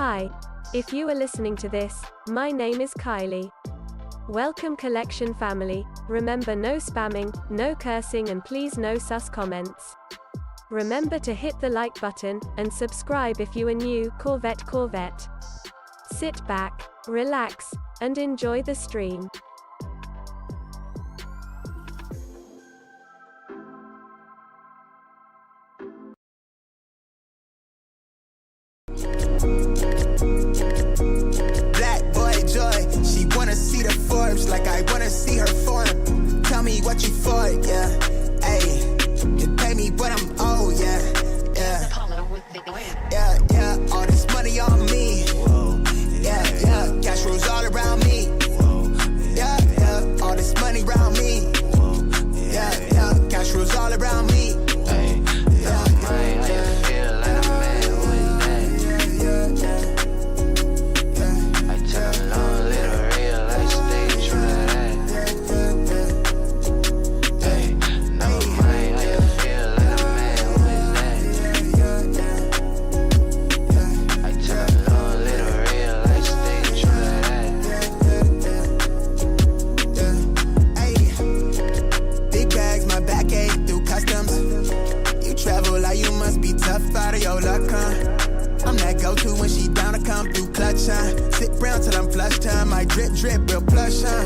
Hi. If you are listening to this, my name is Kylie. Welcome Collection family. Remember, no spamming, no cursing, and please no sus comments. Remember to hit the like button, and subscribe if you are new. Corvette. Sit back, relax, and enjoy the stream. Black boy joy, she wanna see the Forbes like I wanna see her form. Tell me what you for, yeah. Ayy, you pay me but I'm old, yeah. Yeah, all this money on me. Yeah, cash rules all around me. Yeah, all this money around me. Yeah, cash rules all around me. Out of your luck, huh? I'm that go-to when she down to come through clutch, huh? Sit brown till I'm flushed, huh? My drip, real plush, huh?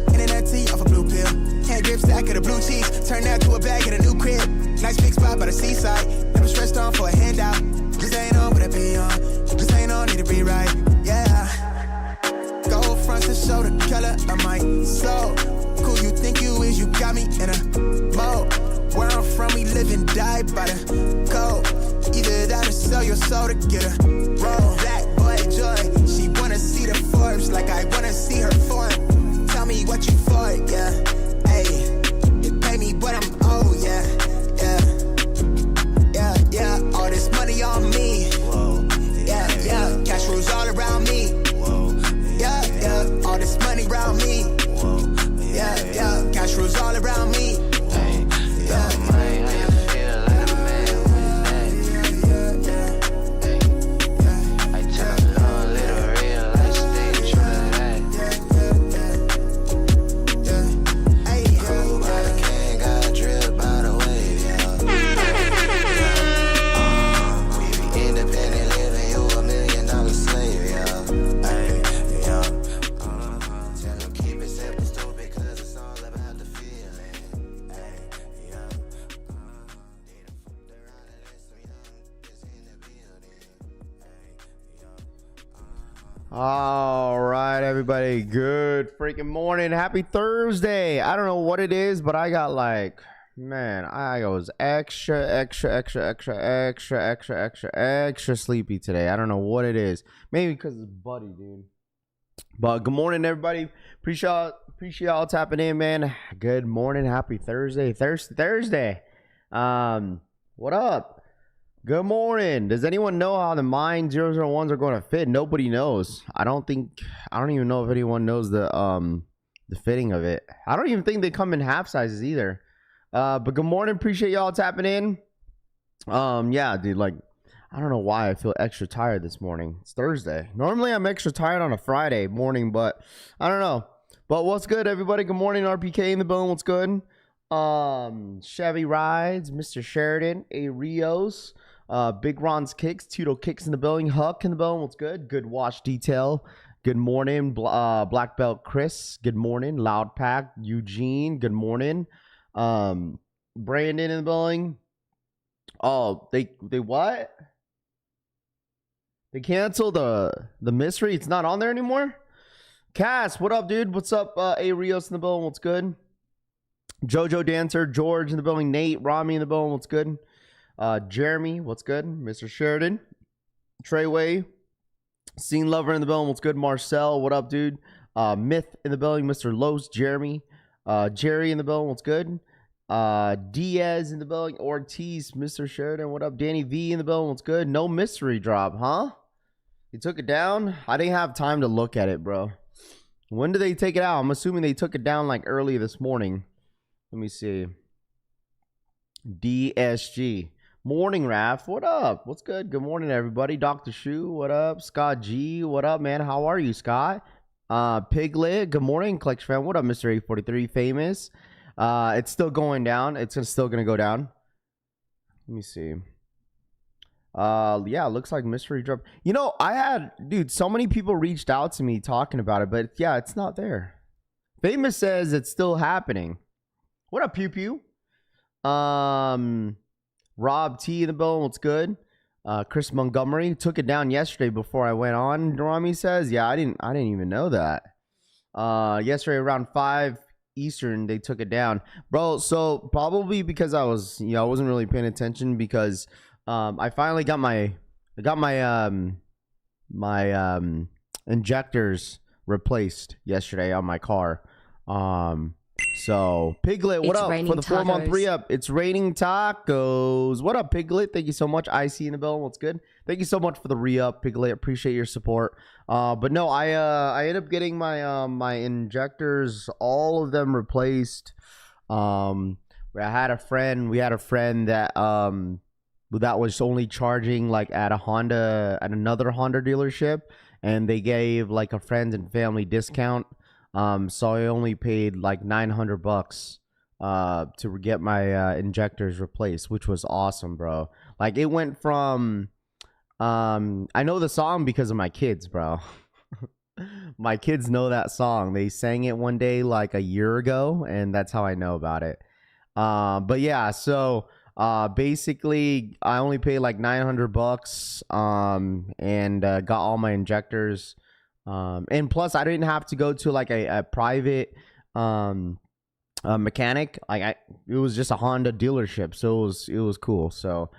Internet tea off a blue pill. Hand grip stack of the blue cheese. Turn that to a bag in a new crib. Nice big spot by the seaside. Never stressed on for a handout. Just ain't on what I be on. Just ain't on, need to be right, yeah. Gold fronts to show the color of my soul. Cool you think you is, you got me in a mode. Where I'm from, we live and die by the code. Either that or sell your soul to get a roll. Black boy joy, she wanna see the Forbes like I wanna see her form. Tell me what you for, yeah. Ayy, you pay me but I'm old, yeah. Yeah, all this money on me. Yeah, cash rules all around me. Yeah, all this money around me. Yeah, cash rules all around me. All right, everybody. Good freaking morning. Happy Thursday. I don't know what it is, but I got like, man, I was extra sleepy today. I don't know what it is. Maybe because it's Buddy, dude. But good morning, everybody. Appreciate y'all tapping in, man. Good morning. Happy Thursday. Thursday. What up? Good morning. Does anyone know how the Mine 001s are going to fit? Nobody knows. I don't even know if anyone knows the fitting of it. I don't even think they come in half sizes either. But good morning. Appreciate y'all tapping in. Yeah, dude, like I don't know why I feel extra tired this morning. It's Thursday. Normally I'm extra tired on a Friday morning, but I don't know. But what's good, everybody? Good morning, RPK in the building. What's good? Chevy Rides, Mr. Sheridan, A Rios. Big Ron's Kicks, Tito Kicks in the building, Huck in the building. What's good? Good Watch Detail. Good morning, Black Belt Chris. Good morning, Loud Pack Eugene. Good morning, Brandon in the building. Oh, they what? They canceled the mystery. It's not on there anymore. Cass, what up, dude? What's up? A Rios in the building. What's good? Jojo Dancer, George in the building. Nate, Rami in the building. What's good? Jeremy, what's good? Mr. Sheridan, Treyway, Scene Lover in the building. What's good? Marcel, what up, dude? Myth in the building. Mr. Los, Jeremy, Jerry in the building. What's good? Diaz in the building. Ortiz, Mr. Sheridan, what up? Danny V in the building. What's good? No mystery drop, huh? You took it down? I didn't have time to look at it, bro. When did they take it out? I'm assuming they took it down like early this morning. Let me see. DSG. Morning, Raf. What up? What's good? Good morning, everybody. Dr. Shu, what up? Scott G, what up, man? How are you, Scott? Piglet, good morning. Collection fan, what up, Mr. 843 Famous? It's still going down. It's still gonna go down. Let me see. Yeah, looks like mystery drop. You know, dude, so many people reached out to me talking about it, but yeah, it's not there. Famous says it's still happening. What up, Pew Pew? Rob T in the building, what's good? Chris Montgomery took it down yesterday before I went on. Rami says, yeah, I didn't even know that. Yesterday around 5 Eastern, they took it down, bro. So probably because I wasn't really paying attention because I finally got my injectors replaced yesterday on my car. So Piglet, what up for the 4-month re-up? It's raining tacos. What up, Piglet? Thank you so much. IC in the building. What's good? Thank you so much for the re-up, Piglet. Appreciate your support. But no, I ended up getting my injectors, all of them replaced. We had a friend that was only charging like at another Honda dealership, and they gave like a friends and family discount. So I only paid like $900 to get my injectors replaced, which was awesome, bro. Like it went from I know the song because of my kids, bro. My kids know that song. They sang it one day like a year ago, and that's how I know about it. But yeah, so basically I only paid like $900 and got all my injectors. And plus I didn't have to go to like a private mechanic. Like it was just a Honda dealership, so it was cool. So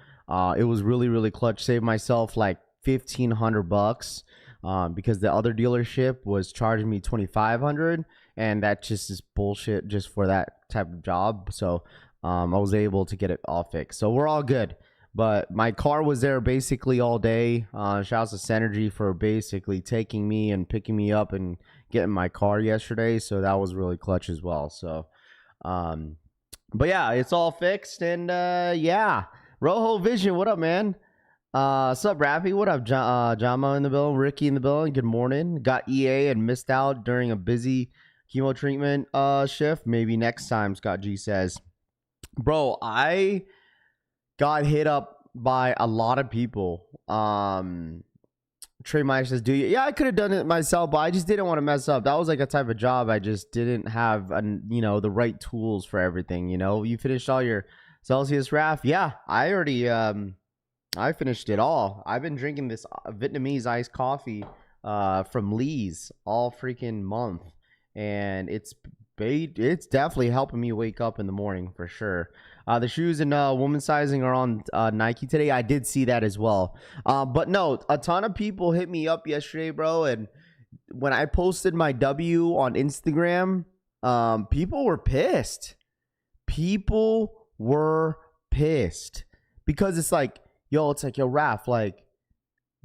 it was really, really clutch. Saved myself like $1,500 because the other dealership was charging me $2,500, and that just is bullshit just for that type of job. So I was able to get it all fixed, so we're all good. But my car was there basically all day. Shouts to Synergy for basically taking me and picking me up and getting my car yesterday. So that was really clutch as well. So, but yeah, it's all fixed. And yeah, Rojo Vision, what up, man? What's up, Rappy? What up, Jama in the building? Ricky in the building. Good morning. Got EA and missed out during a busy chemo treatment shift. Maybe next time, Scott G says. Bro, I got hit up by a lot of people. Trey Meyer says, yeah, I could have done it myself, but I just didn't want to mess up. That was like a type of job I just didn't have the right tools for everything. You finished all your Celsius Raf. Yeah, I already I finished it all. I've been drinking this Vietnamese iced coffee from Lee's all freaking month, and it's definitely helping me wake up in the morning for sure. The shoes and woman sizing are on Nike today. I did see that as well. But no, a ton of people hit me up yesterday, bro. And when I posted my W on Instagram, people were pissed. People were pissed because it's like, yo, Raf, like,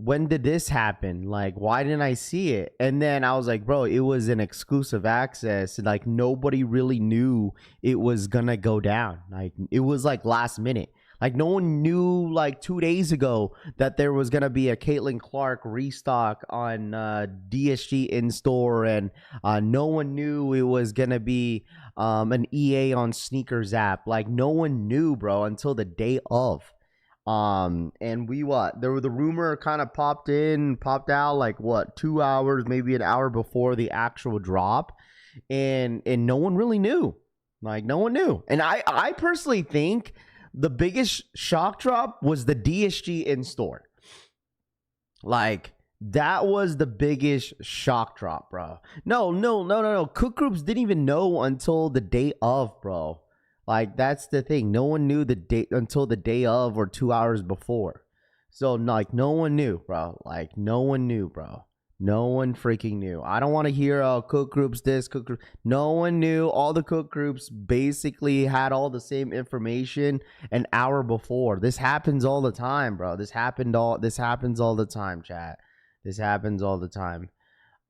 when did this happen? Like, why didn't I see it? And then I was like, bro, it was an exclusive access. And like, nobody really knew it was gonna go down. Like, it was like last minute. Like, no one knew like 2 days ago that there was gonna be a Caitlin Clark restock on DSG in store, and no one knew it was gonna be an EA on Sneakers app. Like, no one knew, bro, until the day of. And the rumor kind of popped out like 2 hours, maybe an hour before the actual drop, and no one really knew. Like, no one knew. And I personally think the biggest shock drop was the DSG in store. Like, that was the biggest shock drop, bro. No. Cook Groups didn't even know until the day of, bro. Like, that's the thing. No one knew the date until the day of or 2 hours before. So, like, no one knew, bro. Like, no one knew, bro. No one freaking knew. I don't want to hear, Cook Groups this, Cook Groups. No one knew. All the Cook Groups basically had all the same information an hour before. This happens all the time, bro. This happens all the time, chat. This happens all the time.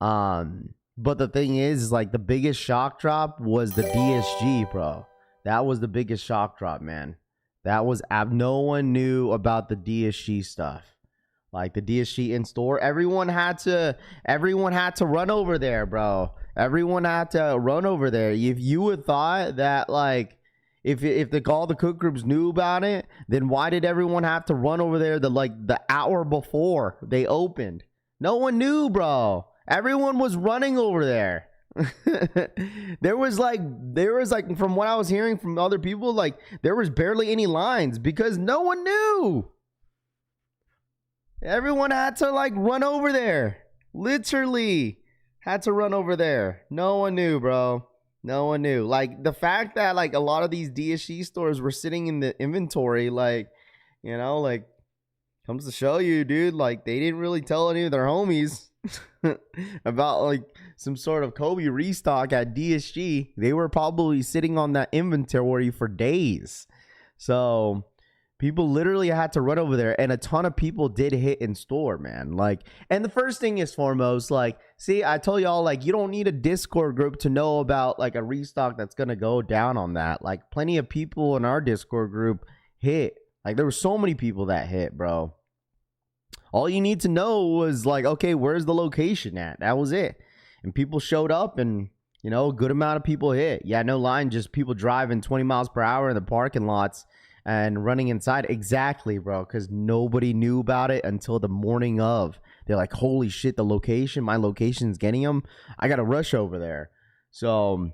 But the thing is like, the biggest shock drop was the DSG, bro. That was the biggest shock drop, man. No one knew about the DSG stuff. Like the DSG in store, everyone had to run over there, bro. Everyone had to run over there. If you would thought that, like, if all the cook groups knew about it, then why did everyone have to run over there the hour before they opened? No one knew, bro. Everyone was running over there. There was like from what I was hearing from other people, like there was barely any lines because no one knew. Everyone had to like run over there. Literally had to run over there. No one knew, bro. No one knew. Like the fact that like a lot of these DSG stores were sitting in the inventory, like, you know, like comes to show you, dude, like they didn't really tell any of their homies about like some sort of Kobe restock at DSG. They were probably sitting on that inventory for days. So people literally had to run over there, and a ton of people did hit in store, man. Like, and the first thing is foremost, like, see, I told y'all, like, you don't need a Discord group to know about like a restock that's gonna go down on that. Like, plenty of people in our Discord group hit. Like, there were so many people that hit, bro. All you need to know was like, okay, where's the location at? That was it. And people showed up, and you know, a good amount of people hit. Yeah, no line, just people driving 20 miles per hour in the parking lots and running inside. Exactly, bro, because nobody knew about it until the morning of. They're like, holy shit, the location, my location's getting them. I gotta rush over there. So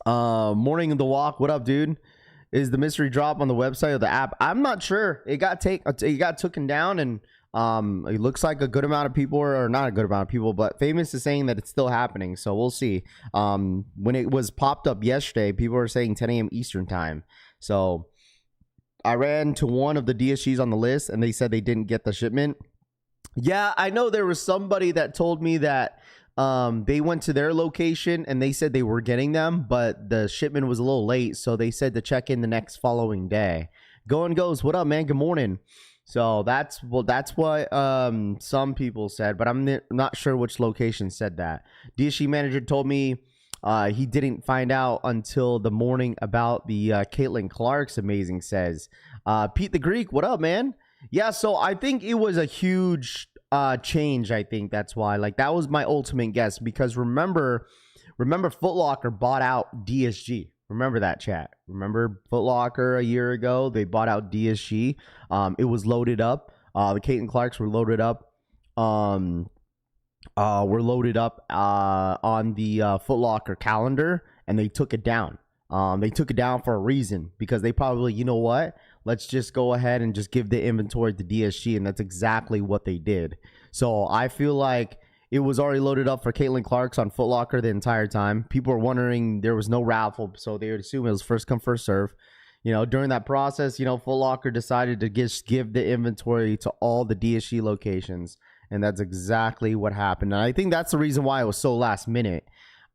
morning of the walk, what up, dude? Is the mystery drop on the website or the app? I'm not sure. It got taken down, and it looks like a good amount of people, or not a good amount of people, but Famous is saying that it's still happening, so we'll see. When it was popped up yesterday, people were saying 10 a.m. Eastern time. So I ran to one of the DSGs on the list, and they said they didn't get the shipment. Yeah, I know there was somebody that told me that they went to their location and they said they were getting them, but the shipment was a little late, so they said to check in the next following day. Going goes, what up, man? Good morning. So that's what some people said, but I'm not sure which location said that. DSG manager told me he didn't find out until the morning about the Caitlin Clark's amazing says. Pete the Greek, what up, man? Yeah, so I think it was a huge change. I think that's why. Like, that was my ultimate guess, because remember Foot Locker bought out DSG. Remember that, chat? Remember Foot Locker a year ago? They bought out DSG. It was loaded up. The Caitlin Clarks were loaded up. On the Foot Locker calendar, and they took it down. They took it down for a reason, because they probably, you know what? Let's just go ahead and just give the inventory to DSG, and that's exactly what they did. So I feel like it was already loaded up for Caitlin Clark's on Foot Locker the entire time. People were wondering, there was no raffle, so they would assume it was first come, first serve. You know, during that process, you know, Foot Locker decided to just give the inventory to all the DSG locations, and that's exactly what happened. And I think that's the reason why it was so last minute.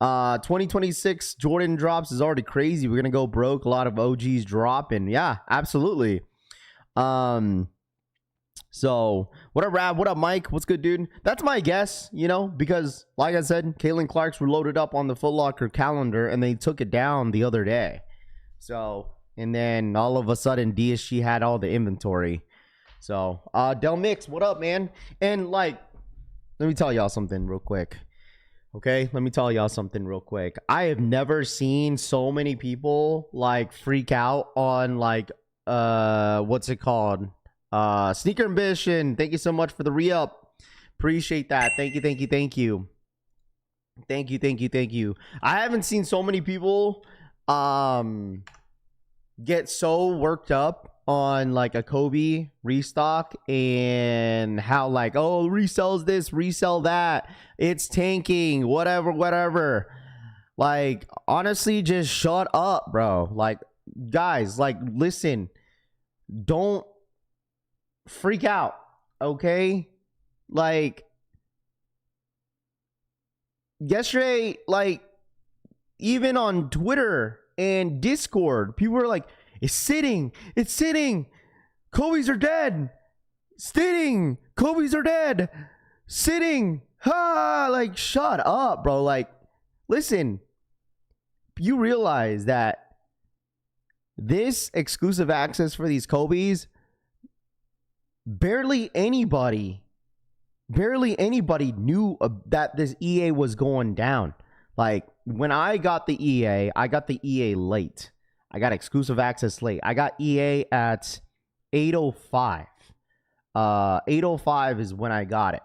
2026 Jordan drops is already crazy. We're gonna go broke. A lot of OGs dropping. Yeah, absolutely. So what up, Rab? What up, Mike? What's good, dude? That's my guess, you know, because like I said, Caitlin Clark's were loaded up on the Foot Locker calendar, and they took it down the other day. So, and then all of a sudden DSG had all the inventory. So Del Mix, what up, man? And like, let me tell y'all something real quick. Okay, let me tell y'all something real quick. I have never seen so many people like freak out on like what's it called? Sneaker Ambition. Thank you so much for the re-up. Appreciate that. Thank you, thank you, thank you. Thank you, thank you, thank you. I haven't seen so many people get so worked up on like a Kobe restock, and how like, oh, resells this, resell that, it's tanking, whatever. Like, honestly, just shut up, bro. Like, guys, like, listen, don't freak out, okay? Like, yesterday, like, even on Twitter and Discord, people were like, it's sitting. Kobe's are dead. Sitting. Kobe's are dead. Sitting. Ha! Like, shut up, bro. Like, listen. You realize that this exclusive access for these Kobe's, barely anybody knew that this EA was going down. Like, when I got the EA, I got the EA late. I got exclusive access late. I got EA at 8:05. 8:05 is when I got it.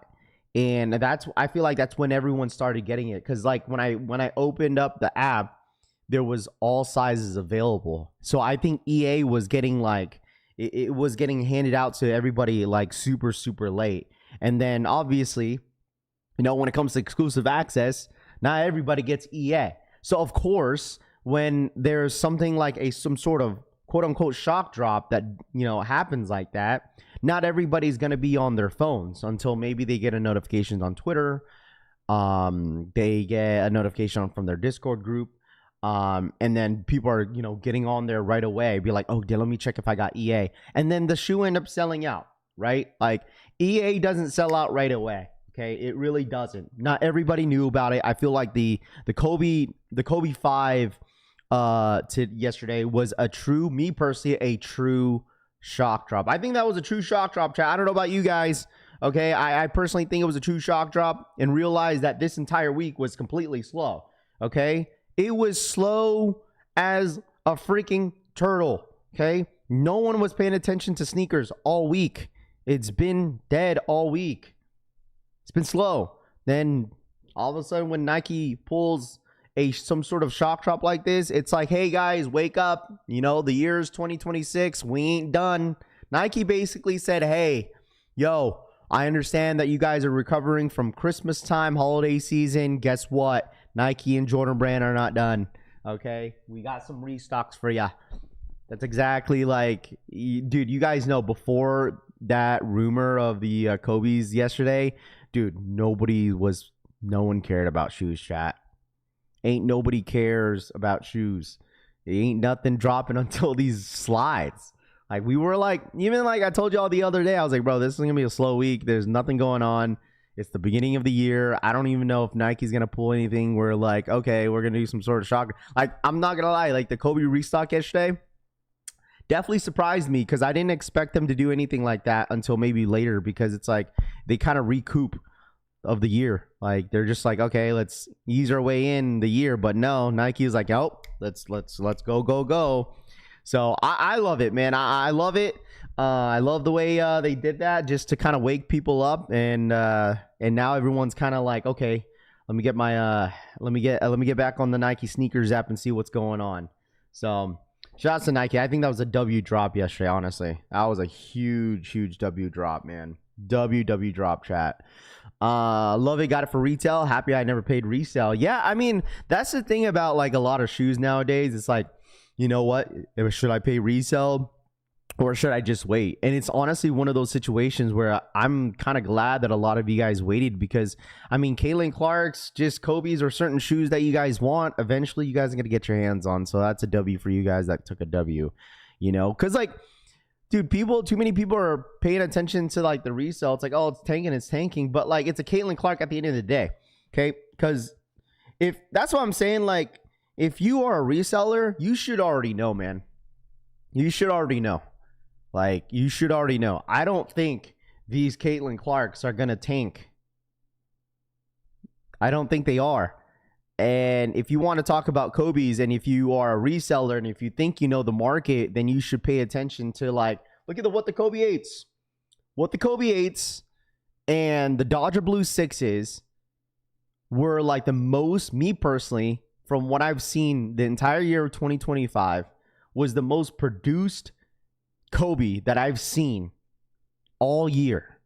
And I feel like that's when everyone started getting it. Because like when I opened up the app, there was all sizes available. So I think EA was getting like, it was getting handed out to everybody like super, super late. And then obviously, when it comes to exclusive access, not everybody gets EA. So of course, when there's something like some sort of quote unquote shock drop that, happens like that, not everybody's going to be on their phones until maybe they get a notification on Twitter. They get a notification from their Discord group. And then people are, getting on there right away. Be like, oh, let me check if I got EA. And then the shoe end up selling out, right? Like EA doesn't sell out right away. Okay, it really doesn't. Not everybody knew about it. I feel like the Kobe 5 to yesterday was a true shock drop. I think that was a true shock drop, chat. I don't know about you guys. Okay, I personally think it was a true shock drop and realized that this entire week was completely slow. Okay, it was slow as a freaking turtle. Okay, no one was paying attention to sneakers all week. It's been dead all week. It's been slow. Then all of a sudden, when Nike pulls some sort of shock drop like this, it's like, hey guys, wake up. The year's 2026. We ain't done. Nike basically said, hey, yo, I understand that you guys are recovering from Christmas time, holiday season. Guess what? Nike and Jordan Brand are not done. Okay, we got some restocks for ya. That's exactly like, dude, you guys know before that rumor of the Kobe's yesterday, dude, no one cared about shoes, chat. Ain't nobody cares about shoes. It ain't nothing dropping until these slides. Like we were like, even like I told y'all the other day, I was like, bro, this is gonna be a slow week. There's nothing going on. It's the beginning of the year. I don't even know if Nike's gonna pull anything. We're like, okay, we're gonna do some sort of shock. Like, I'm not gonna lie, like the Kobe restock yesterday definitely surprised me because I didn't expect them to do anything like that until maybe later, because it's like they kind of recoup of the year. Like they're just like, okay, let's ease our way in the year. But no, Nike is like, oh, let's go. So I love it, man. I love it. I love the way they did that, just to kind of wake people up, and now everyone's kind of like, okay, let me get back on the Nike sneakers app and see what's going on. So shout out to Nike. I think that was a W drop yesterday, honestly. That was a huge W drop, man. W drop, chat. Love it. Got it for retail. Happy I never paid resale. Yeah, I mean, that's the thing about like a lot of shoes nowadays. It's like, you know what? Should I pay resale or should I just wait? And it's honestly one of those situations where I'm kind of glad that a lot of you guys waited, because I mean, Caitlin Clark's, just Kobe's, or certain shoes that you guys want, eventually you guys are going to get your hands on. So that's a W for you guys that took a W, because like, dude, too many people are paying attention to like the resale. It's like, oh, it's tanking, but like it's a Caitlin Clark at the end of the day. Okay, because if that's what I'm saying, like if you are a reseller, you should already know, man. You should already know. Like, you should already know. I don't think these Caitlin Clarks are going to tank. I don't think they are. And if you want to talk about Kobe's, and if you are a reseller, and if you think you know the market, then you should pay attention to, like, look at what the Kobe 8s. What the Kobe 8s and the Dodger Blue 6s were like the most, me personally, from what I've seen the entire year of 2025, was the most produced Kobe that I've seen all year.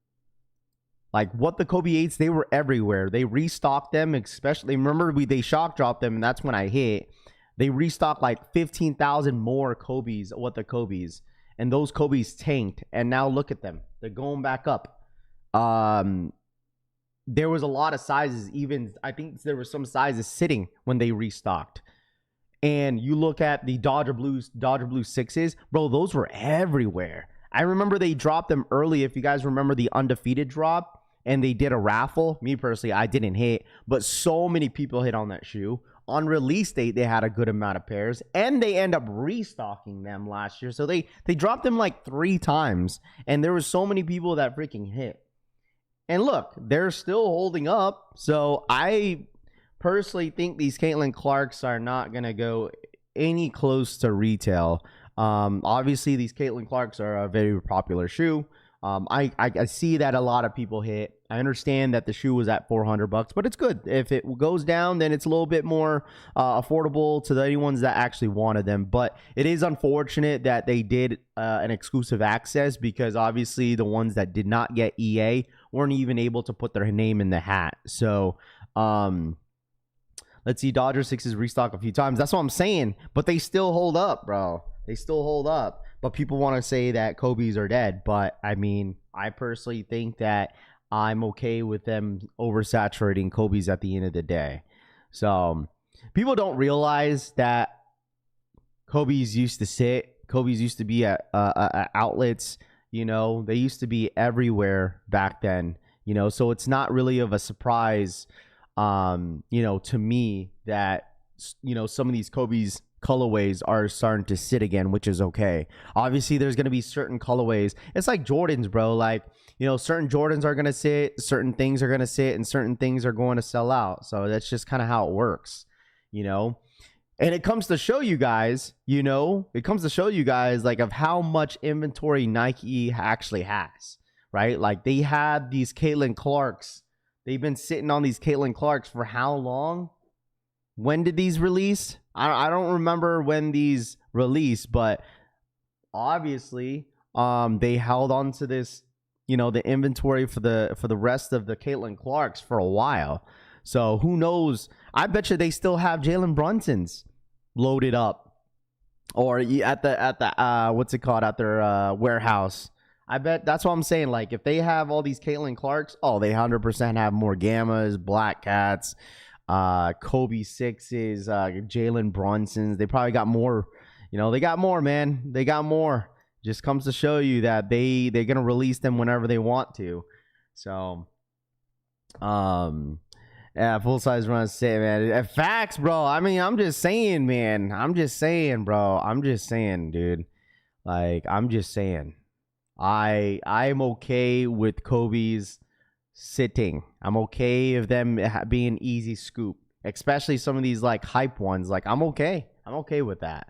Like what the Kobe 8s, they were everywhere. They restocked them, especially, remember they shock dropped them, and that's when I hit. They restocked like 15,000 more Kobe's, what the Kobe's, and those Kobe's tanked, and now look at them. They're going back up. There was a lot of sizes, even I think there were some sizes sitting when they restocked. And you look at the Dodger Blue 6s, bro, those were everywhere. I remember they dropped them early. If you guys remember the undefeated drop, and they did a raffle. Me personally, I didn't hit, but so many people hit on that shoe. on release date, they had a good amount of pairs, and they end up restocking them last year. So they dropped them like 3 times, and there was so many people that freaking hit. And look, they're still holding up. So I personally think these Caitlin Clarks are not going to go any close to retail. Obviously, these Caitlin Clarks are a very popular shoe. I see that a lot of people hit. I understand that the shoe was at $400, but it's good. If it goes down, then it's a little bit more affordable to the ones that actually wanted them. But it is unfortunate that they did an exclusive access, because obviously the ones that did not get EA weren't even able to put their name in the hat. So, let's see, Dodger 6s restock a few times. That's what I'm saying. But they still hold up, bro. They still hold up. But people want to say that Kobe's are dead. But, I mean, I personally think that I'm okay with them oversaturating Kobe's at the end of the day. So, people don't realize that Kobe's used to sit. Kobe's used to be at outlets. You know, they used to be everywhere back then. You know, so it's not really of a surprise, you know, to me that, you know, some of these Kobe's colorways are starting to sit again, which is okay. Obviously, there's going to be certain colorways. It's like Jordans, bro. Like, you know, certain Jordans are going to sit, certain things are going to sit, and certain things are going to sell out. So that's just kind of how it works, you know. And it comes to show you guys, you know, like of how much inventory Nike actually has, right? Like, they had these Caitlin Clarks. They've been sitting on these Caitlin Clarks for how long? When did these release? I don't remember when these released, but obviously they held on to this, you know, the inventory for the rest of the Caitlin Clarks for a while. So who knows? I bet you they still have Jalen Brunson's loaded up, or at the what's it called, at their warehouse. I bet that's what I'm saying. Like, if they have all these Caitlin Clarks, oh, they 100% have more Gammas, Black Cats, Kobe 6s, Jalen Brunsons. They probably got more. You know, they got more, man. They got more. Just comes to show you that they're gonna release them whenever they want to. So, yeah, full size run sit, man. Facts, bro. I mean, I'm just saying, man. I'm just saying, bro. I'm just saying, dude. Like, I'm just saying. I'm okay with Kobe's sitting. I'm okay with them being easy scoop, especially some of these like hype ones. Like, I'm okay with that.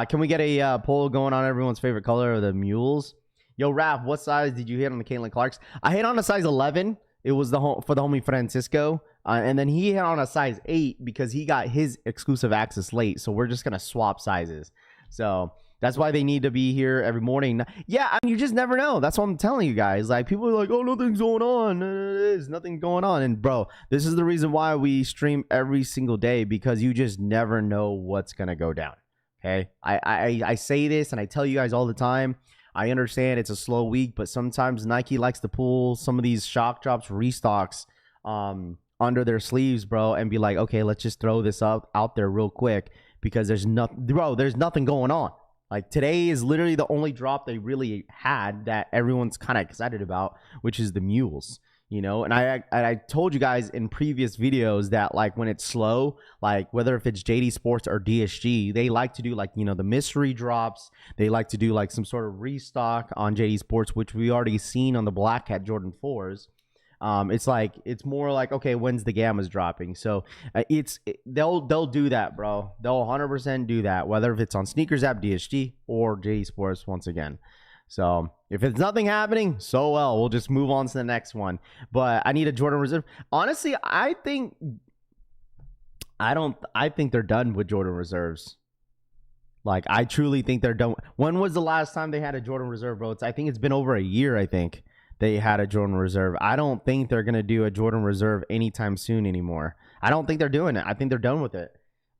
Can we get a poll going on everyone's favorite color of the mules? Yo, Raph, what size did you hit on the Caitlin Clarks? I hit on a size 11. It was for the homie Francisco, and then he hit on a size 8 because he got his exclusive access late. So we're just gonna swap sizes. So that's why they need to be here every morning. Yeah, I mean, you just never know. That's what I'm telling you guys. Like, people are like, oh, nothing's going on. There's nothing going on. And, bro, this is the reason why we stream every single day, because you just never know what's going to go down. Okay? I say this, and I tell you guys all the time. I understand it's a slow week, but sometimes Nike likes to pull some of these shock drops, restocks under their sleeves, bro, and be like, okay, let's just throw this out there real quick, because there's nothing going on. Like, today is literally the only drop they really had that everyone's kind of excited about, which is the mules, you know. And I told you guys in previous videos that, like, when it's slow, like whether if it's JD Sports or DSG, they like to do, like, you know, the mystery drops. They like to do like some sort of restock on JD Sports, which we already seen on the Black Cat Jordan 4s. It's more like, okay, when's the Gammas dropping? So they'll do that, bro. They'll 100% do that, whether if it's on Sneakers App, DSG, or JD Sports once again. So if it's nothing happening, so well, we'll just move on to the next one. But I need a Jordan Reserve. Honestly, I think they're done with Jordan Reserves. Like, I truly think they're done. When was the last time they had a Jordan Reserve, bro? I think it's been over a year, I think. They had a Jordan Reserve. I don't think they're going to do a Jordan Reserve anytime soon anymore. I don't think they're doing it. I think they're done with it.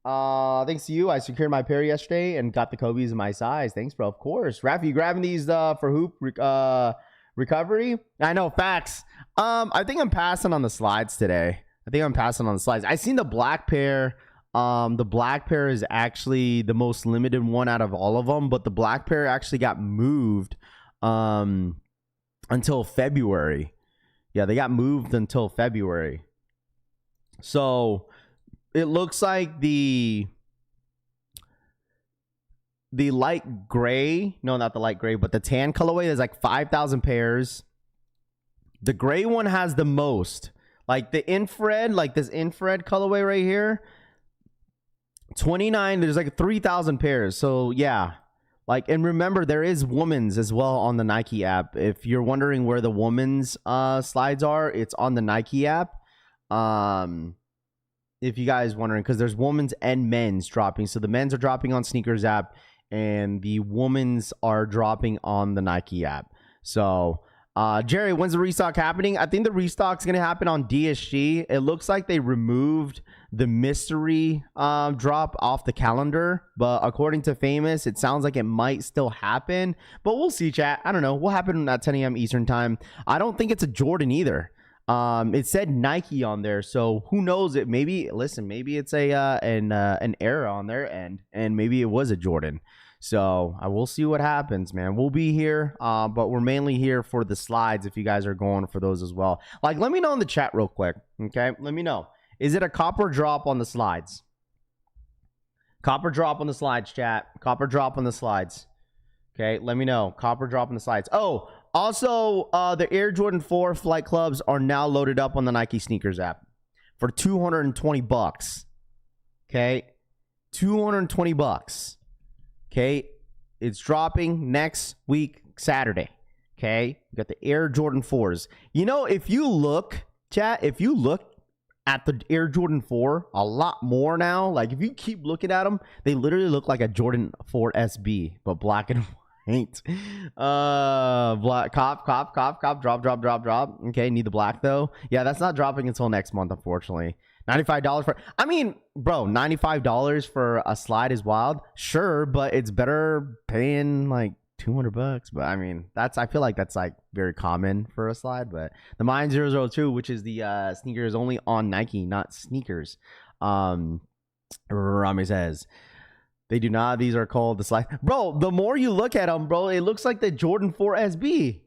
Thanks to you, I secured my pair yesterday and got the Kobe's in my size. Thanks, bro. Of course. Raph, you grabbing these for hoop recovery? I know, facts. I think I'm passing on the slides today. I seen the black pair. The black pair is actually the most limited one out of all of them, but the black pair actually got moved until February. Yeah, they got moved until February. So it looks like the light gray, no, not the light gray, but the tan colorway is like 5,000 pairs. The gray one has the most. Like the infrared, like this infrared colorway right here, 29, there's like 3,000 pairs. So yeah, like, and remember there is women's as well on the Nike app. If you're wondering where the women's slides are, it's on the Nike app. If you guys wondering, because there's women's and men's dropping. So the men's are dropping on Sneakers app and the women's are dropping on the Nike app. So Jerry, when's the restock happening? I think the restock's going to happen on DSG. It looks like they removed the mystery drop off the calendar, but according to Famous, it sounds like it might still happen, but we'll see, chat. I don't know. What happened at 10 a.m. Eastern time? I don't think it's a Jordan either. It said Nike on there, so who knows? It maybe, listen, maybe it's a an error on their end, and maybe it was a Jordan. So I will see what happens, man. We'll be here, but we're mainly here for the slides if you guys are going for those as well. Like, let me know in the chat real quick, okay? Let me know. Is it a copper drop on the slides? Copper drop on the slides, chat. Copper drop on the slides. Okay, let me know. Copper drop on the slides. Oh, also, the Air Jordan 4 Flight Clubs are now loaded up on the Nike Sneakers app for $220. Okay, $220. Okay, it's dropping next week, Saturday. Okay, you got the Air Jordan 4s. You know, if you look, chat, if you look at the Air Jordan 4 a lot more now, like if you keep looking at them, they literally look like a Jordan 4 SB, but black and white. Black, cop, drop. Okay, need the black though. Yeah, that's not dropping until next month, unfortunately. $95 for, I mean, bro, $95 for a slide is wild. Sure, but it's better paying like $200. But I mean, that's, I feel like that's like very common for a slide. But the Mine 002, which is the sneakers only on Nike, not sneakers. Rami says they do not. These are called the slide. Bro, the more you look at them, bro, it looks like the Jordan 4 SB.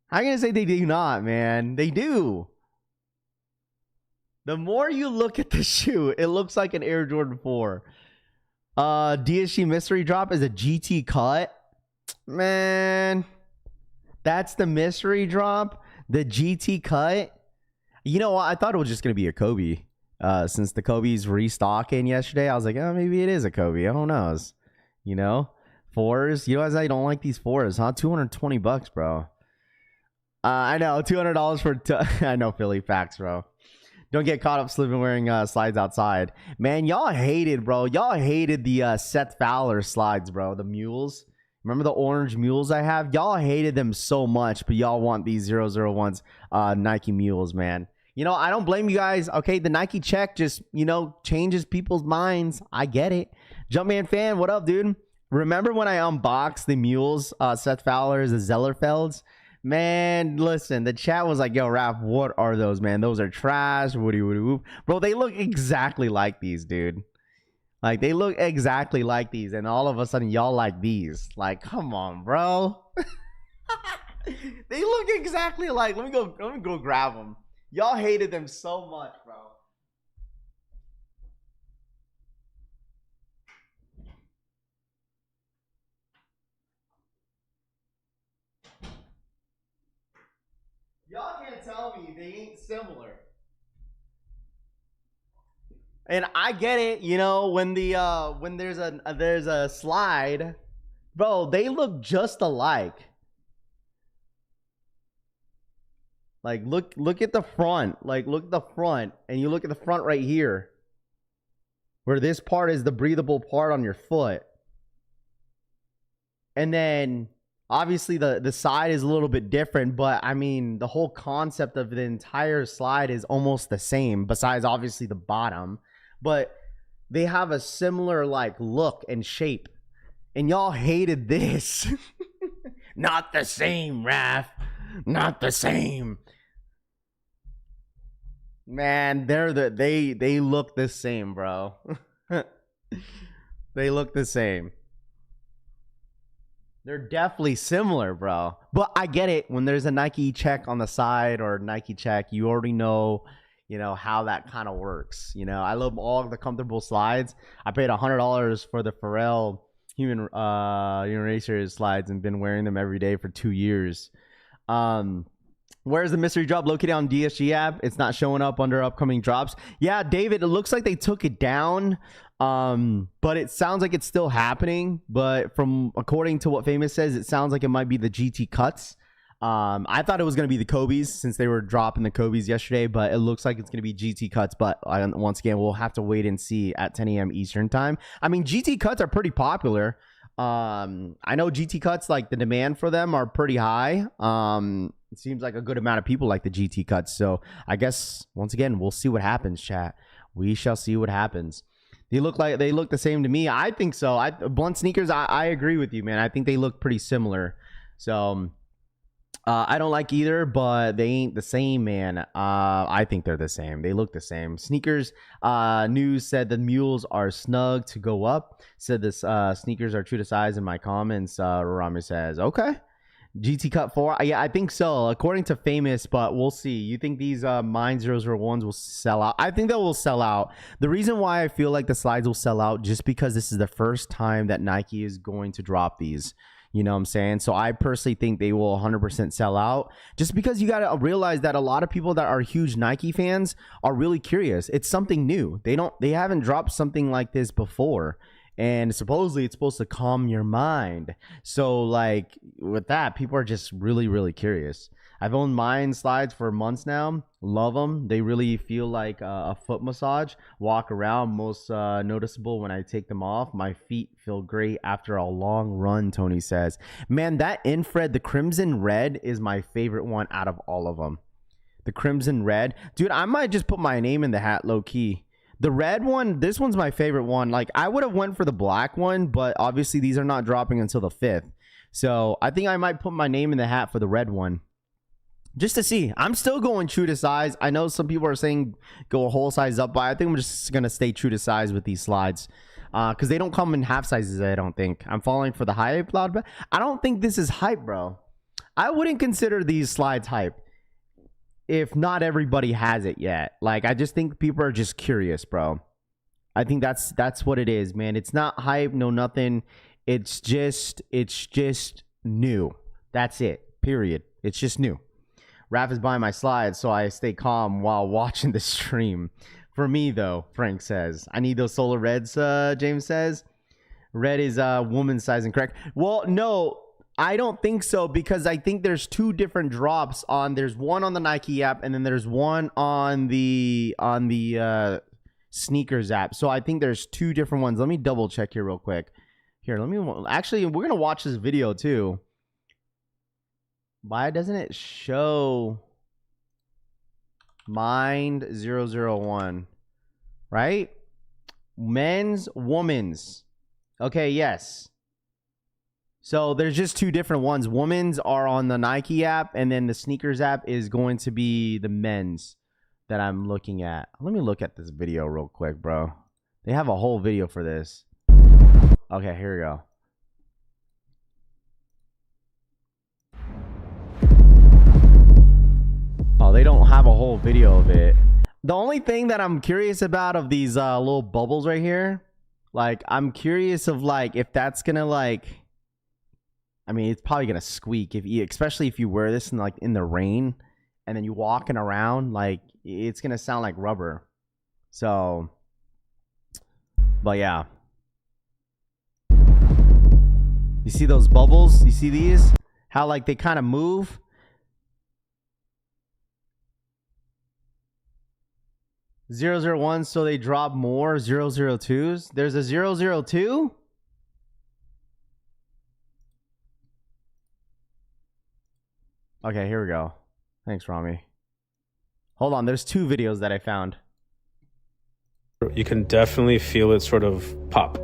I'm gonna say they do not, man. They do. The more you look at the shoe, it looks like an Air Jordan 4. DSG mystery drop is a GT cut. Man, that's the mystery drop. The GT cut. You know what? I thought it was just going to be a Kobe. Since the Kobe's restocking yesterday, I was like, oh, maybe it is a Kobe. I don't know. You know? Fours. You guys, I don't like these fours, huh? $220, bro. I know. $200 for... I know, Philly. Facts, bro. Don't get caught up slipping wearing slides outside. Man, y'all hated, bro. Y'all hated the Seth Fowler slides, bro. The mules. Remember the orange mules I have? Y'all hated them so much, but y'all want these 001s Nike mules, man. You know, I don't blame you guys. Okay, the Nike check just, you know, changes people's minds. I get it. Jumpman fan, what up, dude? Remember when I unboxed the mules, Seth Fowler's, the Zellerfelds? Man, listen, the chat was like, yo, Raph, what are those, man? Those are trash. Woody, whoop. Bro, they look exactly like these, dude. Like, they look exactly like these, and all of a sudden, y'all like these. Like, come on, bro. They look exactly like, let me go grab them. Y'all hated them so much, bro. Y'all can't tell me they ain't similar. And I get it, you know, when the when there's a slide, bro, they look just alike. Like look at the front. Like look at the front, and you look at the front right here, where this part is the breathable part on your foot. And then obviously, the side is a little bit different, but I mean, the whole concept of the entire slide is almost the same, besides obviously the bottom. But they have a similar, like, look and shape. And y'all hated this. Not the same, Raph. Not the same. Man, they look the same, bro. They look the same. They're definitely similar, bro. But I get it. When there's a Nike check on the side or Nike check, you already know, you know, how that kind of works. You know, I love all the comfortable slides. I paid $100 for the Pharrell Human Racers slides and been wearing them every day for 2 years. Where's the mystery drop located on DSG app? It's not showing up under upcoming drops. Yeah, David, it looks like they took it down. But it sounds like it's still happening. But from according to what Famous says, it sounds like it might be the GT cuts. I thought it was going to be the Kobe's since they were dropping the Kobe's yesterday, but it looks like it's going to be GT cuts. But once again, we'll have to wait and see at 10 a.m. Eastern time. I mean, GT cuts are pretty popular. I know GT cuts, like the demand for them are pretty high. It seems like a good amount of people like the GT cuts. So I guess once again, we'll see what happens, chat. We shall see what happens. They look the same to me. I think so. Blunt sneakers, I agree with you, man. I think they look pretty similar. So I don't like either, but they ain't the same, man. I think they're the same. They look the same. Sneakers news said the mules are snug to go up. Said this sneakers are true to size in my comments. Rami says, okay. GT Cut 4. Yeah, I think so. According to Famous, but we'll see. You think these Mine 001s will sell out? I think they will sell out. The reason why I feel like the slides will sell out just because this is the first time that Nike is going to drop these. You know what I'm saying? So I personally think they will 100% sell out just because you got to realize that a lot of people that are huge Nike fans are really curious. It's something new. They haven't dropped something like this before. And supposedly it's supposed to calm your mind. So like with that, people are just really, really curious. I've owned Mine slides for months now. Love them. They really feel like a foot massage. Walk around. Most noticeable when I take them off. My feet feel great after a long run, Tony says. Man, that infrared, the crimson red is my favorite one out of all of them. The crimson red. Dude, I might just put my name in the hat low key. The red one, this one's my favorite one. Like, I would have went for the black one, but obviously these are not dropping until the 5th. So I think I might put my name in the hat for the red one. Just to see. I'm still going true to size. I know some people are saying go a whole size up, but I think I'm just going to stay true to size with these slides. Because they don't come in half sizes, I don't think. I'm falling for the hype loud, but I don't think this is hype, bro. I wouldn't consider these slides hype if not everybody has it yet. Like, I just think people are just curious, bro. I think that's what it is, man. It's not hype, no nothing. It's just new. That's it. Period. It's just new. Raph is buying my slides, so I stay calm while watching the stream. For me, though, Frank says, I need those solar reds, James says. Red is woman's size and correct. Well, no, I don't think so, because I think there's two different drops on. There's one on the Nike app, and then there's one on the sneakers app. So I think there's two different ones. Let me double check here real quick. Here, actually, we're gonna watch this video too. Why doesn't it show Mind 001? Right? Men's, women's. Okay, yes. So there's just two different ones. Women's are on the Nike app, and then the sneakers app is going to be the men's that I'm looking at. Let me look at this video real quick, bro. They have a whole video for this. Okay, here we go. Oh, they don't have a whole video of it. The only thing that I'm curious about of these little bubbles right here, like, I'm curious of, like, if that's gonna, like, I mean, it's probably gonna squeak if you, especially if you wear this in, like, in the rain and then you walking around, like, it's gonna sound like rubber. So, but yeah, you see those bubbles? You see these? How, like, they kind of move? .001, so they drop more .002s. There's a .002. Okay, here we go. Thanks, Rami. Hold on, there's two videos that I found. You can definitely feel it sort of pop.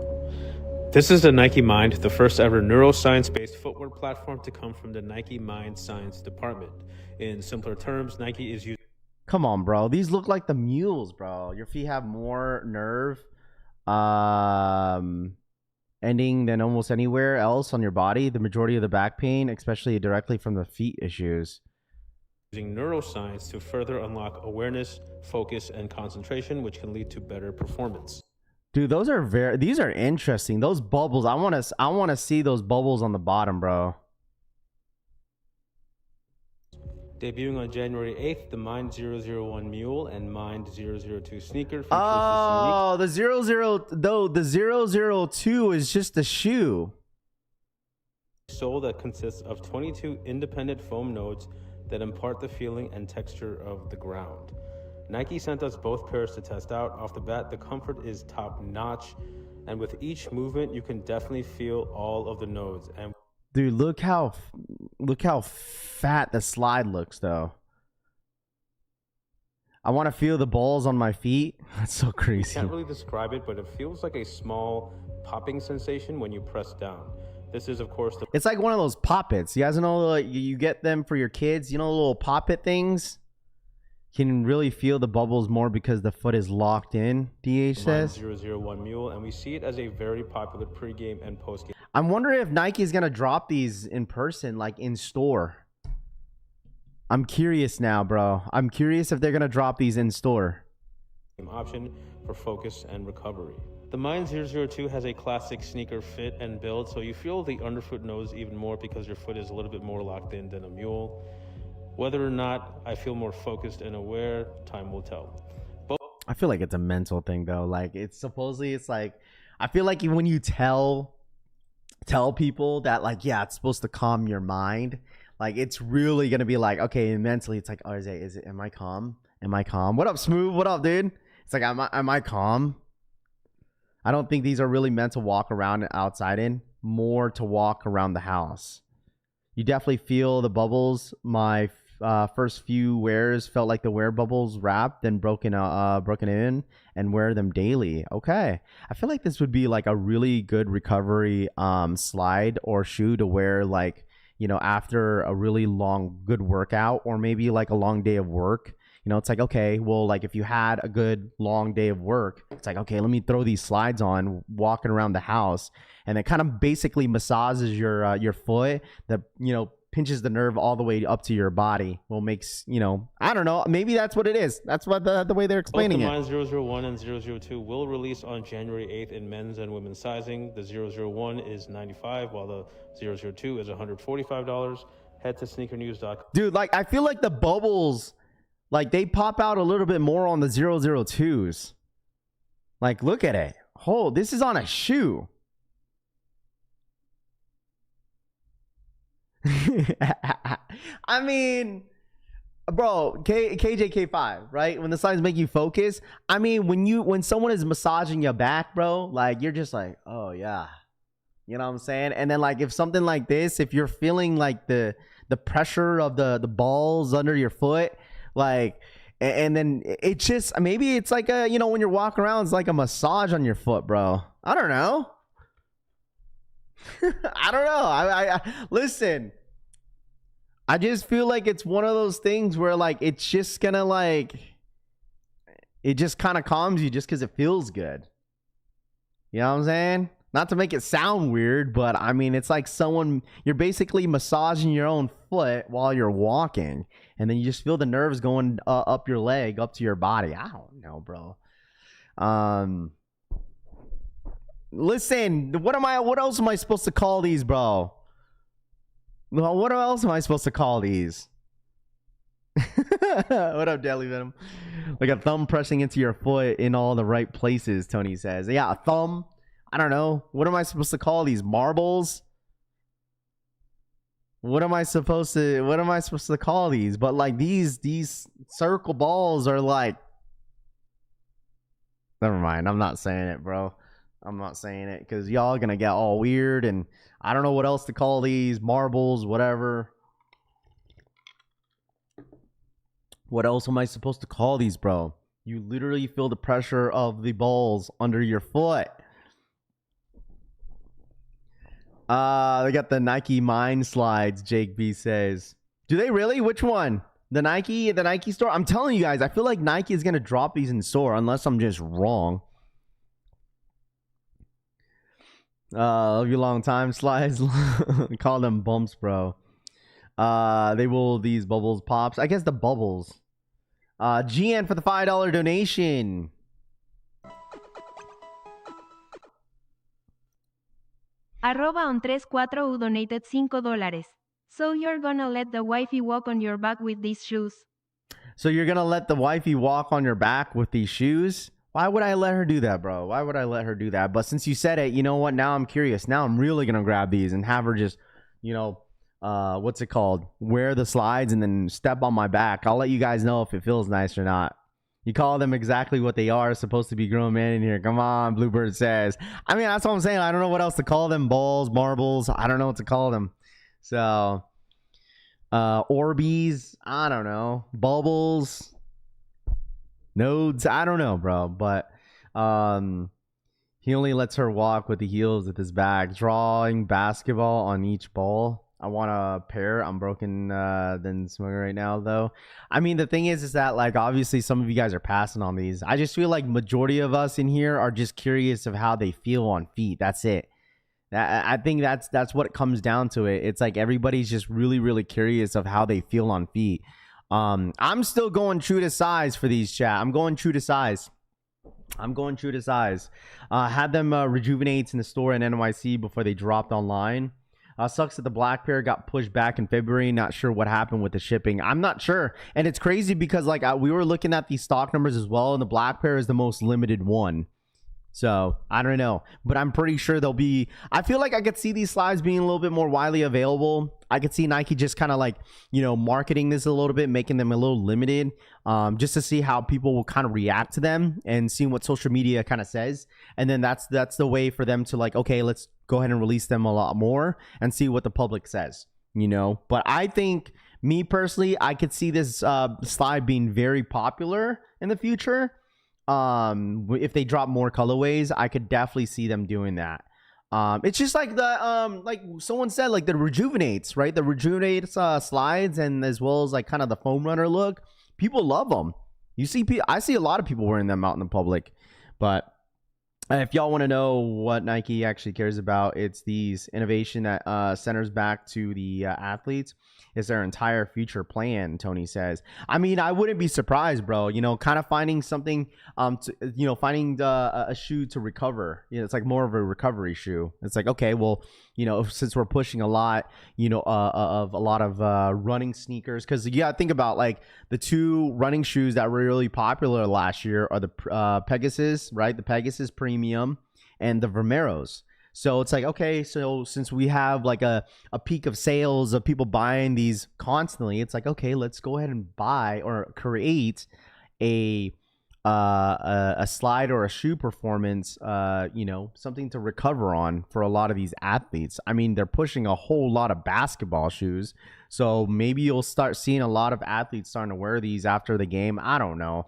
This is the Nike Mind, the first ever neuroscience-based footwear platform to come from the Nike Mind Science Department. In simpler terms, Nike is using... Come on, bro. These look like the mules, bro. Your feet have more nerve ending than almost anywhere else on your body. The majority of the back pain, especially directly from the feet issues. using neuroscience to further unlock awareness, focus, and concentration, which can lead to better performance. Dude, these are interesting. Those bubbles, I want to see those bubbles on the bottom, bro. Debuting on January 8th, the Mind 001 Mule and Mind 002 sneaker features Oh, the 002 is just a shoe. sole that consists of 22 independent foam nodes that impart the feeling and texture of the ground. Nike sent us both pairs to test out. Off the bat, the comfort is top notch, and with each movement, you can definitely feel all of the nodes. And dude, look how fat the slide looks, though. I want to feel the balls on my feet. That's so crazy. I can't really describe it, but it feels like a small popping sensation when you press down. This is, of course, it's like one of those poppets. You guys know, like, you get them for your kids. You know, little poppet things. You can really feel the bubbles more because the foot is locked in. DH says. 001 Mule, and we see it as a very popular pregame and postgame. I'm wondering if Nike is gonna drop these in person, like in store. I'm curious now, bro. I'm curious if they're gonna drop these in store. Option for focus and recovery. The Mind 002 has a classic sneaker fit and build, so you feel the underfoot nose even more because your foot is a little bit more locked in than a mule. Whether or not I feel more focused and aware, time will tell. I feel like it's a mental thing, though. Like, it's supposedly, it's like, I feel like when you tell people that, like, yeah, it's supposed to calm your mind, like, it's really gonna be like, okay, mentally, it's like, oh, am I calm? Am I calm? What up, Smooth? What up, dude? It's like, am I calm? I don't think these are really meant to walk around outside in, more to walk around the house. You definitely feel the bubbles. My first few wears felt like the wear bubbles wrapped and broken in, and wear them daily. Okay, I feel like this would be like a really good recovery slide or shoe to wear, like, you know, after a really long good workout, or maybe like a long day of work. You know, it's like, okay, well, like if you had a good long day of work, it's like, okay, let me throw these slides on, walking around the house, and it kind of basically massages your foot, that, you know, pinches the nerve all the way up to your body. Well, makes, you know, I don't know, maybe that's what it is. That's what the way they're explaining it. Both the Mind 001 and 002 will release on January 8th in men's and women's sizing. The 001 is $95, while the 002 is $145. Head to sneakernews.com. Dude, like, I feel like the bubbles, like, they pop out a little bit more on the 002s. Like, look at it. Oh, this is on a shoe. I mean, bro, KJK5, right? When the signs make you focus. I mean, when someone is massaging your back, bro, like, you're just like, oh yeah. You know what I'm saying? And then, like, if something like this, if you're feeling like the pressure of the balls under your foot, like, and then it just, maybe it's like a, you know, when you're walking around, it's like a massage on your foot, bro. I don't know. I don't know. I listen, I just feel like it's one of those things where, like, it's just gonna, like, it just kind of calms you just because it feels good. You know what I'm saying? Not to make it sound weird, but I mean, it's like you're basically massaging your own foot while you're walking, and then you just feel the nerves going up your leg, up to your body. I don't know, bro. Listen, what else am I supposed to call these, bro? Well, what else am I supposed to call these? What up, Deadly Venom? Like a thumb pressing into your foot in all the right places, Tony says. Yeah, a thumb. I don't know. What am I supposed to call these? Marbles? What am I supposed to call these? But, like, these circle balls are like, never mind. I'm not saying it, bro. I'm not saying it because y'all are gonna get all weird, and I don't know what else to call these. Marbles, whatever. What else am I supposed to call these, bro? You literally feel the pressure of the balls under your foot. They got the Nike Mind slides, Jake B says. Do they really? Which one? The Nike store? I'm telling you guys, I feel like Nike is gonna drop these in store unless I'm just wrong. Love you long time slides. Call them bumps, bro. They will these bubbles pops. I guess the bubbles. GN for the $5 donation. @on34u donated $5. So you're gonna let the wifey walk on your back with these shoes? So you're gonna let the wifey walk on your back with these shoes? Why would I let her do that, bro? Why would I let her do that? But since you said it, you know what? Now I'm curious. Now I'm really gonna grab these and have her just, you know, what's it called? Wear the slides and then step on my back. I'll let you guys know if it feels nice or not. You call them exactly what they are. Supposed to be grown men in here. Come on, Bluebird says. I mean, that's what I'm saying. I don't know what else to call them. Balls, marbles. I don't know what to call them. So, Orbeez. I don't know. Bubbles. Nodes. I don't know, bro. But he only lets her walk with the heels of his bag. Drawing basketball on each ball. I want a pair. I'm broken than smoking right now, though. I mean, the thing is that, like, obviously some of you guys are passing on these. I just feel like majority of us in here are just curious of how they feel on feet. That's it. I think that's what it comes down to. It's like everybody's just really, really curious of how they feel on feet. I'm still going true to size for these, chat. I'm going true to size. Had them rejuvenates in the store in NYC before they dropped online. Sucks that the black pair got pushed back in February. Not sure what happened with the shipping. I'm not sure. And it's crazy because, like, we were looking at these stock numbers as well, and the black pair is the most limited one. So I don't know, but I'm pretty sure they'll be. I feel like I could see these slides being a little bit more widely available. I could see Nike just kind of like, you know, marketing this a little bit, making them a little limited, just to see how people will kind of react to them and seeing what social media kind of says. And then that's the way for them to, like, okay, let's go ahead and release them a lot more and see what the public says, you know. But I think, me personally, I could see this slide being very popular in the future. If they drop more colorways, I could definitely see them doing that. It's just like the like someone said, like the rejuvenates, right? The rejuvenates slides, and as well as like kind of the foam runner look. People love them. I see a lot of people wearing them out in the public. But if y'all want to know what Nike actually cares about, it's these innovation that centers back to the athletes. Is their entire future plan, Tony says. I mean, I wouldn't be surprised, bro. You know, kind of finding something, finding a shoe to recover. You know, it's like more of a recovery shoe. It's like, okay, well, you know, since we're pushing a lot, you know, of a lot of running sneakers, because you gotta think about, like, the two running shoes that were really popular last year are the Pegasus, right? The Pegasus Premium and the Vomeros. So it's like, okay, so since we have like a peak of sales of people buying these constantly, it's like, okay, let's go ahead and buy or create a slide or a shoe performance, you know, something to recover on for a lot of these athletes. I mean, they're pushing a whole lot of basketball shoes. So maybe you'll start seeing a lot of athletes starting to wear these after the game. I don't know.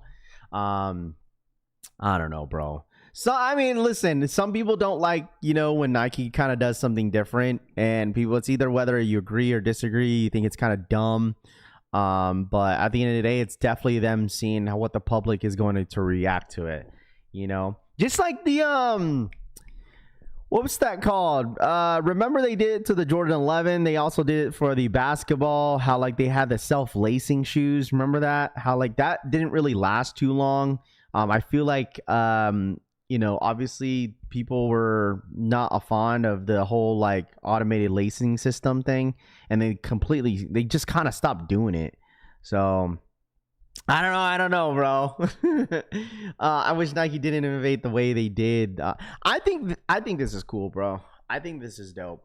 I don't know, bro. So, I mean, listen, some people don't like, you know, when Nike kind of does something different, and people, it's either whether you agree or disagree, you think it's kind of dumb. But at the end of the day, it's definitely them seeing what the public is going to react to it, you know, just like the, what was that called? Remember they did it to the Jordan 11. They also did it for the basketball, how like they had the self-lacing shoes. Remember that? How like that didn't really last too long. I feel like, you know, obviously people were not a fond of the whole like automated lacing system thing, and they just kind of stopped doing it. So I don't know, bro. I wish Nike didn't innovate the way they did. I think this is cool, bro. I think this is dope.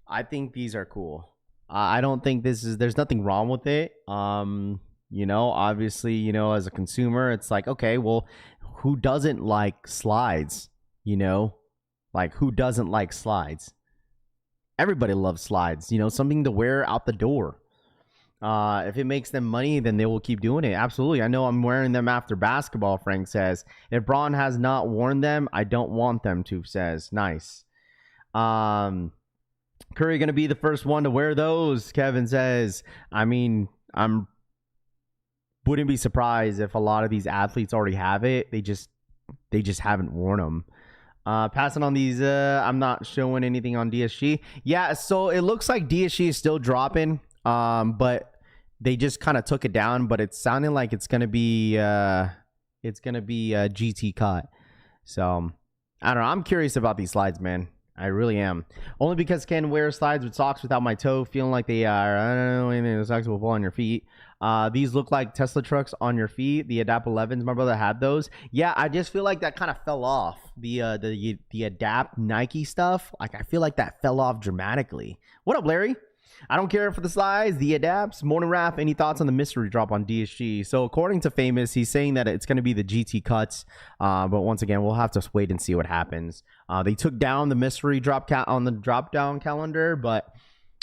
I think these are cool. I don't think there's nothing wrong with it. You know, obviously, you know, as a consumer, it's like, okay, well, who doesn't like slides? You know, like, who doesn't like slides? Everybody loves slides, you know, something to wear out the door. If it makes them money, then they will keep doing it. Absolutely. I know I'm wearing them after basketball, Frank says. If Braun has not worn them, I don't want them to, says. Nice. Curry going to be the first one to wear those, Kevin says. I mean, wouldn't be surprised if a lot of these athletes already have it. They just haven't worn them. Passing on these, I'm not showing anything on DSG. Yeah, so it looks like DSG is still dropping. But they just kind of took it down. But it's sounding like it's gonna be GT cut. So I don't know. I'm curious about these slides, man. I really am. Only because Ken wears slides with socks without my toe, feeling like they are, I don't know, anything. The socks will fall on your feet. These look like Tesla trucks on your feet. The Adapt 11s, my brother had those. Yeah, I just feel like that kind of fell off. The Adapt Nike stuff, like I feel like that fell off dramatically. What up, Larry? I don't care for the slides, the adapts. Morning Rap, any thoughts on the mystery drop on DSG? So according to Famous, he's saying that it's going to be the GT cuts. But once again, we'll have to wait and see what happens. They took down the mystery drop on the drop down calendar, but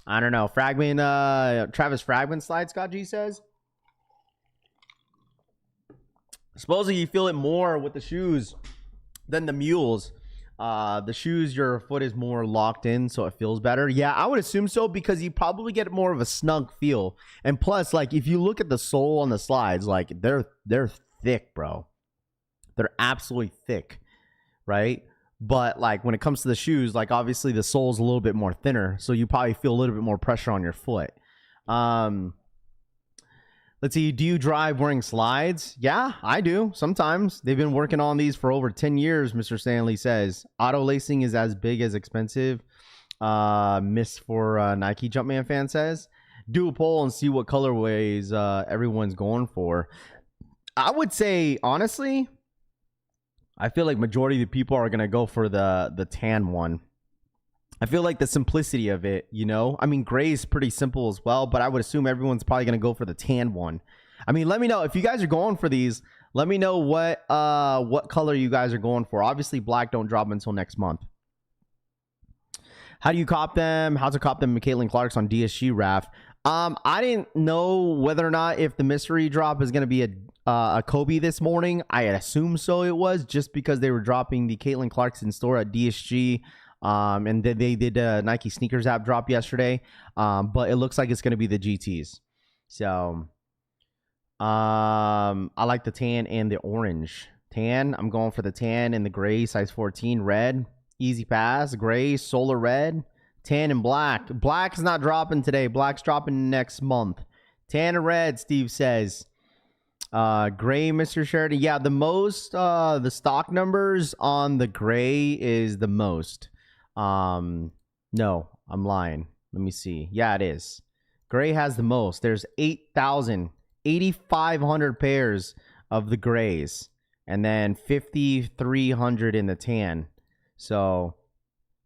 I don't know. Travis Fragment slide, Scott G says. Supposedly you feel it more with the shoes than the mules. The shoes, your foot is more locked in, so it feels better. Yeah, I would assume so, because you probably get more of a snug feel. And plus, like, if you look at the sole on the slides, like, they're thick, bro. They're absolutely thick, right? But like when it comes to the shoes, like obviously the sole's a little bit more thinner, so you probably feel a little bit more pressure on your foot. Let's see, do you drive wearing slides? Yeah, I do. Sometimes. They've been working on these for over 10 years, Mr. Stanley says. Auto lacing is as big as expensive. Miss for Nike Jumpman fan says. Do a poll and see what colorways everyone's going for. I would say, honestly, I feel like majority of the people are going to go for the tan one. I feel like the simplicity of it, you know? I mean, gray is pretty simple as well, but I would assume everyone's probably going to go for the tan one. I mean, let me know if you guys are going for these. Let me know what color you guys are going for. Obviously, black don't drop until next month. How do you cop them? How to cop them? Caitlin Clark's on DSG Raf. I didn't know whether or not if the mystery drop is going to be a Kobe this morning. I assume so it was, just because they were dropping the Caitlin Clark's in store at DSG. And they did a Nike sneakers app drop yesterday. But it looks like it's going to be the GTs. So I like the tan and the orange. Tan, I'm going for the tan and the gray, size 14, red. Easy pass, gray, solar red, tan and black. Black's not dropping today. Black's dropping next month. Tan and red, Steve says. Gray, Mr. Sheridan. Yeah, the stock numbers on the gray is the most. No, I'm lying. Let me see. Yeah, it is. Gray has the most. There's 8,500 pairs of the grays, and then 5,300 in the tan. So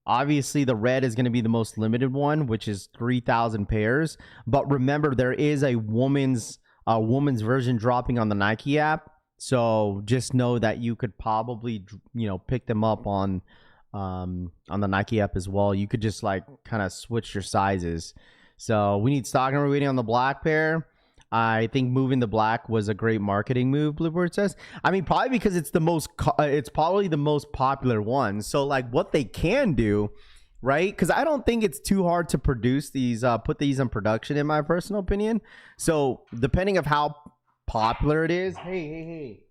obviously the red is going to be the most limited one, which is 3,000 pairs. But remember, there is a woman's version dropping on the Nike app. So just know that you could probably, pick them up on the Nike app as well. You could just like kind of switch your sizes. So we need stock number waiting on the black pair. I think moving the black was a great marketing move, Bluebird says. I mean, probably because it's it's probably the most popular one. So like what they can do, right? Because I don't think it's too hard to produce these, put these in production, in my personal opinion. So depending of how popular it is, hey,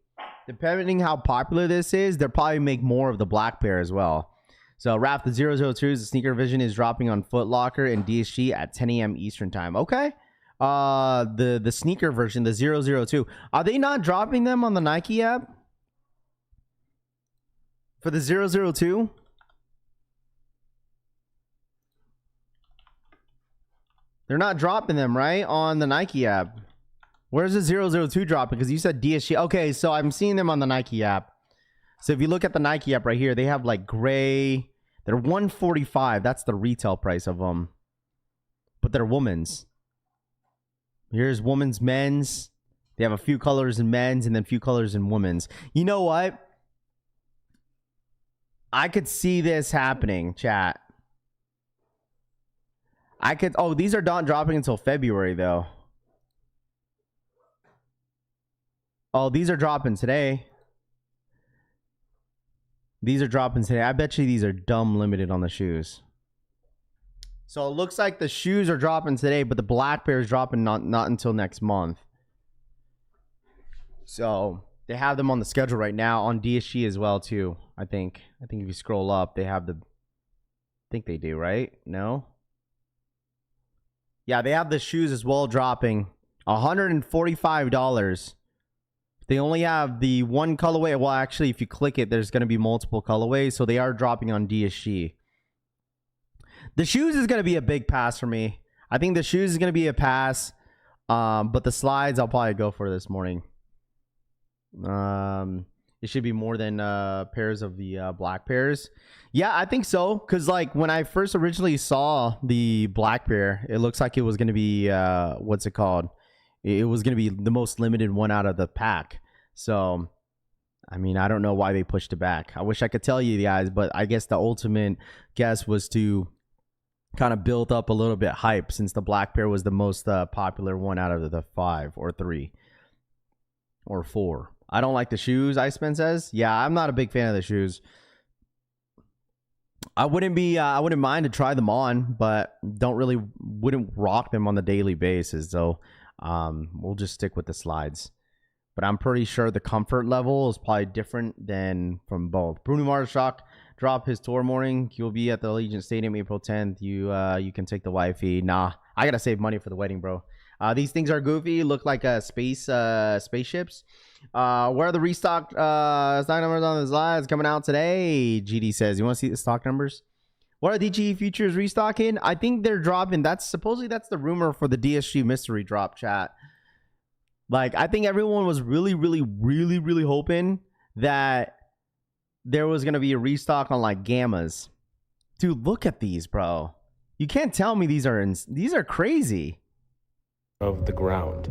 depending how popular this is, they'll probably make more of the black pair as well. So Raph, the 002's the sneaker vision is dropping on Foot Locker and DSG at 10 a.m. Eastern time. Okay. The sneaker version, the 002, are they not dropping them on the Nike app for the 002? They're not dropping them, right, on the Nike app. Where's the 002 dropping? Because you said DSG. Okay, so I'm seeing them on the Nike app. So if you look at the Nike app right here, they have like gray. They're $145. That's the retail price of them. But they're women's. Here's women's, men's. They have a few colors in men's and then a few colors in women's. You know what? I could see this happening, chat. Oh, these are not dropping until February, though. Oh, these are dropping today. These are dropping today. I bet you these are dumb limited on the shoes. So it looks like the shoes are dropping today, but the black pair is dropping not until next month. So they have them on the schedule right now on DSG as well too. I think if you scroll up, they have I think they do, right? No? Yeah, they have the shoes as well dropping $145. They only have the one colorway. Well, actually, if you click it, there's going to be multiple colorways. So they are dropping on DSG. The shoes is going to be a big pass for me. I think the shoes is going to be a pass. But the slides, I'll probably go for this morning. It should be more than pairs of the black pairs. Yeah, I think so. Because like when I first originally saw the black pair, it looks like it was going to be, what's it called? It was going to be the most limited one out of the pack. So, I mean, I don't know why they pushed it back. I wish I could tell you guys, but I guess the ultimate guess was to kind of build up a little bit hype since the black pair was the most popular one out of the 5 or 3 or 4. I don't like the shoes, Iceman says. Yeah, I'm not a big fan of the shoes. I wouldn't mind to try them on, but wouldn't rock them on the daily basis. So we'll just stick with the slides. But I'm pretty sure the comfort level is probably different than from both. Bruno Mars drop his tour morning. You'll be at the Allegiant Stadium April 10th. You can take the wifey. Nah, I gotta save money for the wedding, bro. These things are goofy. Look like spaceships. Where are the restock stock numbers on the slides coming out today? GD says, you want to see the stock numbers? What are DG futures restocking? I think they're dropping. That's the rumor for the DSG mystery drop, chat. Like, I think everyone was really hoping that there was going to be a restock on like gammas. Dude, look at these, bro. You can't tell me these are crazy. Of the ground.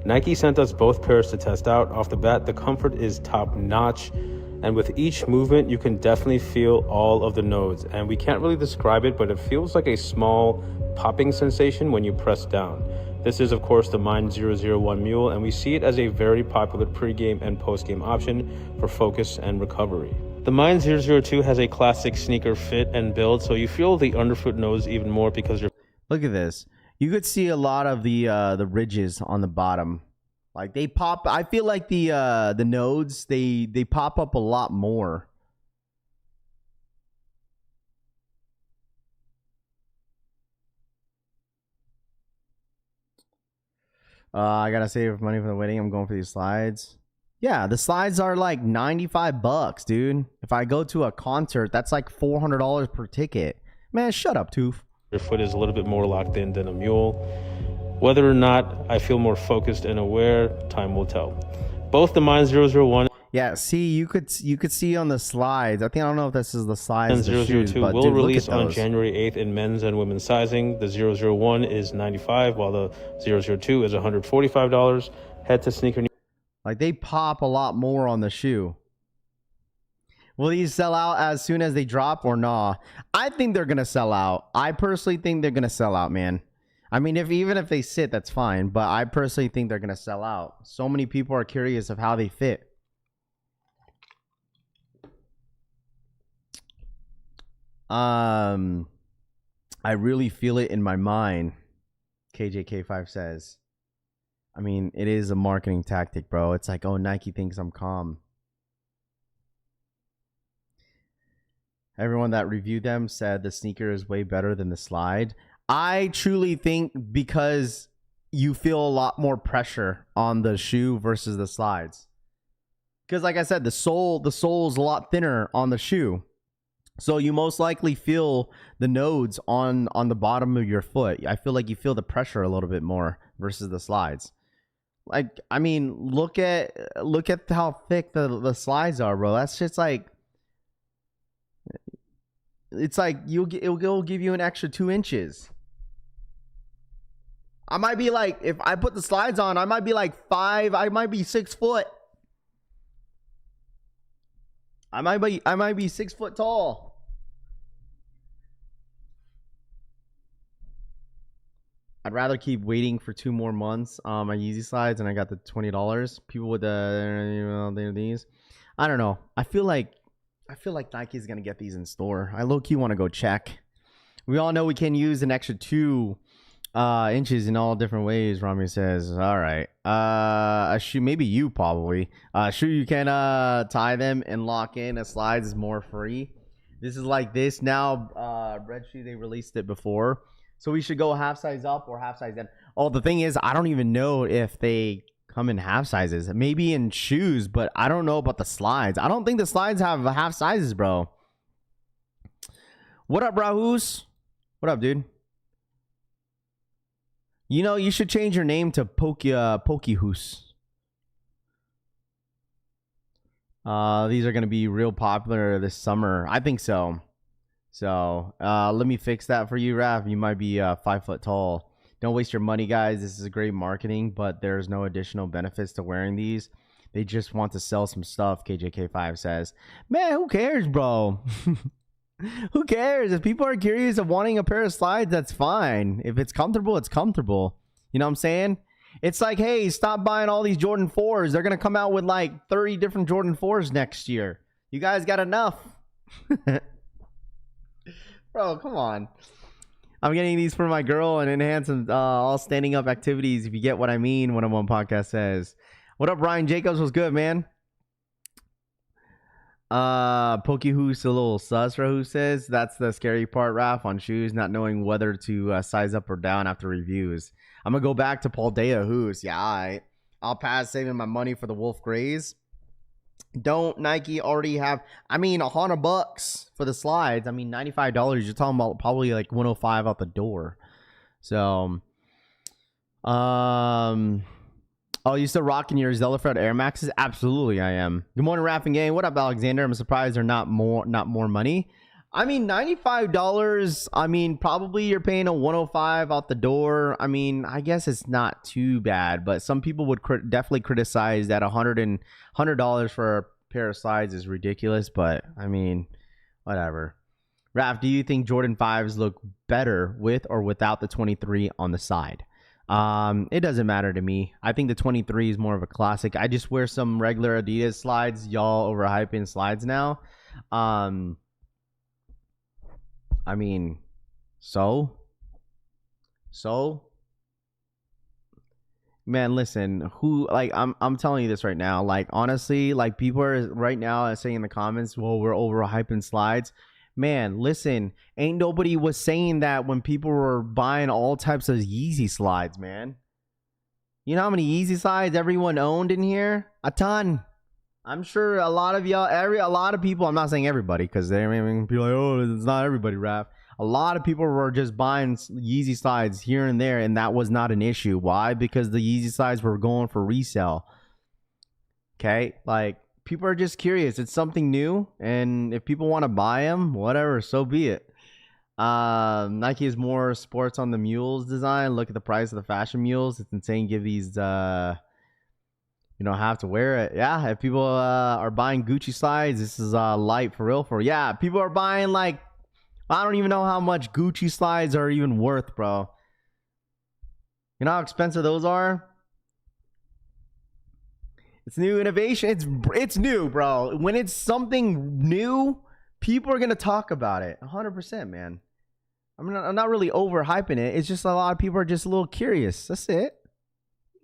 Nike sent us both pairs to test out. Off the bat, the comfort is top notch. And with each movement, you can definitely feel all of the nodes. And we can't really describe it, but it feels like a small popping sensation when you press down. This is, of course, the Mind 001 Mule, and we see it as a very popular pregame and postgame option for focus and recovery. The Mind 002 has a classic sneaker fit and build, so you feel the underfoot nodes even more because you're... Look at this. You could see a lot of the ridges on the bottom. Like they pop. I feel like the nodes they pop up a lot more. I gotta save money for the wedding. I'm going for these slides. Yeah, the slides are like $95, dude. If I go to a concert, that's like $400 per ticket. Man, shut up, Toof. Your foot is a little bit more locked in than a mule. Whether or not I feel more focused and aware, time will tell. Both the Mind 001 Yeah, see, you could see on the slides. I don't know if this is the slides and of the shoes, 002 but will dude, release on January 8th in men's and women's sizing. The 001 is $95, while the 002 is $145. Head to Sneaker News. Like they pop a lot more on the shoe. Will these sell out as soon as they drop or nah? I think they're gonna sell out. I personally think they're gonna sell out, man. I mean, even if they sit, that's fine. But I personally think they're gonna sell out. So many people are curious of how they fit. I really feel it in my mind. KJK5 says. I mean, it is a marketing tactic, bro. It's like, oh, Nike thinks I'm calm. Everyone that reviewed them said the sneaker is way better than the slide. I truly think because you feel a lot more pressure on the shoe versus the slides. Because like I said, the sole is a lot thinner on the shoe. So you most likely feel the nodes on the bottom of your foot. I feel like you feel the pressure a little bit more versus the slides. Like, I mean, look at how thick the slides are, bro. That's just like, it's like it'll give you an extra 2 inches. I might be like, if I put the slides on, I might be like 5. I might be 6 foot. I might be 6 foot tall. I'd rather keep waiting for 2 more months on my Yeezy slides, and I got the $20. People with these, I don't know. I feel like Nike's gonna get these in store. I low key want to go check. We all know we can use an extra 2 inches in all different ways. Rami says, all right. A shoe, maybe you probably. Shoe you can tie them and lock in. A slides is more free. This is like this now. Red Shoe, they released it before. So we should go half size up or half size down. Oh, the thing is, I don't even know if they come in half sizes. Maybe in shoes, but I don't know about the slides. I don't think the slides have half sizes, bro. What up, Rahus? What up, dude? You know, you should change your name to Pokehus. These are going to be real popular this summer. I think so. So, let me fix that for you, Raph. You might be 5 foot tall. Don't waste your money, guys. This is great marketing, but there's no additional benefits to wearing these. They just want to sell some stuff, KJK5 says. Man, who cares, bro? Who cares? If people are curious of wanting a pair of slides, that's fine. If it's comfortable, it's comfortable. You know what I'm saying? It's like, hey, stop buying all these Jordan 4s. They're going to come out with like 30 different Jordan 4s next year. You guys got enough. Bro, come on. I'm getting these for my girl and enhance all standing up activities, if you get what I mean, One on One Podcast says. What up, Ryan Jacobs? What's good, man? Pokehus a little sus, who says that's the scary part, Raph, on shoes, not knowing whether to size up or down after reviews. I'm gonna go back to Paul Dea Hoos. Yeah, I'll pass saving my money for the Wolf Grays. Don't Nike already have, I mean, $100 for the slides? I mean, $95. You're talking about probably like 105 out the door. So, oh, you still rocking your Zelafred Air Maxes? Absolutely, I am. Good morning, Raph and Gang. What up, Alexander? I'm surprised they're not more money. I mean, $95. I mean, probably you're paying a 105 out the door. I mean, I guess it's not too bad, but some people would definitely criticize that $100 for a pair of slides is ridiculous. But I mean, whatever. Raph, do you think Jordan 5s look better with or without the 23 on the side? It doesn't matter to me. I think the 23 is more of a classic. I just wear some regular Adidas slides. Y'all overhyping slides now. I mean, so man, listen, I'm telling you this right now. Like, honestly, like, people are right now saying in the comments, well, we're overhyping slides. Man, listen, ain't nobody was saying that when people were buying all types of Yeezy slides, man. You know how many Yeezy slides everyone owned in here? A ton. I'm sure a lot of y'all, a lot of people, I'm not saying everybody, because they're going to be like, oh, it's not everybody, Raph. A lot of people were just buying Yeezy slides here and there, and that was not an issue. Why? Because the Yeezy slides were going for resale. Okay? Like, people are just curious. It's something new, and if people want to buy them, whatever, so be it. Nike is more sports on the mules design. Look at the price of the fashion mules. It's insane. Give these, you don't have to wear it. Yeah, if people are buying Gucci slides, this is light for real. Yeah, people are buying, like, I don't even know how much Gucci slides are even worth, bro. You know how expensive those are? It's new innovation. It's new, bro. When it's something new, people are gonna talk about it. 100%, man. I'm not really overhyping it. It's just a lot of people are just a little curious. That's it.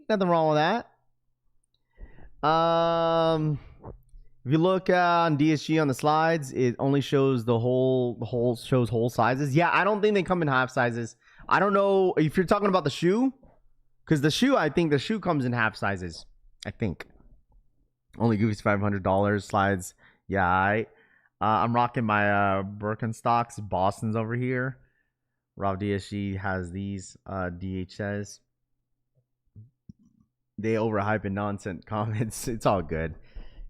Nothing wrong with that. If you look on DSG on the slides, it only shows the whole sizes. Yeah, I don't think they come in half sizes. I don't know if you're talking about the shoe, because I think the shoe comes in half sizes. I think only Goofy's $500 slides. Yeah, I'm rocking my Birkenstocks. Boston's over here. Rob DSG has these. DH says they overhyping nonsense comments. It's all good.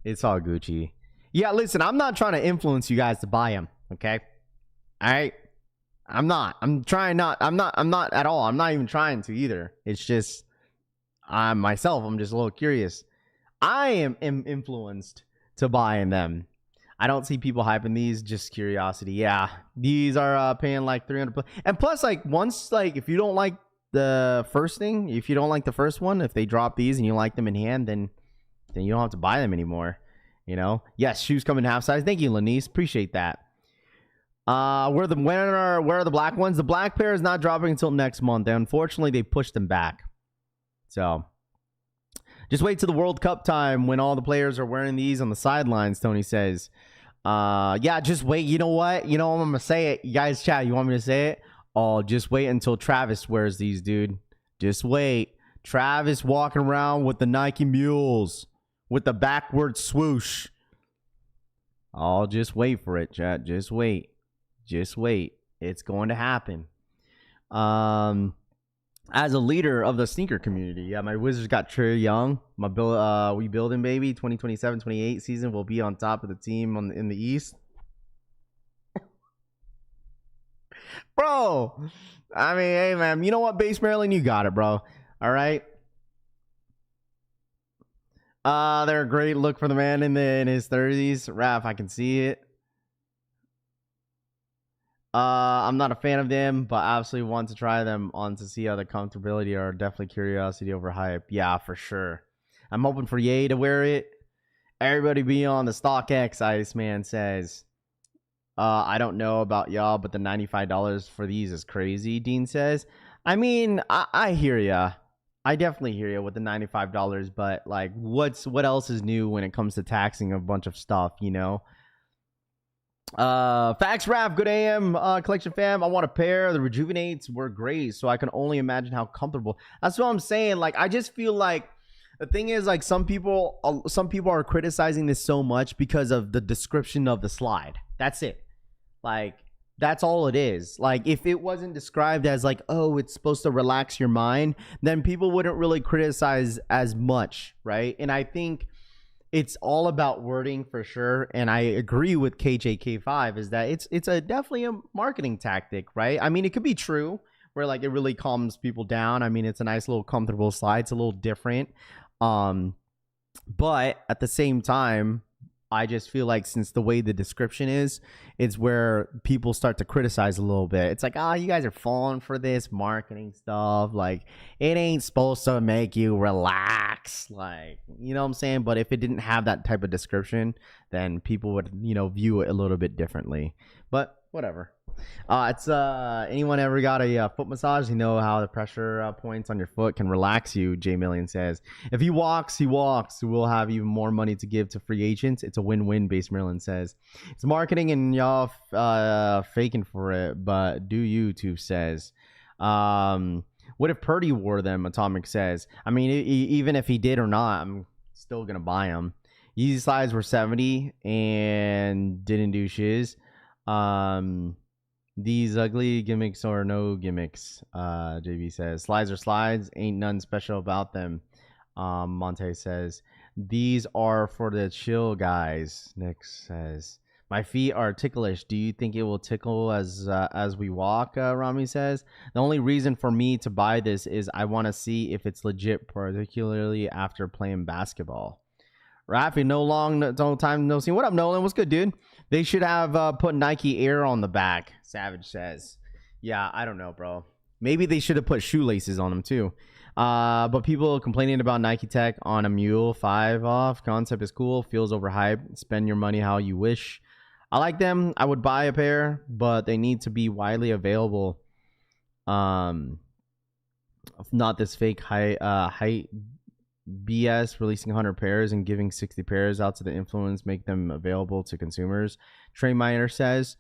It's all Gucci. Yeah, listen, I'm not trying to influence you guys to buy them, okay? All right? I'm not. I'm not at all. I'm not even trying to either. It's just, I'm just a little curious. I am influenced to buying them. I don't see people hyping these, just curiosity. Yeah, these are paying like $300. And plus, like, once, like, if you don't like the first thing, if you don't like the first one, if they drop these and you like them in hand, then you don't have to buy them anymore. You know? Yes, shoes come in half size. Thank you, Lanice. Appreciate that. Where are the black ones? The black pair is not dropping until next month. And unfortunately, they pushed them back. So, just wait till the World Cup time when all the players are wearing these on the sidelines, Tony says. Yeah, just wait. You know what? You know, I'm going to say it. You guys chat, you want me to say it? Oh, just wait until Travis wears these, dude. Just wait. Travis walking around with the Nike Mules with the backward swoosh. Oh, just wait for it, chat. Just wait. Just wait. It's going to happen. As a leader of the sneaker community, yeah, my Wizards got Trae Young. My we building baby 2027-28 season will be on top of the team in the East. Bro, I mean, hey man, you know what, Base Maryland, you got it, bro. All right. They're a great look for the man in his 30s. Raph, I can see it. I'm not a fan of them, but absolutely want to try them on to see how the comfortability are. Definitely curiosity over hype. Yeah, for sure. I'm hoping for Ye to wear it. Everybody be on the StockX, Iceman says. I don't know about y'all, but the $95 for these is crazy, Dean says. I mean, I hear ya. I definitely hear you with the $95, but like, what else is new when it comes to taxing a bunch of stuff, you know? Facts Rap, good AM, collection fam. I want a pair. The Rejuvenates were great, so I can only imagine how comfortable. That's what I'm saying. Like, I just feel like the thing is, like, some people are criticizing this so much because of the description of the slide. That's it. Like, that's all it is. Like, if it wasn't described as like, oh, it's supposed to relax your mind, then people wouldn't really criticize as much, right? And I think it's all about wording for sure. And I agree with KJK5 is that it's definitely a marketing tactic, right? I mean, it could be true where like it really calms people down. I mean, it's a nice little comfortable slide. It's a little different. But at the same time, I just feel like since the way the description is, it's where people start to criticize a little bit. It's like, you guys are falling for this marketing stuff. Like, it ain't supposed to make you relax. Like, you know what I'm saying? But if it didn't have that type of description, then people would, view it a little bit differently. But whatever. It's anyone ever got a foot massage? You know how the pressure points on your foot can relax you. J Million says, if he walks, we'll have even more money to give to free agents. It's a win-win. Base Maryland says it's marketing and y'all faking for it, but do you? Tube says, what if Purdy wore them? Atomic says, I mean, even if he did or not, I'm still gonna buy them. Yeezy slides were 70 and didn't do shiz. These ugly gimmicks or no gimmicks, JV says. Slides are slides, ain't nothing special about them. Monte says, these are for the chill guys. Nick says, my feet are ticklish. Do you think it will tickle as we walk? Rami says, the only reason for me to buy this is I want to see if it's legit, particularly after playing basketball. Rafi, no time, no scene. What up, Nolan? What's good, dude? They should have put Nike Air on the back, Savage says. Yeah, I don't know, bro. Maybe they should have put shoelaces on them, too. But people complaining about Nike Tech on a Mule 5 off. Concept is cool. Feels overhyped. Spend your money how you wish. I like them. I would buy a pair, but they need to be widely available. Not this fake height BS releasing 100 pairs and giving 60 pairs out to the influence, make them available to consumers. Trey Miner says,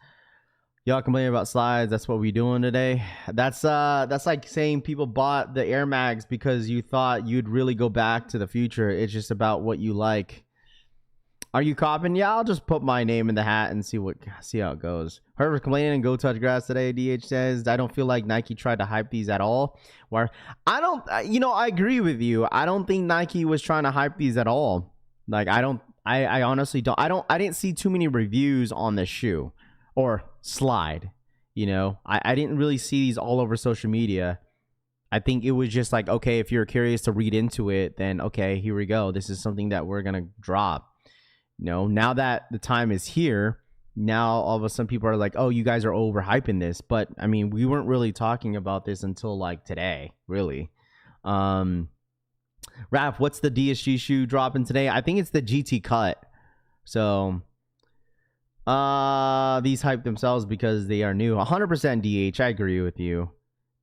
y'all complaining about slides, that's what we doing today. That's like saying people bought the Air Mags because you thought you'd really go back to the future. It's just about what you like. Are you copping? Yeah, I'll just put my name in the hat and see how it goes. Herbert's complaining and go touch grass today. DH says, I don't feel like Nike tried to hype these at all. Where I agree with you. I don't think Nike was trying to hype these at all. Like, I honestly don't. I didn't see too many reviews on this shoe or slide. I didn't really see these all over social media. I think it was just like, okay, if you're curious to read into it, then okay, here we go. This is something that we're going to drop. Now that the time is here, now all of a sudden people are like, oh, you guys are overhyping this. But I mean, we weren't really talking about this until like today, really. Raph, what's the DSG shoe dropping today? I think it's the GT Cut. So these hype themselves because they are new. 100% DH, I agree with you.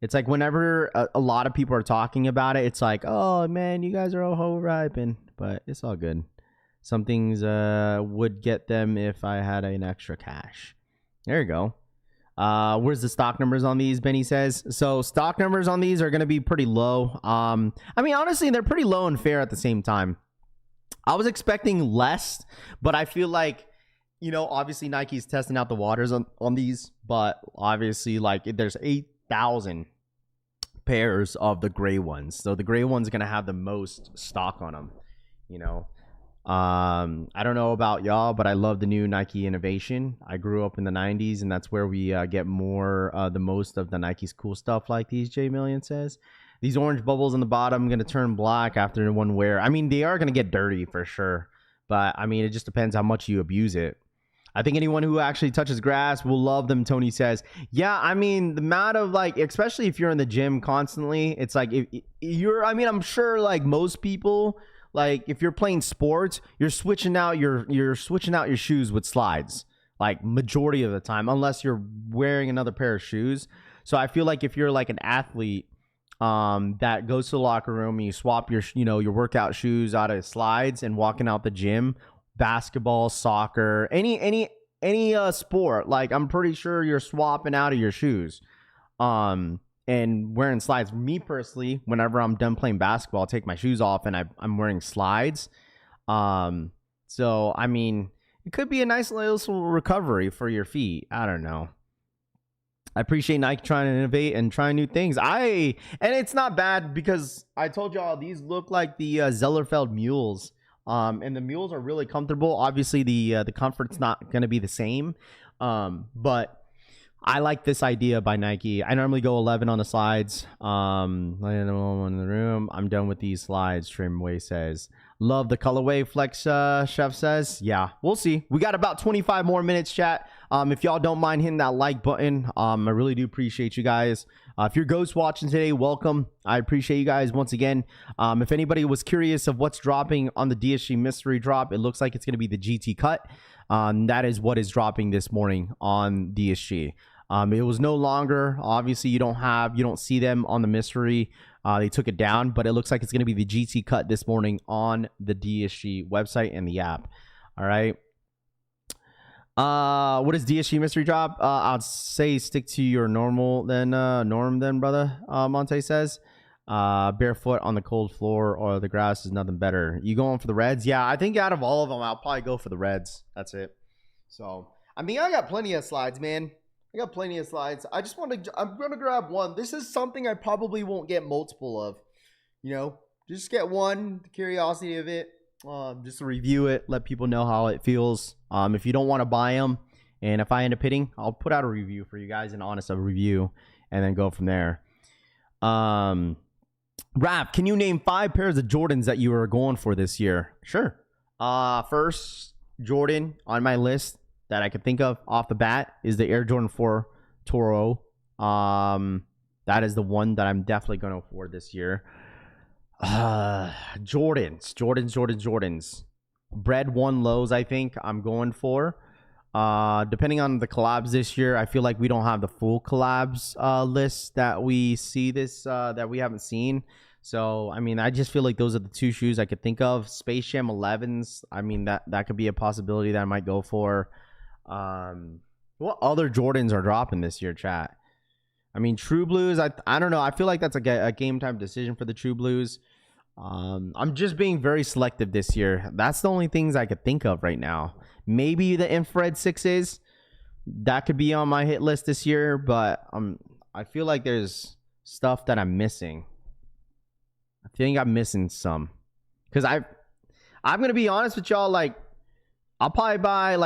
It's like whenever a lot of people are talking about it, it's like, oh man, you guys are all overhyping, but it's all good. Some things would get them if I had an extra cash. There you go. Where's the stock numbers on these? Benny says. So stock numbers on these are going to be pretty low. I mean, honestly, they're pretty low and fair at the same time. I was expecting less, but I feel like, you know, obviously Nike's testing out the waters on these, but obviously, like, there's 8,000 pairs of the gray ones. So the gray one's going to have the most stock on them, you know. I don't know about y'all, but I love the new Nike innovation. I grew up in the 90s, and that's where we get the most of the Nike's cool stuff, like these, J Million says. These orange bubbles in the bottom going to turn black after one wear. I mean, they are going to get dirty for sure, but I mean, it just depends how much you abuse it. I think anyone who actually touches grass will love them, Tony says. Yeah, I mean, the amount of, like, especially if you're in the gym constantly, it's like, if you're, I mean, I'm sure, like, most people, like, if you're playing sports, you're switching out your shoes with slides, like, majority of the time, unless you're wearing another pair of shoes. So I feel like if you're like an athlete that goes to the locker room and you swap your workout shoes out of slides and walking out the gym, basketball, soccer, any sport, like, I'm pretty sure you're swapping out of your shoes and wearing slides. Me personally, whenever I'm done playing basketball, I'll take my shoes off and I'm wearing slides. So I mean, it could be a nice little recovery for your feet. I don't know. I appreciate Nike trying to innovate and try new things. And it's not bad, because I told y'all these look like the Zellerfeld mules. And the mules are really comfortable. Obviously, the comfort's not going to be the same. But I like this idea by Nike. I normally go 11 on the slides. In the room. I'm done with these slides, Trimway says. Love the colorway, Flex Chef says. Yeah, we'll see. We got about 25 more minutes, chat. If y'all don't mind hitting that like button, I really do appreciate you guys. If you're ghost watching today, welcome. I appreciate you guys once again. If anybody was curious of what's dropping on the DSG mystery drop, it looks like it's going to be the GT cut. That is what is dropping this morning on DSG. It was no longer, obviously you don't see them on the mystery. They took it down, but it looks like it's going to be the GT cut this morning on the DSG website and the app. All right. What is DSG mystery drop? I'd say stick to your norm then, brother. Monte says, barefoot on the cold floor or the grass is nothing better. You going for the Reds? Yeah, I think out of all of them, I'll probably go for the Reds. That's it. So, I mean, I got plenty of slides, man. I'm going to grab one. This is something I probably won't get multiple of, you know, just get one, the curiosity of it, just to review it, let people know how it feels. If you don't want to buy them, and if I end up hitting, I'll put out a review for you guys, an honest review, and then go from there. Rap, can you name 5 pairs of Jordans that you are going for this year? Sure. First Jordan on my list that I could think of off the bat is the Air Jordan 4 Toro. That is the one that I'm definitely going for this year. Jordans. Bread 1 lows, I think I'm going for. Depending on the collabs this year, I feel like we don't have the full collabs list that we see that we haven't seen. So, I mean, I just feel like those are the 2 shoes I could think of. Space Jam 11s, I mean, that could be a possibility that I might go for. What other Jordans are dropping this year, chat? I mean, True Blues, I don't know. I feel like that's a game time decision for the True Blues. I'm just being very selective this year. That's the only things I could think of right now. Maybe the Infrared 6s. That could be on my hit list this year, but I feel like there's stuff that I'm missing. I think I'm missing some. Because I'm going to be honest with y'all, like, I'll probably buy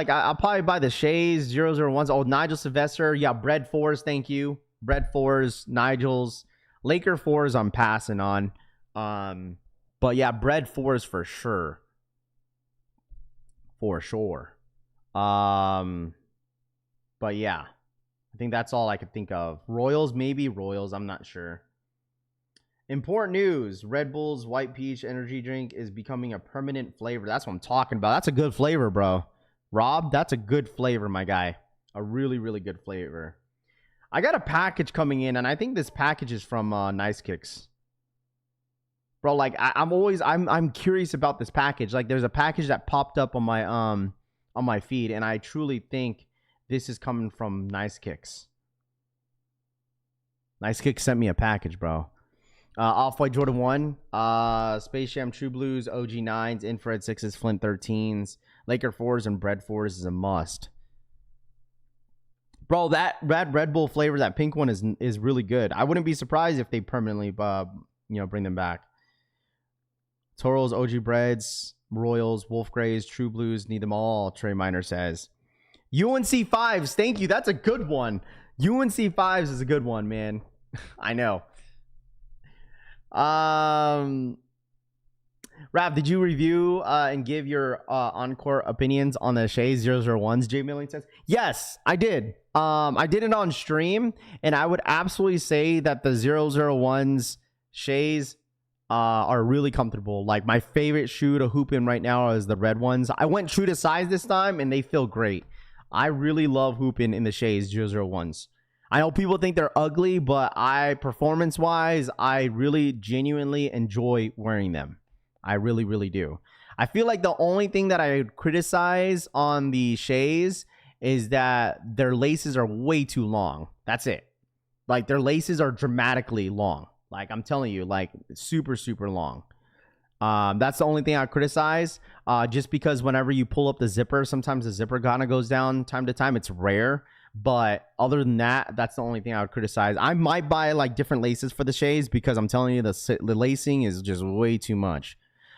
the Shays 001s. Oh, Nigel Sylvester. Yeah, Bread 4s, thank you. Bread 4s, Nigel's. Laker 4s I'm passing on. But yeah, Bread 4s for sure. For sure. But yeah. I think that's all I could think of. Royals, maybe. Royals, I'm not sure. Important news. Red Bull's White Peach energy drink is becoming a permanent flavor. That's what I'm talking about. That's a good flavor, bro. Rob, that's a good flavor, my guy. A really, really good flavor. I got a package coming in, and I think this package is from Nice Kicks. Bro, like, I'm curious about this package. Like, there's a package that popped up on my feed, and I truly think this is coming from Nice Kicks. Nice Kick sent me a package, bro. Off-White Jordan 1, Space Jam True Blues, OG 9s, Infrared 6s, Flint 13s, Laker 4s, and Bread 4s is a must. Bro, that Red Bull flavor, that pink one is really good. I wouldn't be surprised if they permanently, bring them back. Toros, OG Breads, Royals, Wolf Grays, True Blues, need them all, Trey Miner says. UNC 5s, thank you. That's a good one. UNC 5s is a good one, man. I know. Rav, did you review and give your on-court opinions on the Shays 001s? Jay Milling says, yes, I did. I did it on stream, and I would absolutely say that the 001s Shays are really comfortable. Like, my favorite shoe to hoop in right now is the red ones. I went true to size this time, and they feel great. I really love hooping in the Shays 001s. I know people think they're ugly, but performance-wise, I really genuinely enjoy wearing them. I really, really do. I feel like the only thing that I would criticize on the Shays is that their laces are way too long. That's it. Like, their laces are dramatically long. Like, I'm telling you, like, super, super long. That's the only thing I criticize. Just because whenever you pull up the zipper, sometimes the zipper kind of goes down time to time. It's rare. But other than that, that's the only thing I would criticize. I might buy like different laces for the Shays because I'm telling you, the lacing is just way too much.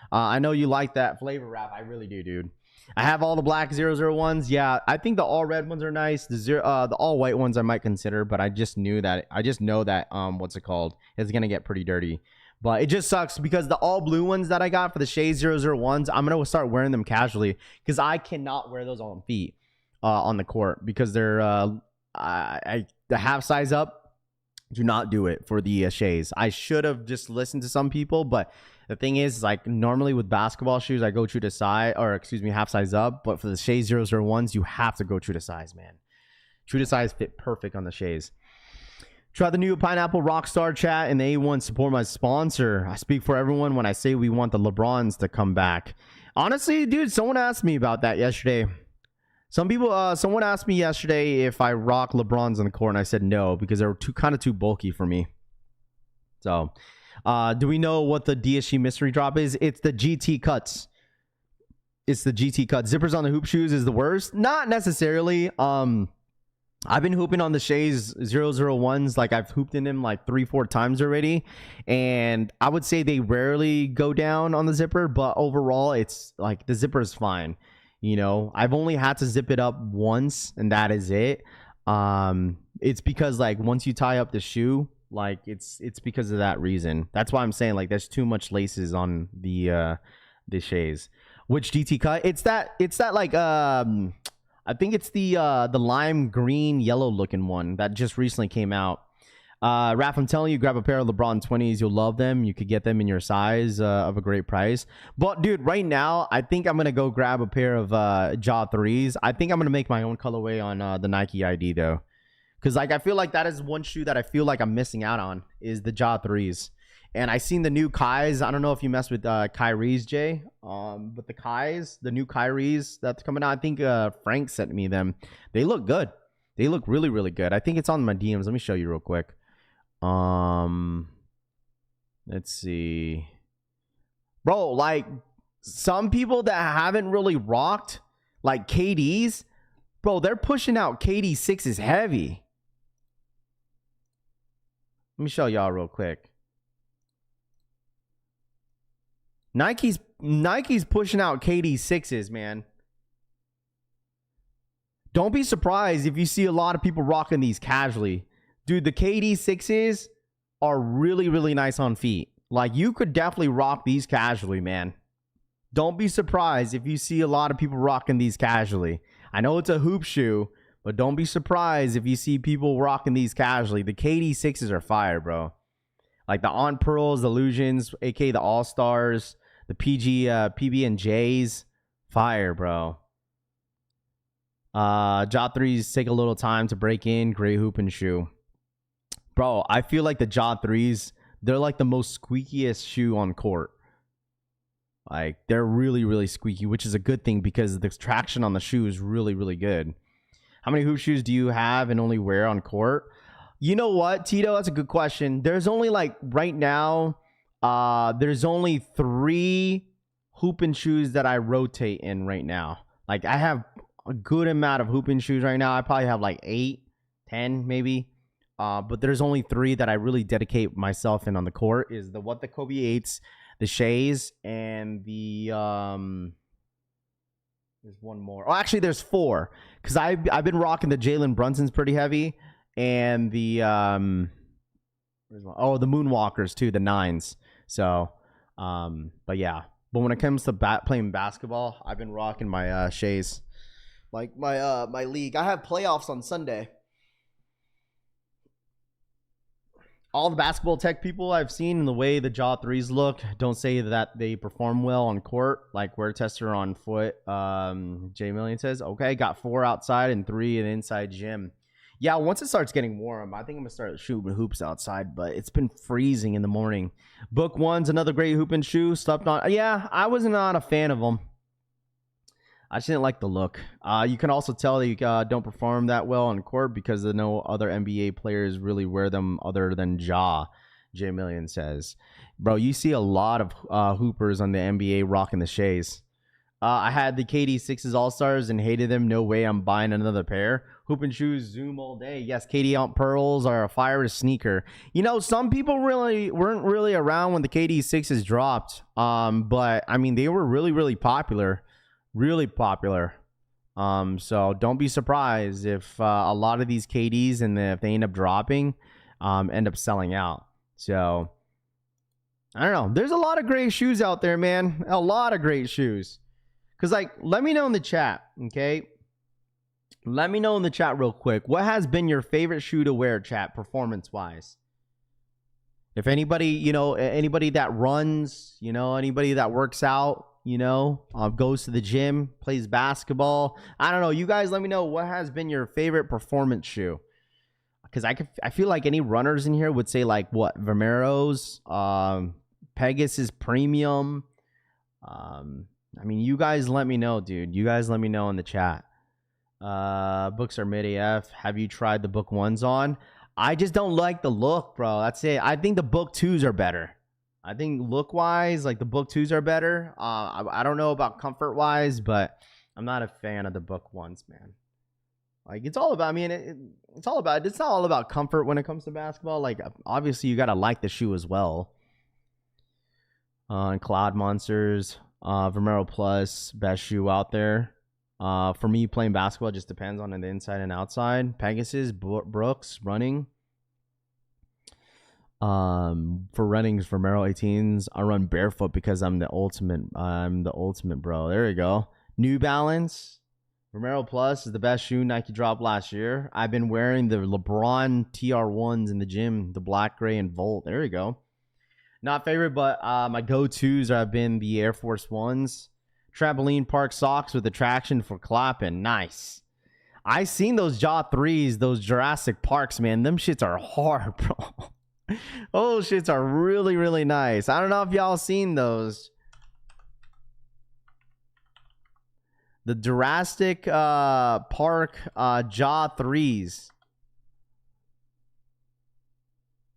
I know you like that flavor wrap. I really do, dude. I have all the black 001s. Yeah, I think the all red ones are nice. The all white ones I might consider, but I just know that what's it called? It's gonna get pretty dirty. But it just sucks because the all blue ones that I got for the Shays 001s, I'm gonna start wearing them casually because I cannot wear those on feet. On the court because they're the half size up. Do not do it for the Shays. I should have just listened to some people, but the thing is, like, normally with basketball shoes, I go true to size, half size up. But for the Shays 001s, you have to go true to size, man. True to size fit perfect on the Shays. Try the new Pineapple Rockstar chat and the A1 support my sponsor. I speak for everyone when I say we want the LeBrons to come back. Honestly, dude, someone asked me about that yesterday. Someone asked me yesterday if I rock LeBrons on the court, and I said no because they were kind of too bulky for me. So, do we know what the DSG mystery drop is? It's the GT cuts. It's the GT cut. Zippers on the hoop shoes is the worst. Not necessarily. I've been hooping on the Shays 001s. Like, I've hooped in them like 3-4 times already, and I would say they rarely go down on the zipper. But overall, it's like the zipper is fine. You know, I've only had to zip it up once, and that is it. It's because, like, once you tie up the shoe, like, it's because of that reason. That's why I'm saying, like, there's too much laces on the Shays. Which GT cut? It's that like I think it's the lime green yellow looking one that just recently came out. Raph, I'm telling you, grab a pair of LeBron 20s. You'll love them. You could get them in your size of a great price. But, dude, right now, I think I'm going to go grab a pair of Ja 3s. I think I'm going to make my own colorway on the Nike ID, though. Because, like, I feel like that is one shoe that I feel like I'm missing out on is the Ja 3s. And I seen the new Kais. I don't know if you mess with Kyrie's, Jay. But the Kais, the new Kyrie's that's coming out, I think Frank sent me them. They look good. They look really, really good. I think it's on my DMs. Let me show you real quick. Let's see. Bro, like, some people that haven't really rocked, like KD's, bro, they're pushing out KD 6s heavy. Let me show y'all real quick. Nike's pushing out KD 6s, man. Don't be surprised if you see a lot of people rocking these casually. Dude, the KD 6s are really, really nice on feet. Like, you could definitely rock these casually, man. Don't be surprised if you see a lot of people rocking these casually. I know it's a hoop shoe, but don't be surprised if you see people rocking these casually. The KD 6s are fire, bro. Like the On Pearls, the Illusions, aka the All Stars, the PB and J's, fire, bro. Ja 3s take a little time to break in. Gray hoop and shoe. Bro, I feel like the Ja 3s, they're like the most squeakiest shoe on court. Like, they're really, really squeaky, which is a good thing because the traction on the shoe is really, really good. How many hoop shoes do you have and only wear on court? You know what, Tito? That's a good question. There's only like right now, there's only 3 hooping shoes that I rotate in right now. Like I have a good amount of hooping shoes right now. I probably have like 8, 10 maybe. But there's only 3 that I really dedicate myself in on the court is the Kobe 8s, the Shays, and the there's one more. Oh, actually there's 4 because I've been rocking the Jalen Brunsons pretty heavy, and the the Moonwalkers too, the 9s. So but yeah. But when it comes to playing basketball, I've been rocking my Shays. Like my league. I have playoffs on Sunday. All the basketball tech people I've seen and the way the Jaw 3s look don't say that they perform well on court. Like wear tester on foot. J Million says, okay, got 4 outside and 3 in inside gym. Yeah, once it starts getting warm, I think I'm going to start shooting hoops outside, but it's been freezing in the morning. Book 1's another great hooping shoe. Slept on. Yeah, I was not a fan of them. I just didn't like the look. You can also tell they don't perform that well on court because no other NBA players really wear them other than Ja, J Million says. Bro, you see a lot of hoopers on the NBA rocking the Shays. I had the KD 6s All-Stars and hated them. No way I'm buying another pair. Hooping shoes, Zoom all day. Yes, KD out pearls are a fire sneaker. You know, some people weren't really around when the KD 6s dropped. But, I mean, they were really, really popular. Really popular. So don't be surprised if a lot of these KDs and if they end up dropping, end up selling out. So, I don't know. There's a lot of great shoes out there, man. A lot of great shoes. Because, like, let me know in the chat, okay? Let me know in the chat real quick. What has been your favorite shoe to wear, chat, performance-wise? If anybody, you know, anybody that runs, you know, anybody that works out, you know, goes to the gym, plays basketball. I don't know. You guys let me know what has been your favorite performance shoe. Because I feel like any runners in here would say, like, what? Vomeros, Pegasus Premium. I mean, you guys let me know, dude. You guys let me know in the chat. Books are mid AF. Have you tried the book 1s on? I just don't like the look, bro. That's it. I think the book 2s are better. I think look-wise, like the book 2s are better. I don't know about comfort-wise, but I'm not a fan of the book 1s, man. Like, it's all about, I mean, it's not all about comfort when it comes to basketball. Like, obviously, you got to like the shoe as well. And Cloud Monsters, Vomero Plus, best shoe out there. For me, playing basketball just depends on the inside and outside. Pegasus, Brooks, running. For running Vomero 18s, I run barefoot because I'm the ultimate bro. There you go. New Balance, Vomero Plus is the best shoe Nike dropped last year. I've been wearing the LeBron TR1s in the gym, the black, gray, and Volt. There you go. Not favorite, but my go-tos have been the Air Force Ones. Trampoline park socks with attraction for clapping. Nice. I seen those Jaw 3s, those Jurassic Parks, man. Them shits are hard, bro. Those shits are really, really nice. I don't know if y'all seen those. The Jurassic Park Jaw 3s.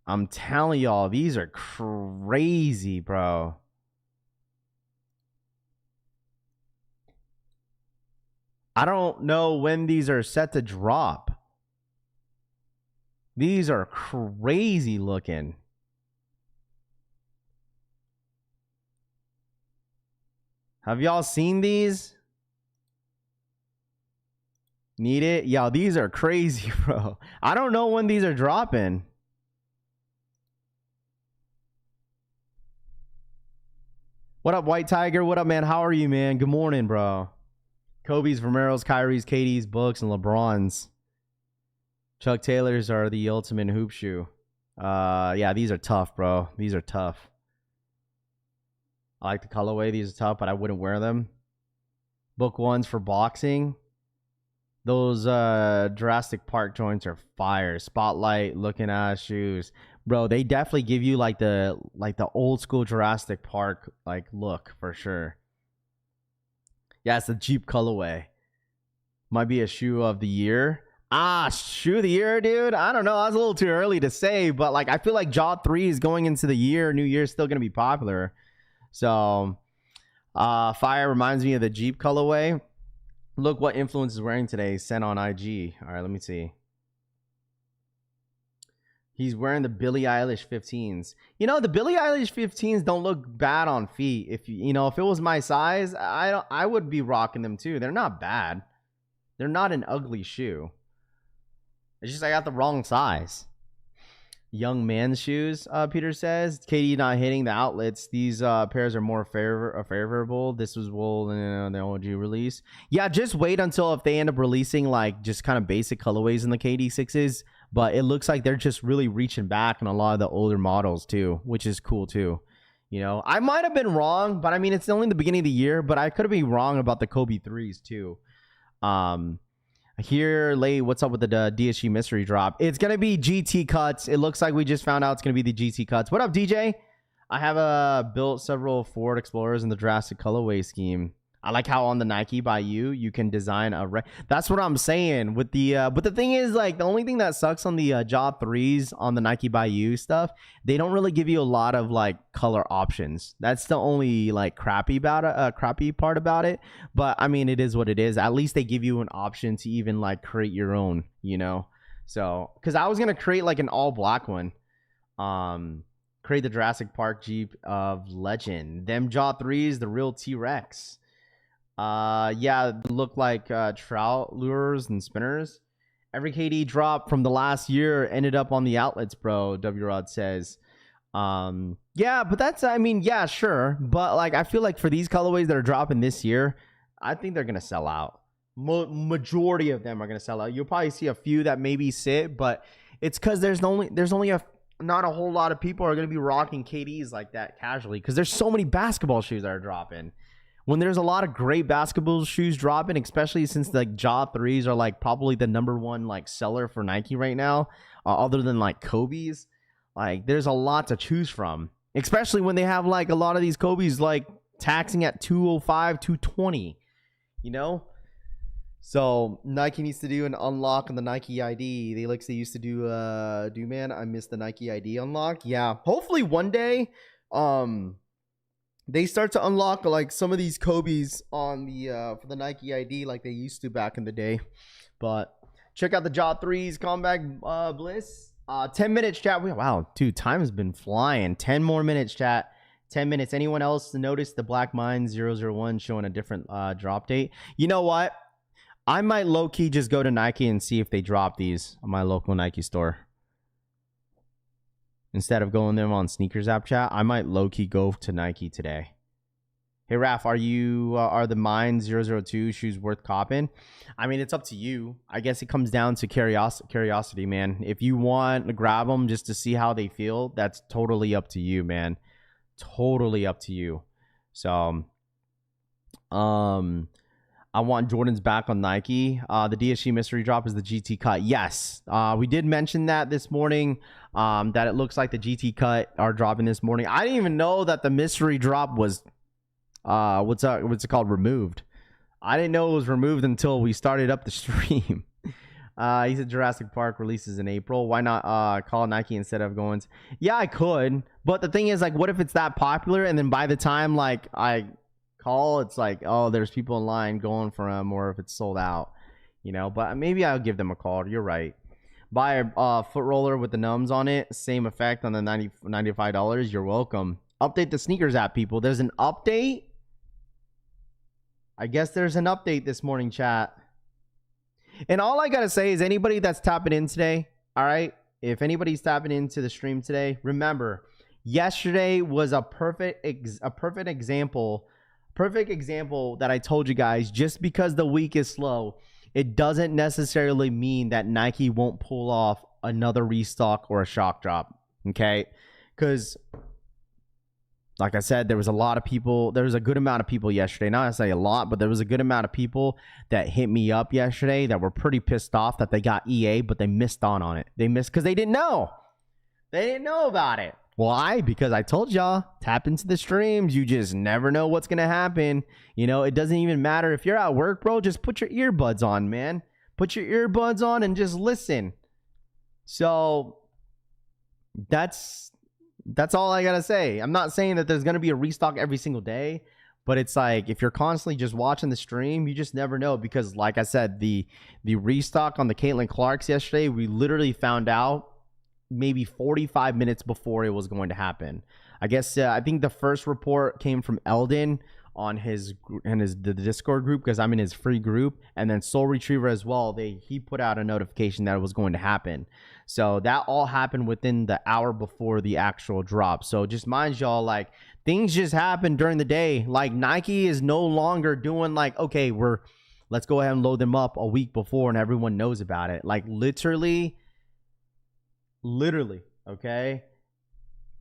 I'm telling y'all, these are crazy, bro. I don't know when these are set to drop. These are crazy looking. Have y'all seen these? Need it? Yo, these are crazy, bro. I don't know when these are dropping. What up, White Tiger? What up, man? How are you, man? Good morning, bro. Kobe's, Vomeros, Kyrie's, KD's, Books, and LeBron's. Chuck Taylor's are the ultimate hoop shoe. Yeah, these are tough, bro. These are tough. I like the colorway. These are tough, but I wouldn't wear them. Book 1s for boxing. Those Jurassic Park joints are fire. Spotlight looking ass shoes. Bro, they definitely give you like the old school Jurassic Park like look for sure. Yeah, it's the Jeep colorway. Might be a shoe of the year. Shoe of the year, dude. I don't know. I was a little too early to say, but like I feel like Jaw 3 is going into the year. New Year's still gonna be popular. So Fire reminds me of the Jeep colorway. Look what Influence is wearing today. Sent on IG. All right, let me see. He's wearing the Billie Eilish 15s. You know, the Billie Eilish 15s don't look bad on feet. If if it was my size, I would be rocking them too. They're not bad. They're not an ugly shoe. It's just I got the wrong size. Young man's shoes, Peter says. KD not hitting the outlets. These pairs are more favorable. This was wool in the OG release. Yeah, just wait until if they end up releasing like just kind of basic colorways in the KD6s. But it looks like they're just really reaching back on a lot of the older models too, which is cool too. You know, I might have been wrong, but I mean, it's only the beginning of the year, but I could have been wrong about the Kobe 3s too. Here, Lay, what's up with the DSG mystery drop? It's going to be GT cuts. It looks like we just found out it's going to be the GT cuts. What up, DJ? I have built several Ford Explorers in the Jurassic colorway scheme. I like how on the Nike by you can design a that's what I'm saying with the but the thing is, like, the only thing that sucks on the Job 3s on the Nike by you stuff, they don't really give you a lot of like color options. That's the only like crappy part about it. But I mean, it is what it is. At least they give you an option to even like create your own, you know. So because I was gonna create like an all black one, create the Jurassic Park Jeep of Legend. Them Job 3s, the real T-Rex. Yeah, look like trout lures and spinners. Every KD drop from the last year ended up on the outlets, bro. W Rod says. Yeah, but that's, I mean, yeah, sure, but like I feel like for these colorways that are dropping this year, I think they're gonna sell out. Majority of them are gonna sell out. You'll probably see a few that maybe sit, but it's because there's only not a whole lot of people are gonna be rocking KDs like that casually because there's so many basketball shoes that are dropping. When there's a lot of great basketball shoes dropping, especially since the Jaw 3s are like probably the #1 like seller for Nike right now, other than like Kobe's, like there's a lot to choose from, especially when they have like a lot of these Kobe's like taxing at 205, 220, you know? So Nike needs to do an unlock on the Nike ID. They used to do man, I missed the Nike ID unlock. Yeah, hopefully one day, they start to unlock like some of these Kobe's on the for the Nike ID like they used to back in the day. But check out the Jaw 3s comeback bliss. 10 minutes chat. Wow, dude, time has been flying. 10 more minutes chat. 10 minutes. Anyone else notice the Black Mine 001 showing a different drop date? You know what? I might low-key just go to Nike and see if they drop these on my local Nike store. Instead of going them on Sneakers app chat, I might low-key go to Nike today. Hey, Raph, are the Mine 002 shoes worth copping? I mean, it's up to you. I guess it comes down to curiosity, man. If you want to grab them just to see how they feel, that's totally up to you, man. Totally up to you. So, I want Jordan's back on Nike. The DSG mystery drop is the GT cut. Yes, we did mention that this morning, that it looks like the GT cut are dropping this morning. I didn't even know that the mystery drop was, what's it called, removed. I didn't know it was removed until we started up the stream. He said Jurassic Park releases in April. Why not call Nike instead of going? Yeah, I could. But the thing is, like, what if it's that popular and then by the time, like, I call, it's like, oh, there's people in line going for them, or if it's sold out, you know? But maybe I'll give them a call. You're right. Buy a foot roller with the numbs on it. Same effect on the $95. You're welcome. Update the Sneakers app, people. There's an update. I guess there's an update this morning, chat. And all I got to say is anybody that's tapping in today, all right? If anybody's tapping into the stream today, remember, yesterday was a perfect example that I told you guys. Just because the week is slow, it doesn't necessarily mean that Nike won't pull off another restock or a shock drop, okay? Because like I said, there was a good amount of people yesterday. Not necessarily a lot, but there was a good amount of people that hit me up yesterday that were pretty pissed off that they got EA, but they missed on it. They missed because they didn't know. They didn't know about it. Why? Because I told y'all, tap into the streams. You just never know what's going to happen. You know, it doesn't even matter if you're at work, bro. Just put your earbuds on, man. Put your earbuds on and just listen. So that's all I gotta say. I'm not saying that there's gonna be a restock every single day, but it's like if you're constantly just watching the stream, you just never know. Because like I said, the restock on the Caitlin Clarks yesterday, we literally found out maybe 45 minutes before it was going to happen. I guess I think the first report came from Eldon on the Discord group, because I'm in his free group, and then Soul Retriever as well. He put out a notification that it was going to happen. So that all happened within the hour before the actual drop. So just mind y'all, like, things just happen during the day. Like, Nike is no longer doing like, okay, let's go ahead and load them up a week before and everyone knows about it. Like, literally, okay?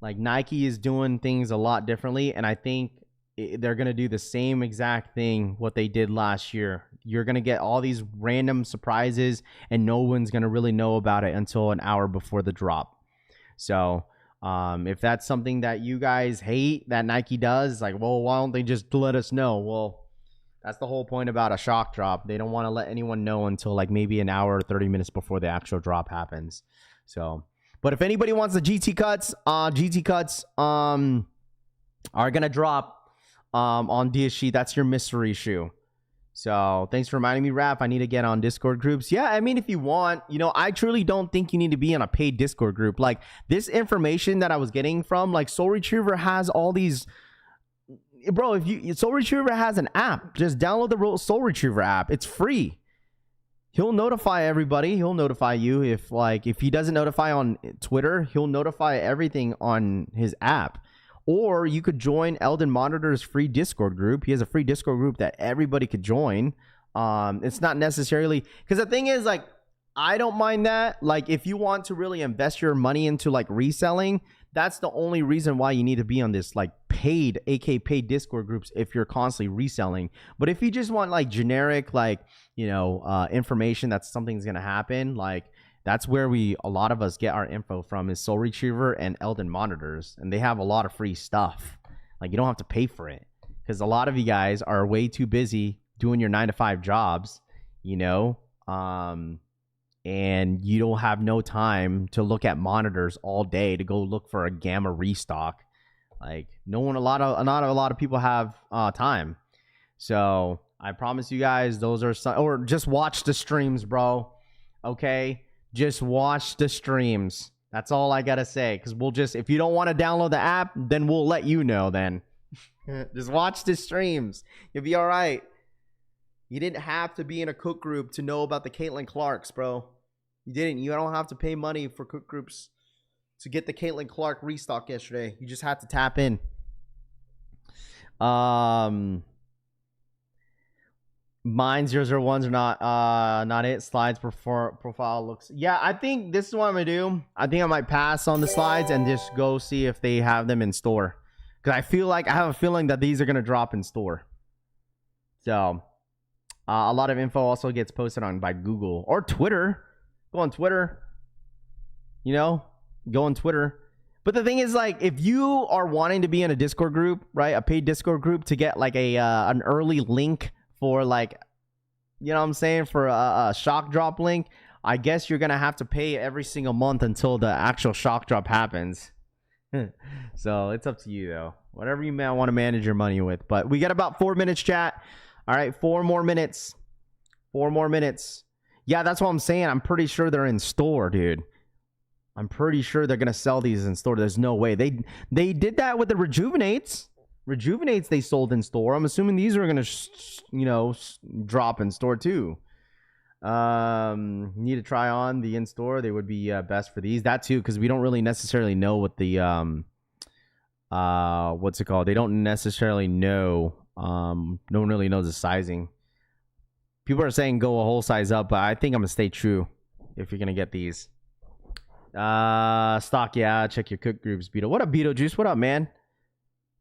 Like, Nike is doing things a lot differently, and I think they're going to do the same exact thing what they did last year. You're going to get all these random surprises, and no one's going to really know about it until an hour before the drop. So if that's something that you guys hate that Nike does, like, well, why don't they just let us know? Well, that's the whole point about a shock drop. They don't want to let anyone know until like maybe an hour or 30 minutes before the actual drop happens. So, but if anybody wants the GT cuts are going to drop on DSG. That's your mystery shoe. So thanks for reminding me, Raph. I need to get on Discord groups. Yeah, I mean, if you want, I truly don't think you need to be in a paid Discord group. Like, this information that I was getting from, like, Soul Retriever has all these. Bro, Soul Retriever has an app. Just download the Soul Retriever app. It's free. He'll notify everybody. He'll notify you if he doesn't notify on Twitter, he'll notify everything on his app. Or you could join Eldon Monitor's free Discord group. He has a free Discord group that everybody could join. It's not necessarily, because the thing is, like, I don't mind that. Like, if you want to really invest your money into like reselling, that's the only reason why you need to be on this like paid Discord groups, if you're constantly reselling. But if you just want like generic, like, information that something's gonna happen, like, that's where a lot of us get our info from, is Soul Retriever and Eldon Monitors. And they have a lot of free stuff. Like, you don't have to pay for it, because a lot of you guys are way too busy doing your 9-to-5 jobs, and you don't have no time to look at monitors all day to go look for a Gamma restock. Like, not a lot of people have time. So I promise you guys, those are some, or just watch the streams, bro. Okay. Just watch the streams. That's all I gotta say. Because if you don't want to download the app, then we'll let you know then. Just watch the streams. You'll be all right. You didn't have to be in a cook group to know about the Caitlin Clarks, bro. You didn't. You don't have to pay money for cook groups to get the Caitlin Clark restock yesterday. You just had to tap in. Mine 001s are not it. Slides profile looks. Yeah, I think this is what I'm gonna do. I think I might pass on the slides and just go see if they have them in store, because I have a feeling that these are gonna drop in store. So a lot of info also gets posted by Google or Twitter. Go on Twitter. Go on Twitter. But the thing is, like, if you are wanting to be in a Discord group, right, a paid Discord group, to get like an early link for, like, what I'm saying, for a shock drop link, I guess you're gonna have to pay every single month until the actual shock drop happens. So it's up to you, though. Whatever you want to manage your money with. But we got about 4 minutes, chat. All right, 4 more minutes. 4 more minutes. Yeah, that's what I'm saying. I'm pretty sure they're in store, dude. I'm pretty sure they're gonna sell these in store. There's no way. They did that with the Rejuvenates. They sold in store. I'm assuming these are gonna drop in store too. Need to try on the in store. They would be best for these. That too, because we don't really necessarily know what the what's it called? They don't necessarily know. No one really knows the sizing. People are saying go a whole size up, but I think I'm gonna stay true if you're gonna get these. Stock, yeah. Check your cook groups, Beetle. What up, Beetlejuice? What up, man?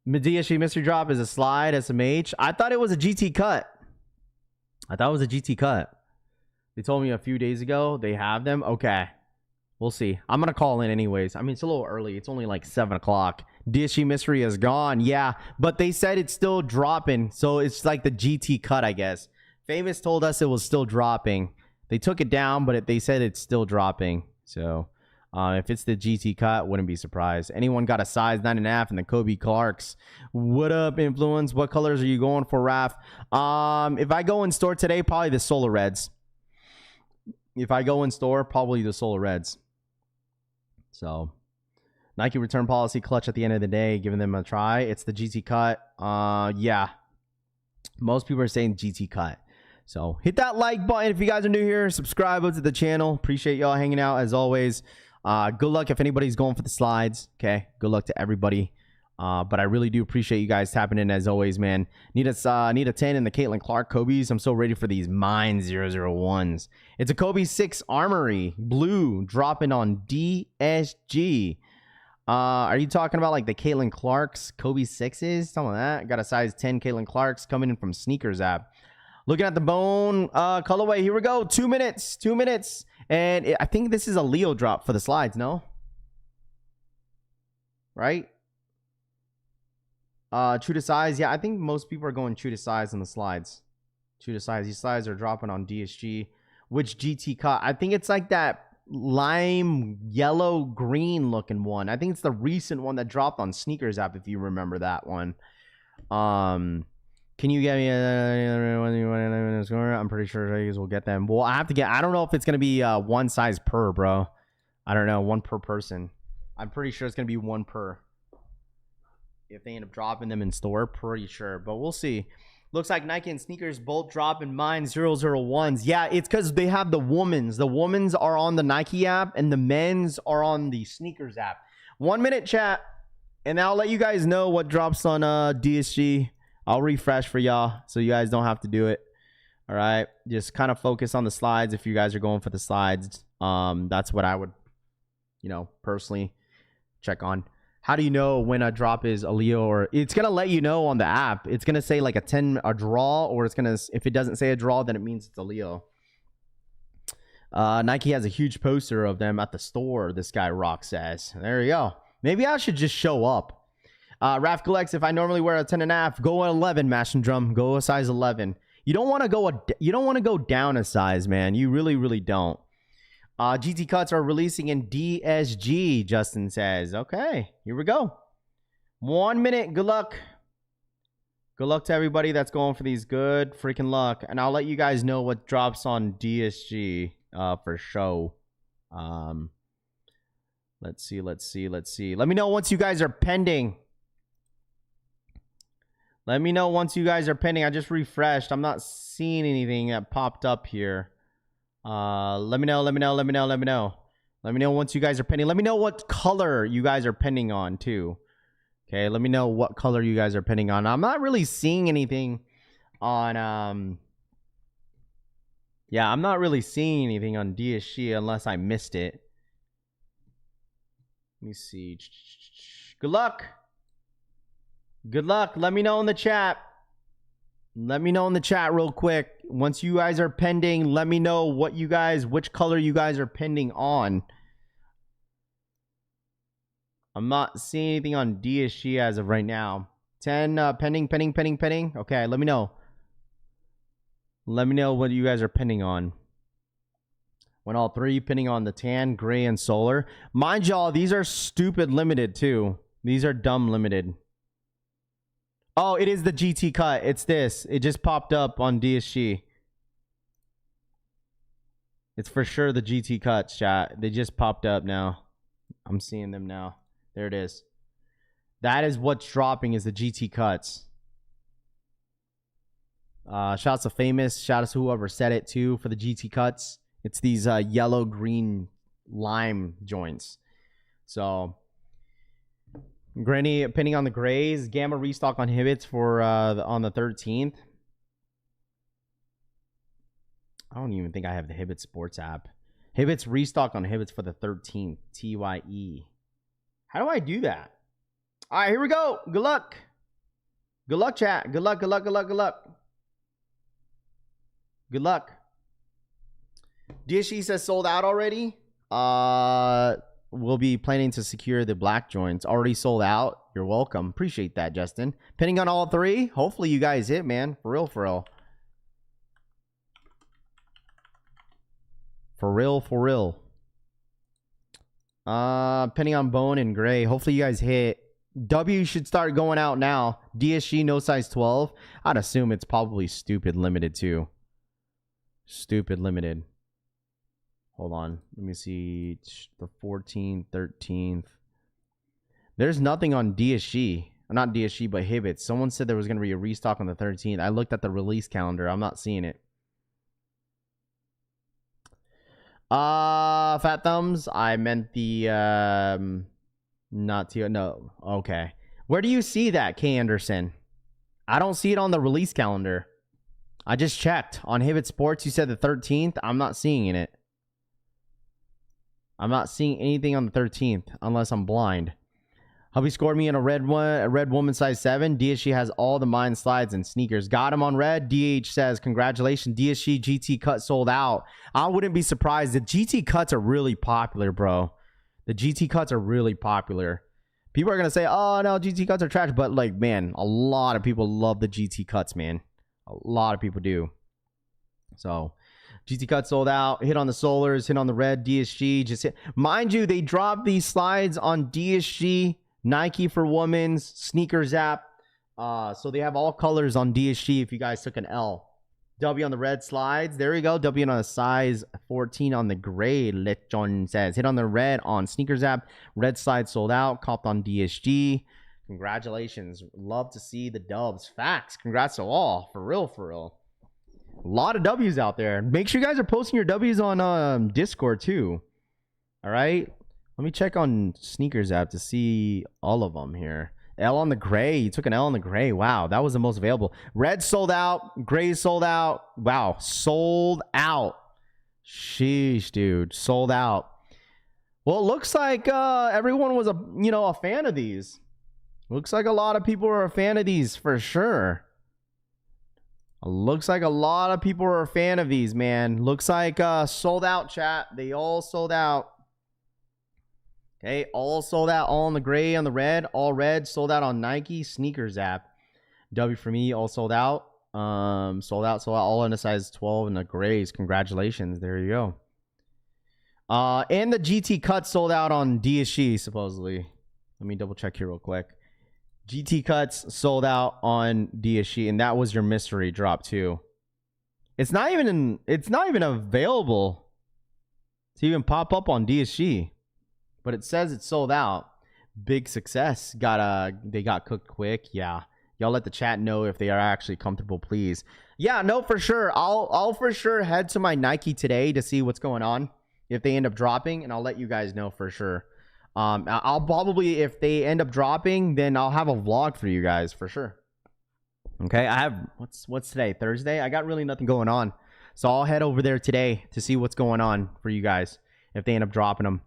DSG mystery drop is a slide SMH. I thought it was a GT cut. They told me a few days ago they have them. Okay, we'll see. I'm gonna call in anyways. I mean, it's a little early. It's only like 7 o'clock. DSG mystery is gone. Yeah, but they said it's still dropping, so it's like the GT cut, I guess. Famous told us it was still dropping. They took it down, but they said it's still dropping. So if it's the GT cut, wouldn't be surprised. Anyone got a size 9.5 in the Kobe Clarks? What up, Influence? What colors are you going for, Raf? If I go in store today, probably the Solar Reds. If I go in store, probably the Solar Reds. So Nike return policy clutch at the end of the day, giving them a try. It's the GT cut. Yeah. Most people are saying GT cut. So hit that like button if you guys are new here. Subscribe to the channel. Appreciate y'all hanging out as always. Good luck if anybody's going for the slides. Okay. Good luck to everybody. But I really do appreciate you guys tapping in as always, man. Need a 10 in the Caitlin Clark Kobe's. I'm so ready for these Mine 001s. It's a Kobe 6 Armory blue dropping on DSG. Are you talking about like the Caitlin Clark's Kobe 6s? Some of that. Got a size 10 Caitlin Clark's coming in from Sneakers app. Looking at the bone colorway. Here we go. 2 minutes. 2 minutes. And I think this is a Leo drop for the slides, no? Right? True to size. Yeah, I think most people are going true to size on the slides. True to size. These slides are dropping on DSG. Which GT cut? I think it's like that lime yellow green looking one. I think it's the recent one that dropped on Sneakers app, if you remember that one. Can you get me I'm pretty sure you guys will get them. Well, I don't know if it's gonna be one size per, bro. I don't know, one per person. I'm pretty sure it's gonna be one per. If they end up dropping them in store, pretty sure, but we'll see. Looks like Nike and Sneakers both dropping Mine 001s. Yeah, it's because they have the women's. The women's are on the Nike app and the men's are on the Sneakers app. 1 minute chat, and I'll let you guys know what drops on DSG. I'll refresh for y'all so you guys don't have to do it. All right, just kind of focus on the slides if you guys are going for the slides. That's what I would, personally check on. How do you know when a drop is a Leo? Or it's gonna let you know on the app. It's gonna say like a draw, or it's gonna, if it doesn't say a draw, then it means it's a Leo. Nike has a huge poster of them at the store. This guy Rock says, there you go. Maybe I should just show up. Raf collects. If I normally wear a 10.5, go an 11. Mash and Drum, go a size 11. You don't want to go down a size, man. You really don't. GT cuts are releasing in DSG, Justin says. Okay, here we go. 1 minute. Good luck. Good luck to everybody that's going for these. Good freaking luck. And I'll let you guys know what drops on DSG for show. Let's see. Let me know once you guys are pending. Let me know once you guys are pending. I just refreshed. I'm not seeing anything that popped up here. Let me know. Let me know once you guys are pending. Let me know what color you guys are pending on too. Okay, let me know what color you guys are pending on. I'm not really seeing anything on yeah, I'm not really seeing anything on DSG unless I missed it. Let me see. Good luck. Good luck. Let me know in the chat. Let me know in the chat real quick. Once you guys are pending, let me know which color you guys are pending on. I'm not seeing anything on DSG as of right now. 10 pending. Okay, let me know. Let me know what you guys are pending on. When all three pending on the tan, gray, and solar. Mind y'all, these are stupid limited too. These are dumb limited. Oh, it is the GT cut. It's this. It just popped up on DSG. It's for sure the GT cuts, chat. They just popped up now. I'm seeing them now. There it is. That is what's dropping, is the GT cuts. Shouts to Famous. Shout out to whoever said it too for the GT cuts. It's these yellow, green, lime joints. So... Granny, pinning on the grays. Gamma restock on Hibbits for on the 13th. I don't even think I have the Hibbits Sports app. Hibbits restock on Hibbits for the 13th. TYE. How do I do that? All right, here we go. Good luck. Good luck, chat. Good luck. DSG says sold out already. We'll be planning to secure the black joints. Already sold out. You're welcome. Appreciate that, Justin. Pinning on all three. Hopefully you guys hit, man. For real. For real, for real. Penny on bone and gray. Hopefully you guys hit. W should start going out now. DSG, no size 12. I'd assume it's probably stupid limited too. Stupid limited. Hold on. Let me see. The 14th, 13th. There's nothing on DSG. Not DSG, but Hibbets. Someone said there was going to be a restock on the 13th. I looked at the release calendar. I'm not seeing it. Fat thumbs. I meant the not to no. Okay. Where do you see that, K Anderson? I don't see it on the release calendar. I just checked on Hibbett Sports. You said the 13th. I'm not seeing it. I'm not seeing anything on the 13th unless I'm blind. Hubby scored me in a red woman size 7. DSG has all the mine slides and sneakers. Got him on red. DH says, congratulations. DSG GT cut sold out. I wouldn't be surprised. The GT cuts are really popular, bro. The GT cuts are really popular. People are going to say, oh, no, GT cuts are trash. But, like, man, a lot of people love the GT cuts, man. A lot of people do. So, GT cut sold out. Hit on the solars. Hit on the red. DSG just hit. Mind you, they dropped these slides on DSG, Nike for women's, Sneakers app. So they have all colors on DSG if you guys took an L. W on the red slides. There we go. W on a size 14 on the gray. Lechon says. Hit on the red on Sneakers app. Red slide sold out. Copped on DSG. Congratulations. Love to see the dubs. Facts. Congrats to all. For real, for real. A lot of W's out there. Make sure you guys are posting your W's on Discord too. All right. Let me check on Sneakers app to see all of them here. L on the gray. You took an L on the gray. Wow, that was the most available. Red sold out. Gray sold out. Wow, sold out. Sheesh, dude. Sold out. Well, it looks like everyone was a fan of these. Looks like a lot of people are a fan of these for sure. Looks like a lot of people are a fan of these, man. Looks like sold out, chat. They all sold out. Okay, all sold out. All on the gray, on the red. All red. Sold out on Nike Sneakers app. W for me, all sold out. Sold out. All in a size 12 in the grays. Congratulations. There you go. And the GT cut sold out on DSG, supposedly. Let me double check here real quick. GT cuts sold out on DSG, and that was your mystery drop too. It's not even available to even pop up on DSG. But it says it's sold out. Big success. They got cooked quick. Yeah. Y'all let the chat know if they are actually comfortable, please. Yeah, no, for sure. I'll for sure head to my Nike today to see what's going on. If they end up dropping, and I'll let you guys know for sure. I'll probably, if they end up dropping, then I'll have a vlog for you guys for sure. Okay, I have what's today? Thursday? I got really nothing going on. So I'll head over there today to see what's going on for you guys if they end up dropping them.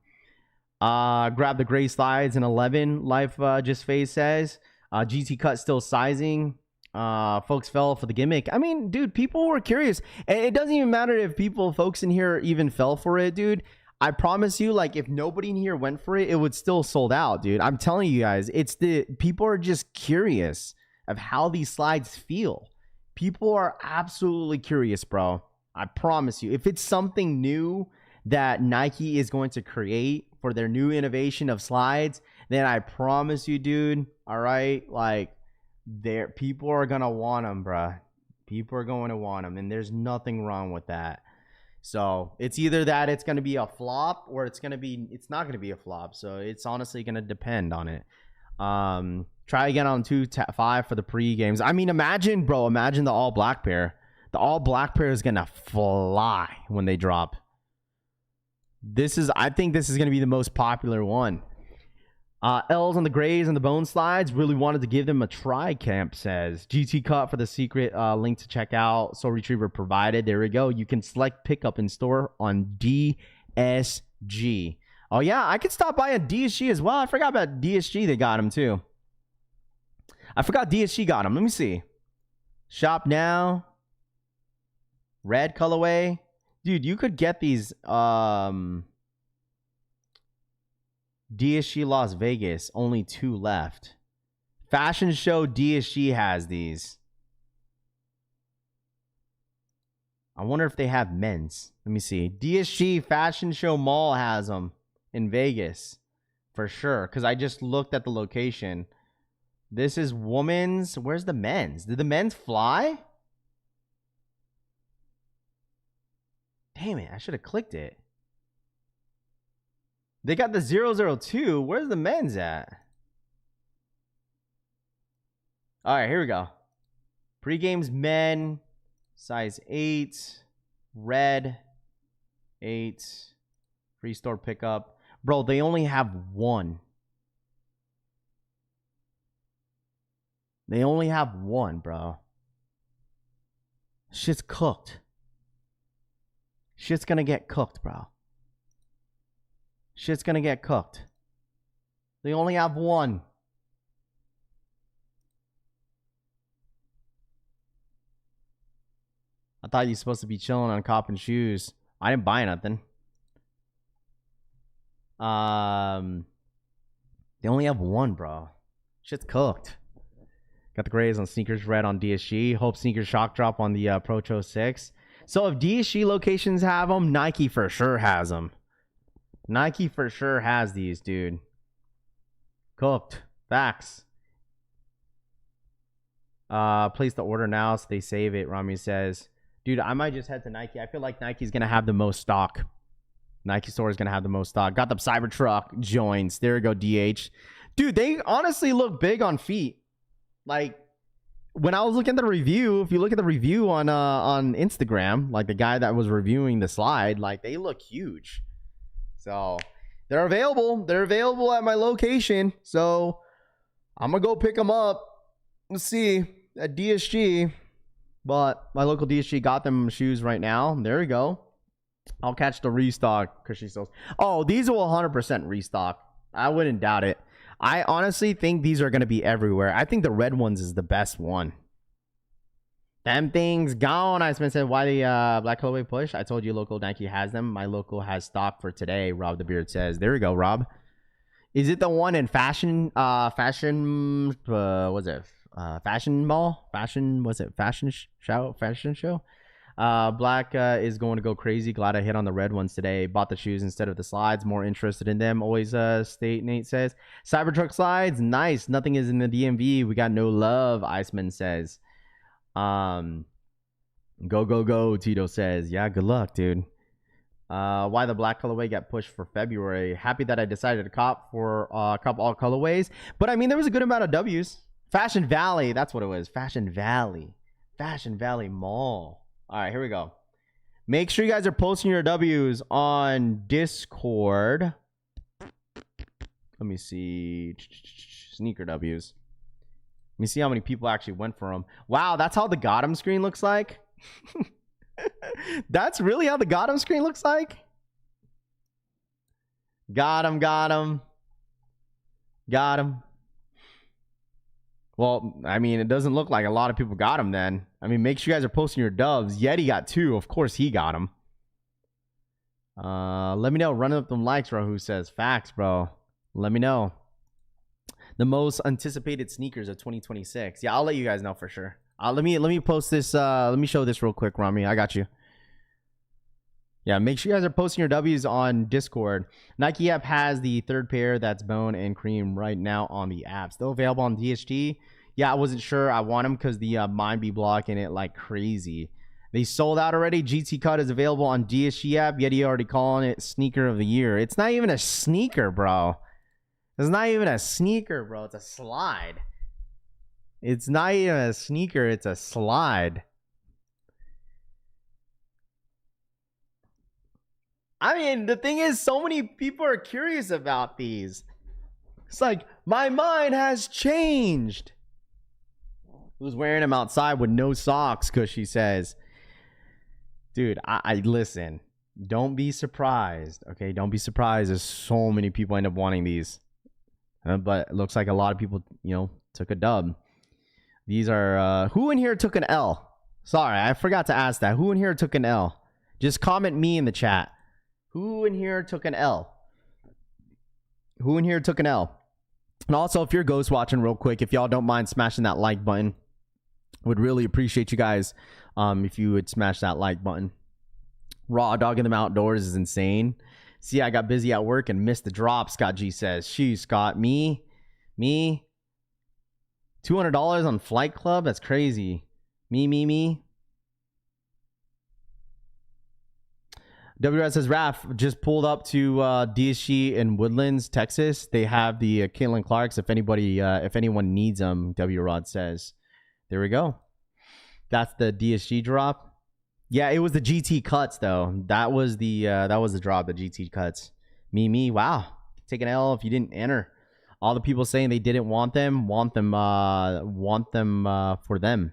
Grab the gray slides in 11. Life just phase says. GT cut still sizing. Folks fell for the gimmick. I mean, dude, people were curious. And it doesn't even matter if folks in here even fell for it, dude. I promise you, like, if nobody in here went for it, it would still sold out, dude. I'm telling you guys, people are just curious of how these slides feel. People are absolutely curious, bro. I promise you. If it's something new that Nike is going to create for their new innovation of slides, then I promise you, dude, all right, like, people are going to want them, bruh. People are going to want them, and there's nothing wrong with that. So it's either that it's going to be a flop or it's not going to be a flop. So it's honestly going to depend on it. Try again on 2-5 for the pre-games. I mean, imagine the all black pair. The all black pair is going to fly when they drop. I think this is going to be the most popular one. L's on the grays and the bone slides. Really wanted to give them a try, Camp says. GT cut for the secret link to check out. Soul Retriever provided. There we go. You can select pickup in store on DSG. Oh, yeah. I could stop by at DSG as well. I forgot about DSG. They got them, too. I forgot DSG got them. Let me see. Shop now. Red colorway. Dude, you could get these DSG Las Vegas. Only 2 left. Fashion Show DSG has these. I wonder if they have men's. Let me see. DSG Fashion Show Mall has them in Vegas for sure. Because I just looked at the location. This is women's. Where's the men's? Did the men's fly? Damn it. I should have clicked it. They got the 002. Where's the men's at? All right, here we go. Pre-games men, size 8, red, 8, free store pickup. Bro, they only have one. They only have one, bro. Shit's cooked. Shit's gonna get cooked, bro. Shit's gonna get cooked. They only have one. I thought you were supposed to be chilling on copping shoes. I didn't buy nothing. They only have one, bro. Shit's cooked. Got the grays on sneakers, red on DSG. Hope sneakers shock drop on the Pro 06. So if DSG locations have them, Nike for sure has them. Nike for sure has these, dude. Cooked. Facts. Place the order now so they save it, Rami says. Dude, I might just head to Nike. I feel like Nike's going to have the most stock. Nike store is going to have the most stock. Got the Cybertruck joints. There we go, DH. Dude, they honestly look big on feet. Like, when I was looking at the review, if you look at the review on Instagram, like the guy that was reviewing the slide, like, they look huge. So, they're available. They're available at my location. So, I'm going to go pick them up. Let's see. At DSG. But my local DSG got them shoes right now. There we go. I'll catch the restock because she sells. Oh, these will 100% restock. I wouldn't doubt it. I honestly think these are going to be everywhere. I think the red ones is the best one. Them things gone. I said, why the black colorway push? I told you local Nike has them. My local has stock for today. Rob the Beard says. There we go, Rob. Is it the one in fashion? What's it? Fashion mall? Fashion? Was it fashion show? Fashion show? Black is going to go crazy. Glad I hit on the red ones today. Bought the shoes instead of the slides. More interested in them. Always state, Nate says. Cybertruck slides. Nice. Nothing is in the DMV. We got no love, Iceman says. Go, go, go, Tito says. Yeah, good luck, dude. Why the black colorway got pushed for February. Happy that I decided to cop all colorways. But I mean, there was a good amount of W's. Fashion Valley. That's what it was. Fashion Valley. Fashion Valley Mall. All right, here we go. Make sure you guys are posting your W's on Discord. Let me see. Sneaker W's. Let me see how many people actually went for them. Wow, that's how the got 'em screen looks like? That's really how the got 'em screen looks like? Got 'em, got 'em. Got 'em. Well, I mean, it doesn't look like a lot of people got him then. I mean, make sure you guys are posting your dubs. Yeti got 2. Of course, he got him. Let me know. Running up them likes, Rahu says. Facts, bro. Let me know. The most anticipated sneakers of 2026. Yeah, I'll let you guys know for sure. Let me post this. Let me show this real quick, Rami. I got you. Yeah, make sure you guys are posting your W's on Discord. Nike app has the third pair that's bone and cream right now on the app. Still available on DSG. Yeah, I wasn't sure. I want them because the mine be blocking it like crazy. They sold out already. GT Cut is available on DSG app. Yeti already calling it sneaker of the year. It's not even a sneaker, bro. It's not even a sneaker, bro. It's a slide. It's not even a sneaker. It's a slide. I mean, the thing is, so many people are curious about these. It's like, my mind has changed. Who's wearing them outside with no socks? Because she says, dude, I listen. Don't be surprised. Okay, don't be surprised. There's so many people end up wanting these. But it looks like a lot of people, took a dub. These are, who in here took an L? Sorry, I forgot to ask that. Who in here took an L? Just comment me in the chat. Who in here took an L? Who in here took an L? And also, if you're ghost watching real quick, if y'all don't mind smashing that like button. Would really appreciate you guys if you would smash that like button. Raw dogging them outdoors is insane. See, I got busy at work and missed the drop, Scott G says. Sheesh, Scott. Me. $200 on Flight Club? That's crazy. Me. WS says, Raph, just pulled up to DSG in Woodlands, Texas. They have the Caitlin Clarks if anyone needs them, W Rod says. There we go. That's the DSG drop. Yeah, it was the GT cuts though. That was the drop, the GT cuts. Me. Wow. Take an L if you didn't enter. All the people saying they didn't want them for them.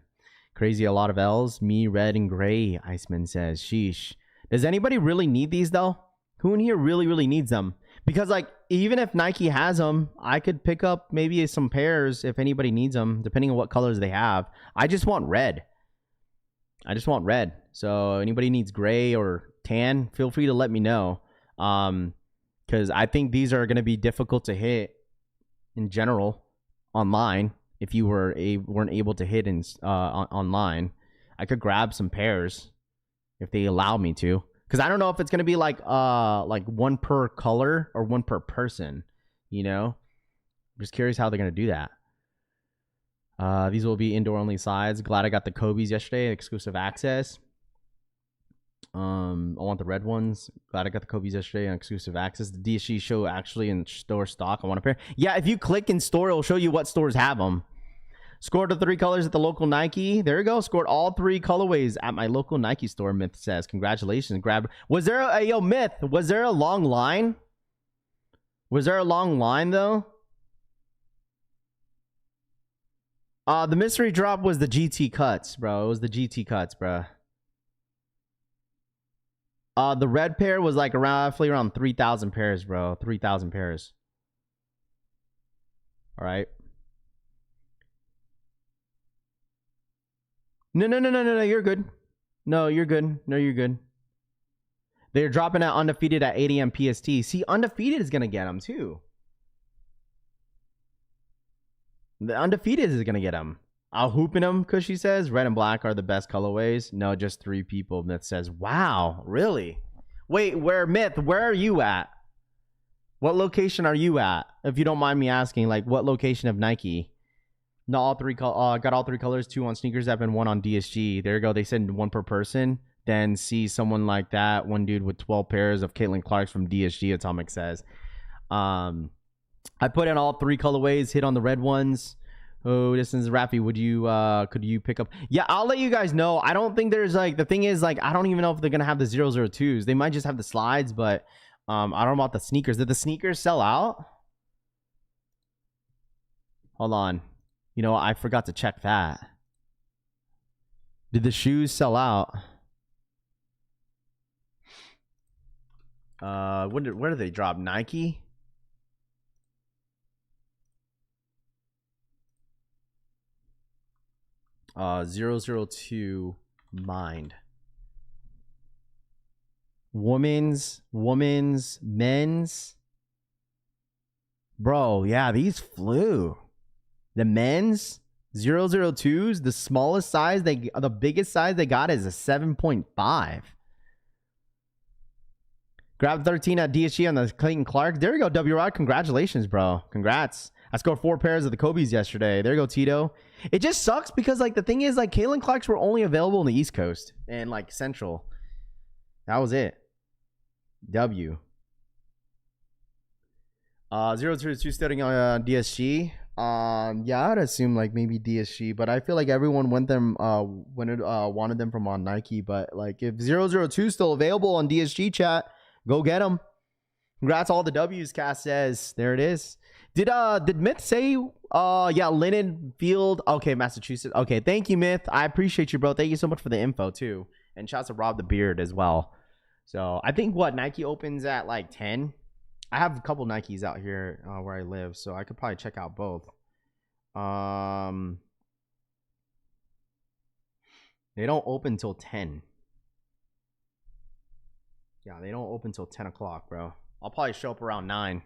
Crazy, a lot of L's. Me, red and gray, Iceman says. Sheesh. Does anybody really need these though? Who in here really needs them? Because like, even if Nike has them, I could pick up maybe some pairs if anybody needs them, depending on what colors they have. I just want red. So anybody needs gray or tan, feel free to let me know. Because I think these are going to be difficult to hit in general online. If you weren't able to hit online, I could grab some pairs if they allow me to. Because I don't know if it's going to be like one per color or one per person, you know? I'm just curious how they're going to do that. These will be indoor only sides. Glad I got the Kobe's yesterday, exclusive access. I want the red ones. Glad I got the Kobe's yesterday on exclusive access. The DSG show actually in store stock. I want a pair. Yeah, if you click in store, it'll show you what stores have them. Scored the 3 colors at the local Nike. There you go. Scored all 3 colorways at my local Nike store, Myth says. Congratulations. Was there a Myth, was there a long line? Was there a long line though? The mystery drop was the GT cuts, bro. It was the GT cuts, bro. The red pair was like roughly around 3,000 pairs, bro. 3,000 pairs. All right. No, you're good. No, you're good. They're dropping out undefeated at 8 a.m. PST. See, undefeated is going to get them too. The undefeated is going to get them. I'll hooping them, Cushy says. Red and black are the best colorways. No, just 3 people. Myth says, wow, really? Wait, Myth, where are you at? What location are you at? If you don't mind me asking, like, what location of Nike? No, all 3 got all 3 colors, 2 on Sneakers App and 1 on DSG. There you go. They said 1 per person. Then see someone like that, one dude with 12 pairs of Caitlin Clarks from DSG, Atomic says. I put in all 3 colorways, hit on the red ones. Oh, this is Raffy. Could you pick up? Yeah, I'll let you guys know. I don't think there's like, the thing is like, I don't even know if they're going to have the 002s. They might just have the slides, but I don't know about the sneakers. Did the sneakers sell out? Hold on. You know, I forgot to check that. Did the shoes sell out? Where did they drop? Nike? Uh, 002 Mind. Women's, men's. Bro, yeah, these flew. The men's 002s, the smallest size, the biggest size they got is a 7.5. Grab 13 at DSG on the Clayton Clark. There you go, W Rod. Congratulations, bro. Congrats. I scored 4 pairs of the Kobe's yesterday. There you go, Tito. It just sucks because like the thing is like Caitlin Clarks were only available in the East Coast and like Central. That was it. W. 002 studying on DSG. Yeah, I'd assume like maybe DSG, but I feel like everyone wanted them from on Nike. But like if 002 is still available on DSG chat, go get them. Congrats all the W's, Cass says. There it is. Did Myth say yeah, Lennon Field? Okay, Massachusetts. Okay, thank you, Myth. I appreciate you, bro. Thank you so much for the info too. And shouts to Rob the Beard as well. So I think Nike opens at like 10. I have a couple Nikes out here where I live, so I could probably check out both. They don't open till 10. Yeah, they don't open till 10 o'clock, bro. I'll probably show up around 9.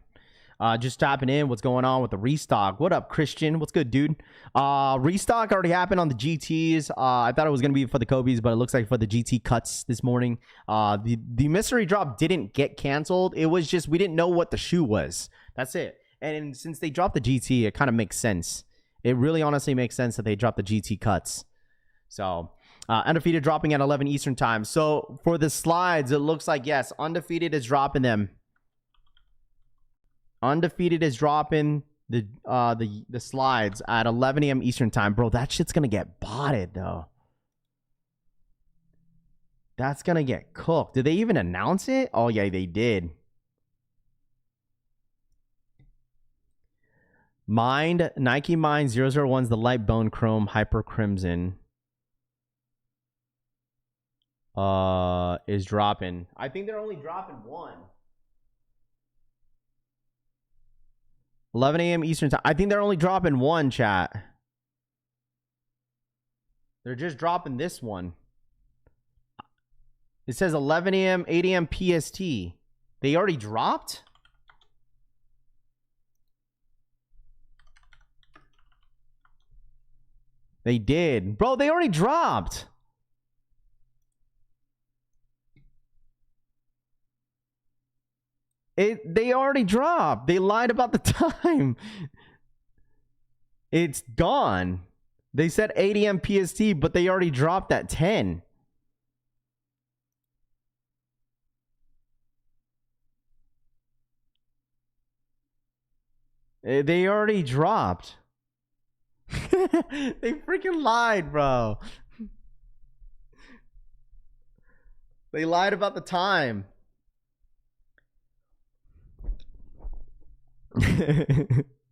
Just tapping in. What's going on with the restock? What up, Christian? What's good, dude? Restock already happened on the GTs. I thought it was gonna be for the Kobe's, but it looks like for the GT cuts this morning. The mystery drop didn't get canceled. It was just we didn't know what the shoe was. That's it. And since they dropped the GT, it kind of makes sense. It really honestly makes sense that they dropped the GT cuts. So Undefeated dropping at 11 Eastern time. So for the slides, it looks like yes, Undefeated is dropping them. Undefeated is dropping the slides at 11 a.m. Eastern time. Bro, that shit's gonna get botted though. That's gonna get cooked. Did they even announce it? Oh yeah, they did. Nike Mind 001's the light bone chrome hyper crimson is dropping. I think they're only dropping one. 11 a.m. Eastern time. I think they're only dropping one, chat. They're just dropping this one. It says 11 a.m., 8 a.m. PST. They already dropped? They did. Bro, they already dropped. They already dropped. They lied about the time. It's gone. They said 8 a.m. PST, but they already dropped at 10. They already dropped. They freaking lied, bro. They lied about the time.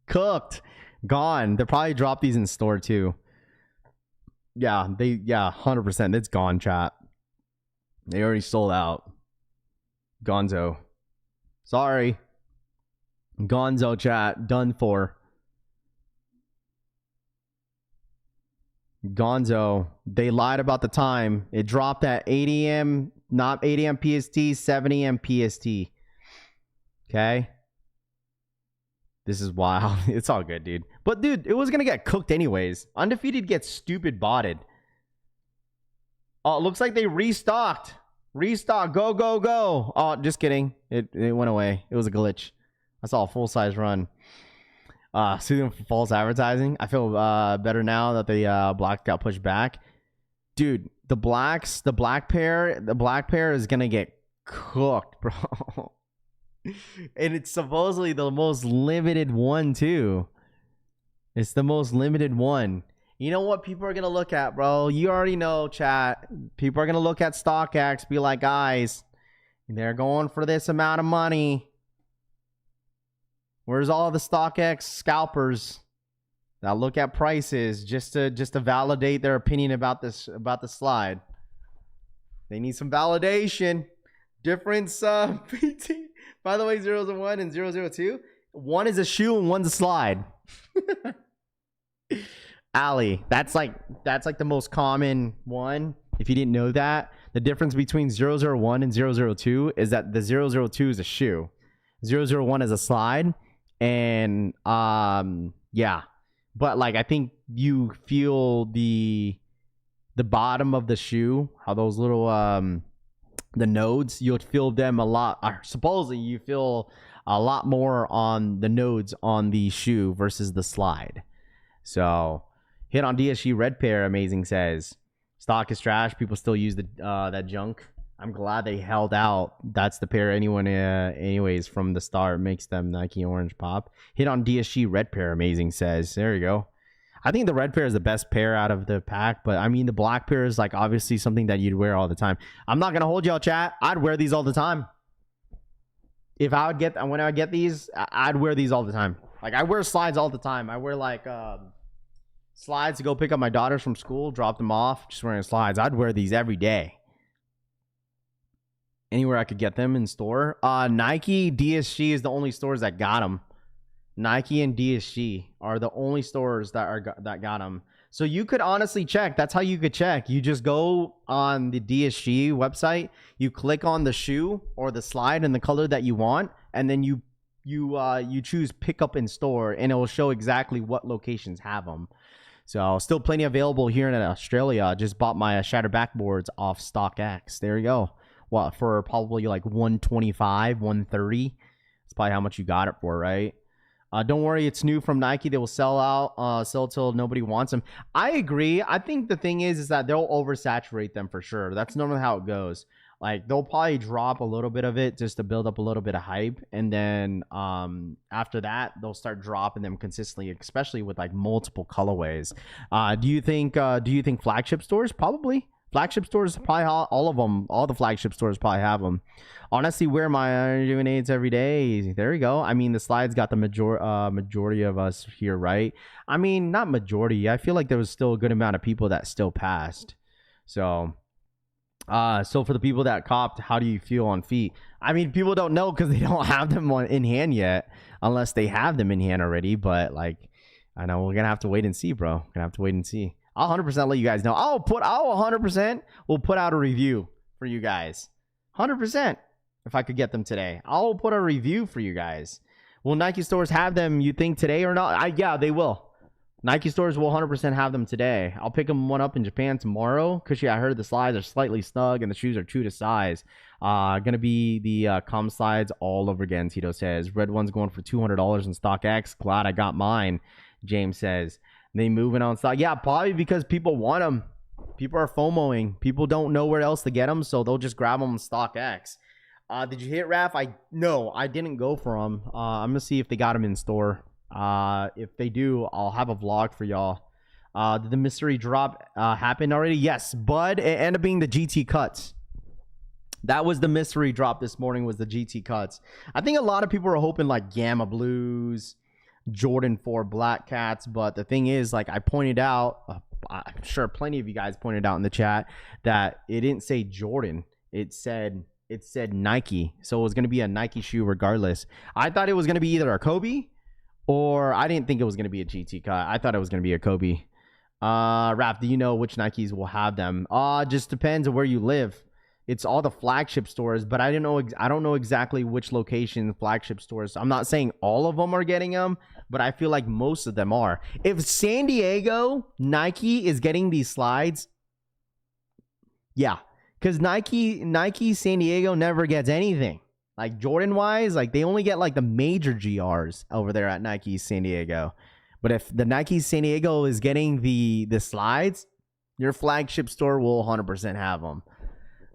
Cooked. Gone. They'll probably drop these in store too. Yeah, 100%. It's gone, chat. They already sold out. Gonzo. Sorry. Gonzo, chat. Done for. Gonzo. They lied about the time. It dropped at 8 a.m. Not 8 a.m. PST, 7 a.m. PST. Okay? This is wild. It's all good, dude. But, dude, it was going to get cooked anyways. Undefeated gets stupid botted. Oh, it looks like they restocked. Restock. Go, go, go. Oh, just kidding. It went away. It was a glitch. I saw a full-size run. Soothing for false advertising. I feel better now that the black got pushed back. Dude, the black pair is going to get cooked, bro. And it's supposedly the most limited one too. It's the most limited one. You know what people are gonna look at, bro? You already know, chat. People are gonna look at StockX, be like, guys, they're going for this amount of money. Where's all the StockX scalpers that look at prices just to validate their opinion about the slide? They need some validation. Difference PT. By the way, 001 and 002. One is a shoe and one's a slide. Ali, that's like the most common one. If you didn't know that, the difference between 001 and 002 is that the 002 is a shoe. 001 is a slide. And yeah. But like I think you feel the bottom of the shoe, how those little the nodes, you'll feel them a lot. Supposedly you feel a lot more on the nodes on the shoe versus the slide. So hit on DSG red pair, amazing says. Stock is trash. People still use that junk. I'm glad they held out. That's the pair anyways from the start makes them Nike orange pop. Hit on DSG red pair, amazing says. There you go. I think the red pair is the best pair out of the pack, but I mean the black pair is like obviously something that you'd wear all the time. I'm not gonna hold y'all, chat. I'd wear these all the time. If I would when I get these, I'd wear these all the time. Like I wear slides all the time. I wear like slides to go pick up my daughters from school, drop them off, just wearing slides. I'd wear these every day. Anywhere I could get them in store. Nike, DSG is the only stores that got them. Nike and DSG are the only stores that got them. So you could honestly check. That's how you could check. You just go on the DSG website. You click on the shoe or the slide in the color that you want. And then you you choose pick up in store, and it will show exactly what locations have them. So still plenty available here in Australia. Just bought my Shatter backboards off StockX. There you go. What, for probably like 125, 130. That's probably how much you got it for, right? Don't worry, it's new from Nike. They will sell out, sell till nobody wants them. I agree. I think the thing is that they'll oversaturate them for sure. That's normally how it goes. Like, they'll probably drop a little bit of it just to build up a little bit of hype, and then after that, they'll start dropping them consistently, especially with like multiple colorways. Do you think flagship stores? Probably. Flagship stores, probably all of them, all the flagship stores probably have them. Honestly, wear my rejuvenates every day. There you go. I mean, the slides got the majority of us here, right? I mean, not majority. I feel like there was still a good amount of people that still passed. So for the people that copped, how do you feel on feet? I mean, people don't know because they don't have them in hand yet, unless they have them in hand already. But like, I know we're gonna have to wait and see, bro. Gonna have to wait and see. I'll 100% let you guys know. I'll 100% will put out a review for you guys. 100% if I could get them today. I'll put a review for you guys. Will Nike stores have them, you think, today or not? Yeah, they will. Nike stores will 100% have them today. I'll pick them one up in Japan tomorrow because, yeah, I heard the slides are slightly snug and the shoes are true to size. Gonna be the com slides all over again, Tito says. Red one's going for $200 in StockX. Glad I got mine, James says. They moving on stock. Yeah, probably because people want them. People are FOMOing. People don't know where else to get them, so they'll just grab them on StockX. Did you hit Raph? No, I didn't go for them. I'm gonna see if they got them in store. If they do, I'll have a vlog for y'all. Did the mystery drop happen already? Yes, Bud. It ended up being the GT cuts. That was the mystery drop this morning, was the GT cuts. I think a lot of people were hoping like Gamma Blues, Jordan 4 Black Cats, but the thing is, like I pointed out, I'm sure plenty of you guys pointed out in the chat that it didn't say Jordan. It said Nike. So it was going to be a Nike shoe regardless. I thought it was going to be either a Kobe, or I didn't think it was going to be a GT cut. I thought it was going to be a Kobe. Raph, do you know which Nikes will have them? Just depends on where you live. It's all the flagship stores, but I don't know exactly which location flagship stores. I'm not saying all of them are getting them, but I feel like most of them are. If San Diego Nike is getting these slides, yeah, because Nike San Diego never gets anything. Like Jordan wise, like they only get like the major GRs over there at Nike San Diego. But if the Nike San Diego is getting the slides, your flagship store will 100% have them.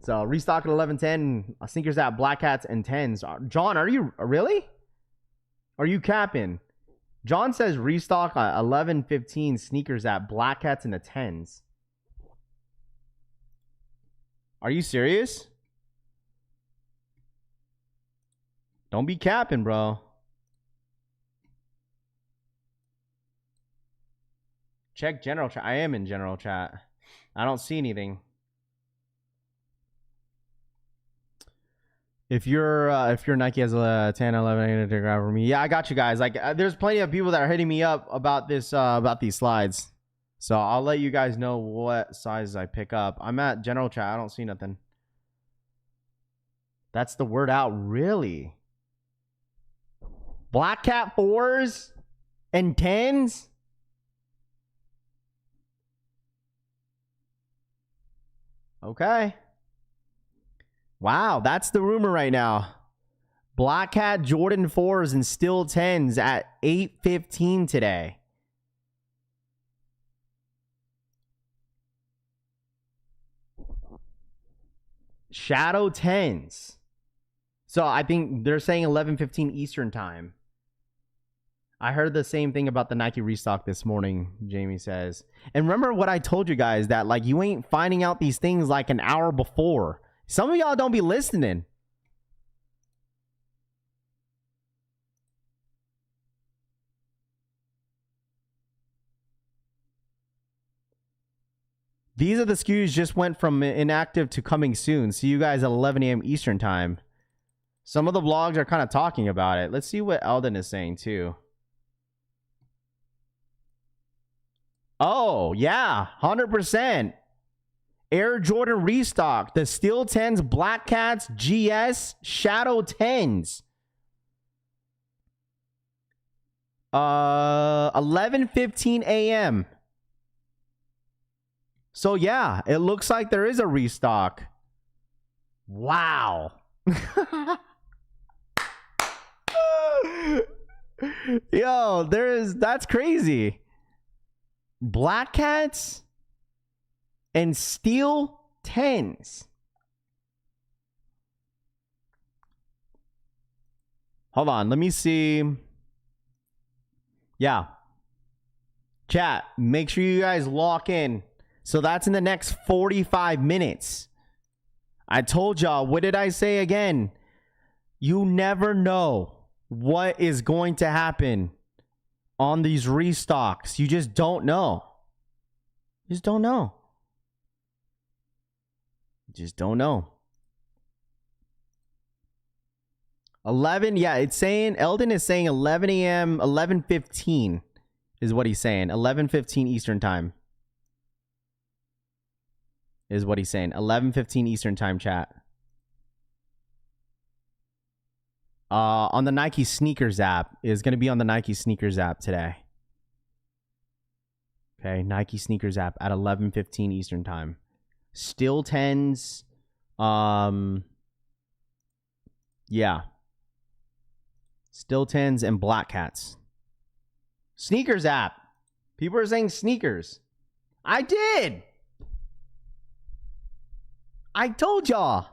So restock at 1110, sneakers at Black Hats and 10s. John, are you really? Are you capping? John says restock at 1115 sneakers at Black Hats and the 10s. Are you serious? Don't be capping, bro. Check general chat. I am in general chat. I don't see anything. If your Nike has a 10, 11 to grab for me, yeah, I got you guys. Like, there's plenty of people that are hitting me up about this, about these slides. So I'll let you guys know what sizes I pick up. I'm at general chat. I don't see nothing. That's the word out, really. Black Cat 4s and 10s. Okay. Wow, that's the rumor right now. Black Cat Jordan 4s and still 10s at 8:15 today. Shadow 10s. So I think they're saying 11:15 Eastern time. I heard the same thing about the Nike restock this morning, Jamie says. And remember what I told you guys, that like you ain't finding out these things like an hour before. Some of y'all don't be listening. These are the SKUs just went from inactive to coming soon. See you guys at 11 a.m. Eastern time. Some of the blogs are kind of talking about it. Let's see what Eldon is saying too. Oh, yeah, 100%. Air Jordan restock. The Steel 10s, Black Cats, GS, Shadow 10s. 11:15 a.m. So yeah, it looks like there is a restock. Wow. Yo, that's crazy. Black Cats and Steel 10s. Hold on, let me see. Yeah. Chat, make sure you guys lock in. So that's in the next 45 minutes. I told y'all, what did I say again? You never know what is going to happen on these restocks. You just don't know. You just don't know. You just don't know. 11, yeah, it's saying, Eldon is saying 11 a.m., 11:15 is what he's saying. 11:15 Eastern time is what he's saying. 11:15 Eastern time, chat. On the Nike Sneakers app. Is going to be on the Nike Sneakers app today. Okay, Nike Sneakers app at 11:15 Eastern time. Steel 10s. Yeah. Steel 10s and Black Cats. Sneakers app. People are saying sneakers. I did. I told y'all.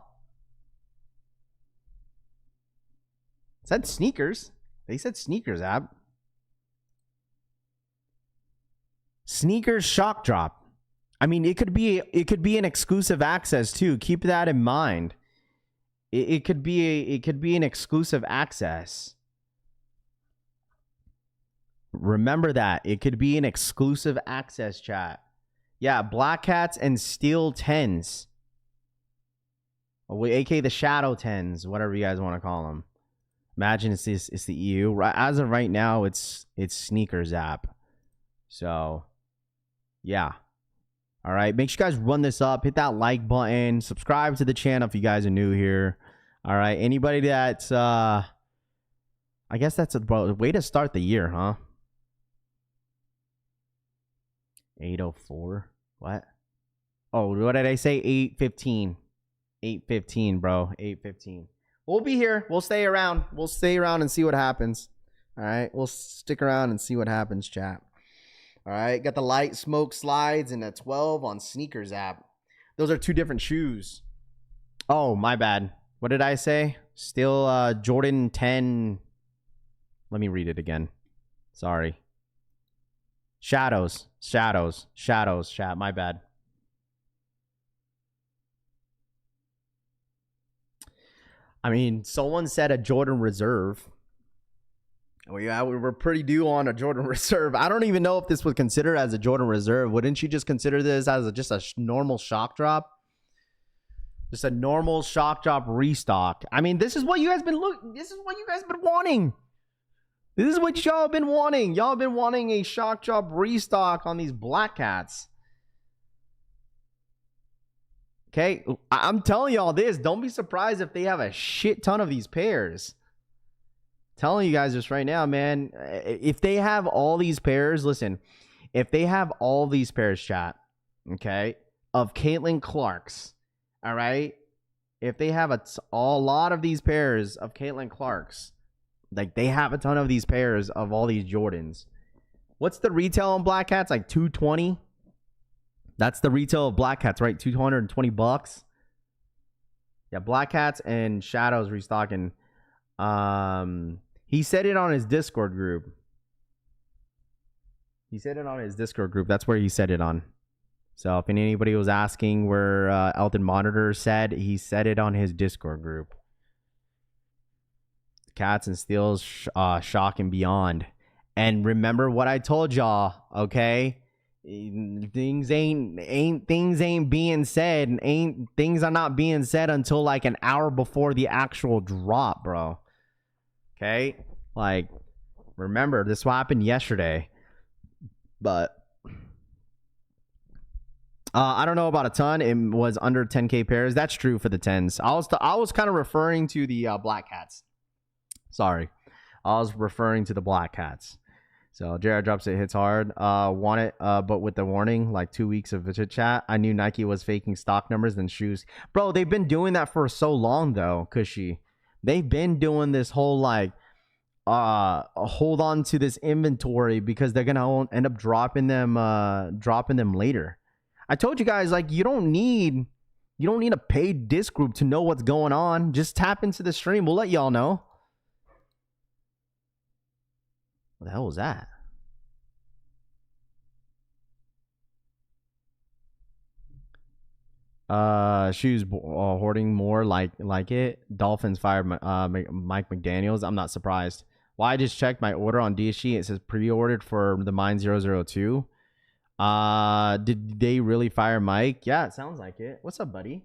It said sneakers. They said sneakers app. Sneakers shock drop. I mean, it could be an exclusive access too. Keep that in mind. It could be an exclusive access. Remember that. It could be an exclusive access, chat. Yeah, Black Cats and Steel 10s. AK the Shadow 10s, whatever you guys want to call them. Imagine it's the EU. As of right now, it's Sneakers app. So, yeah. All right, make sure you guys run this up. Hit that like button. Subscribe to the channel if you guys are new here. All right, anybody that's... I guess that's a way to start the year, huh? 8:04. What? Oh, what did I say? 8:15. 8:15, bro. 8:15. We'll be here. We'll stay around. We'll stay around and see what happens. All right. We'll stick around and see what happens, chat. All right. Got the light smoke slides and a 12 on Sneakers app. Those are two different shoes. Oh, my bad. What did I say? Still Jordan 10. Let me read it again. Sorry. Shadows, chat. My bad. I mean, someone said a Jordan Reserve. We're pretty due on a Jordan Reserve. I don't even know if this was considered as a Jordan Reserve. Wouldn't you just consider this as just a normal shock drop? Just a normal shock drop restock. I mean, this is what you guys been wanting. This is what y'all been wanting. Y'all been wanting a shock drop restock on these Black Cats. Okay, I'm telling y'all this. Don't be surprised if they have a shit ton of these pairs. Telling you guys this right now, man. If they have all these pairs, listen. If they have all these pairs, chat, okay, of Caitlin Clark's, all right. If they have a lot of these pairs of Caitlin Clark's, like they have a ton of these pairs of all these Jordans. What's the retail on Black Cats? Like $220. That's the retail of Black Cats, right? $220. Yeah, Black Cats and Shadows restocking. He said it on his Discord group. That's where he said it on. So if anybody was asking where Elton Monitor said, he said it on his Discord group. Cats and Steels, shock and beyond. And remember what I told y'all, okay? Things ain't being said. Things are not being said until like an hour before the actual drop, bro. Okay? Like, remember, this happened yesterday. But I don't know about a ton. It was under 10K pairs. That's true for the 10s. I was kind of referring to the Black Cats. Sorry. I was referring to the Black Cats. So Jared drops it, hits hard. Want it, but with the warning, like 2 weeks of chit chat. I knew Nike was faking stock numbers and shoes. Bro, they've been doing that for so long though, Cushy. They've been doing this whole like hold on to this inventory because they're gonna end up dropping them later. I told you guys, like, you don't need a paid disc group to know what's going on. Just tap into the stream. We'll let y'all know. What the hell was that? Shoes hoarding more like it. Dolphins fired Mike McDaniels. I'm not surprised. Well, I just checked my order on DSG. It says pre-ordered for the Mine 002. Did they really fire Mike? Yeah, it sounds like it. What's up, buddy?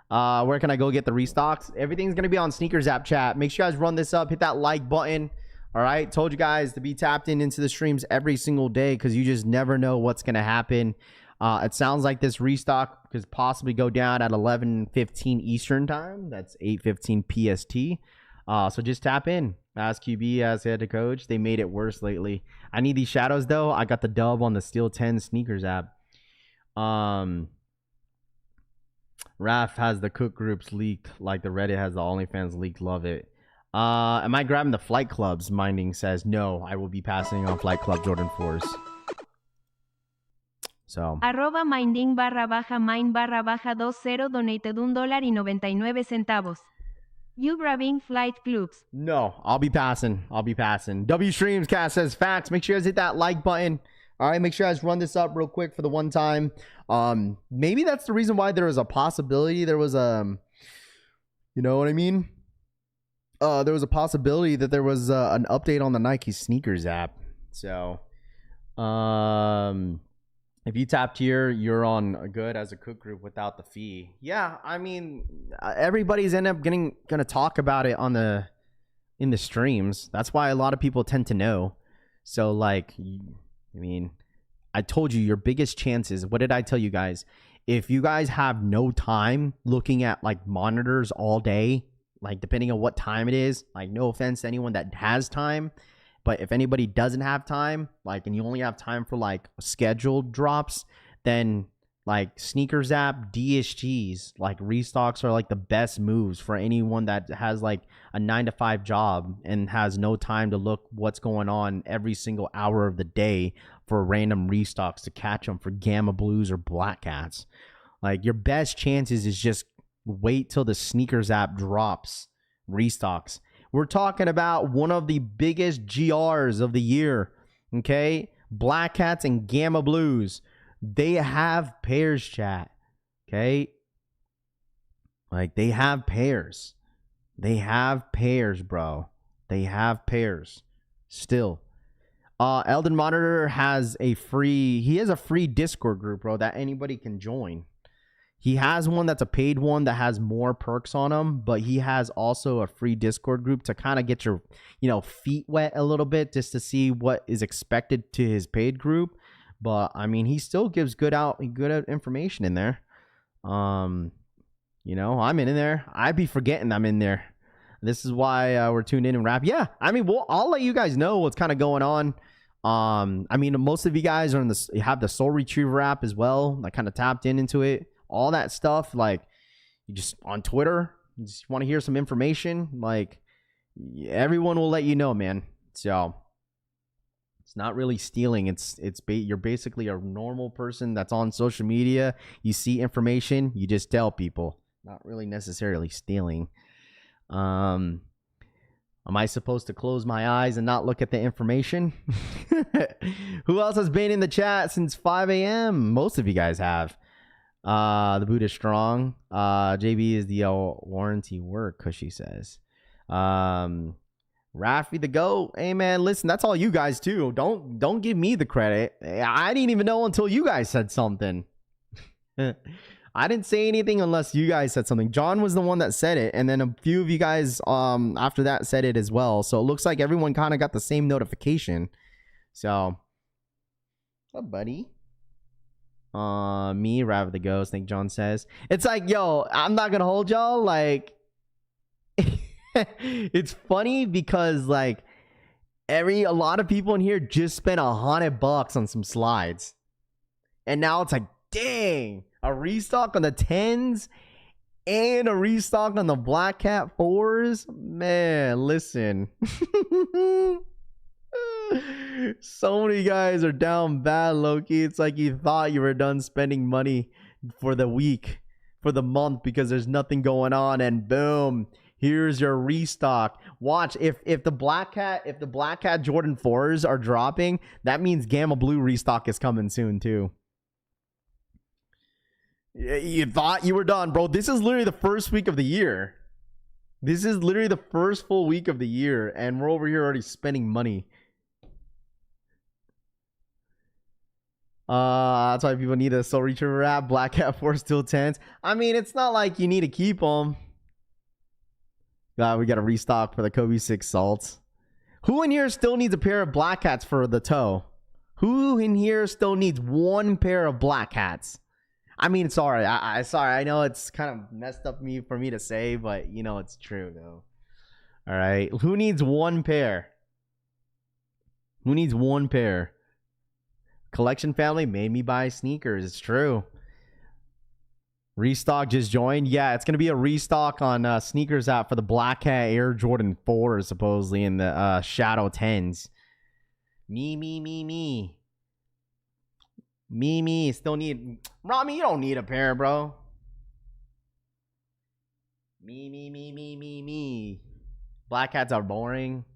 Where can I go get the restocks? Everything's gonna be on Sneakers app chat. Make sure you guys run this up. Hit that like button. All right, told you guys to be tapped into the streams every single day because you just never know what's gonna happen. It sounds like this restock could possibly go down at 11:15 Eastern time. That's 8:15 PST. So just tap in. Ask QB, as head coach. They made it worse lately. I need these shadows though. I got the dub on the Steel 10 Sneakers app. Raf has the Cook groups leaked like the Reddit has the OnlyFans leaked. Love it. Am I grabbing the Flight Clubs? Minding says no. I will be passing on Flight Club Jordan 4s. So. @ minding _mine _20 donated $1.99. You grabbing Flight Clubs? No, I'll be passing. W Streams Cast says facts. Make sure you guys hit that like button. All right, make sure you guys run this up real quick for the one time. Maybe that's the reason why there was a possibility. There was you know what I mean? There was a possibility that there was an update on the Nike Sneakers app. So, if you tapped here, you're on good as a Cook group without the fee. Yeah, I mean, everybody's gonna talk about it in the streams. That's why a lot of people tend to know. So, like, I mean, I told you your biggest chances. What did I tell you guys? If you guys have no time looking at like monitors all day, like depending on what time it is, like no offense to anyone that has time, but if anybody doesn't have time, like, and you only have time for like scheduled drops, then like Sneakers app, DSGs, like restocks are like the best moves for anyone that has like a 9-to-5 job and has no time to look what's going on every single hour of the day for random restocks to catch them for Gamma Blues or Black Cats. Like, your best chances is just wait till the Sneakers app drops restocks. We're talking about one of the biggest GRs of the year, okay? Black Cats and Gamma Blues. They have pairs, chat, okay? Like, they have pairs. They have pairs, bro. They have pairs. Still. Eldon Monitor has a free Discord group, bro, that anybody can join. He has one that's a paid one that has more perks on him, but he has also a free Discord group to kind of get your, feet wet a little bit just to see what is expected to his paid group. But I mean, he still gives good information in there. I'm in there. I'd be forgetting I'm in there. This is why we're tuned in and rap. Yeah, I mean, I'll let you guys know what's kind of going on. I mean, most of you guys are have the Soul Retriever app as well. I kind of tapped into it. All that stuff, like, you just on Twitter, you just want to hear some information, like, everyone will let you know, man. So it's not really stealing. You're basically a normal person that's on social media. You see information, you just tell people. Not really necessarily stealing. Am I supposed to close my eyes and not look at the information? Who else has been in the chat since 5 a.m.? Most of you guys have. The boot is strong. JB is the warranty work, Cushy says. Rafi the GOAT. Hey man, listen, that's all you guys too. Don't give me the credit. I didn't even know until you guys said something. I didn't say anything unless you guys said something. John was the one that said it, and then a few of you guys after that said it as well. So it looks like everyone kind of got the same notification. So, what, buddy? Me, Rav the Ghost, I think John says. It's like, yo, I'm not gonna hold y'all. Like, it's funny because, like, A lot of people in here just spent $100 on some slides. And now it's like, dang, a restock on the 10s and a restock on the Black Cat 4s. Man, listen. So many guys are down bad, Loki. It's like you thought you were done spending money for the week, for the month, because there's nothing going on, and boom, here's your restock. Watch, if the Black Cat Jordan 4s are dropping, that means Gamma Blue restock is coming soon too. You thought you were done, bro. This is literally the first week of the year. This is literally the first full week of the year, and we're over here already spending money. That's why people need a Soul Reacher app. Black Cat 4 still 10s. I mean, it's not like you need to keep them. We got a restock for the Kobe 6 salts. Who in here still needs a pair of Black Cats for the toe? Who in here still needs one pair of Black Cats? I mean, sorry. Sorry. I know it's kind of messed up for me to say, but you know it's true though. All right. Who needs one pair? Who needs one pair? Collection family made me buy sneakers. It's true. Restock just joined. Yeah, it's going to be a restock on sneakers app for the Black Cat Air Jordan 4 supposedly in the Shadow 10s. Me. Still need... Rami, you don't need a pair, bro. Me. Black Cats are boring.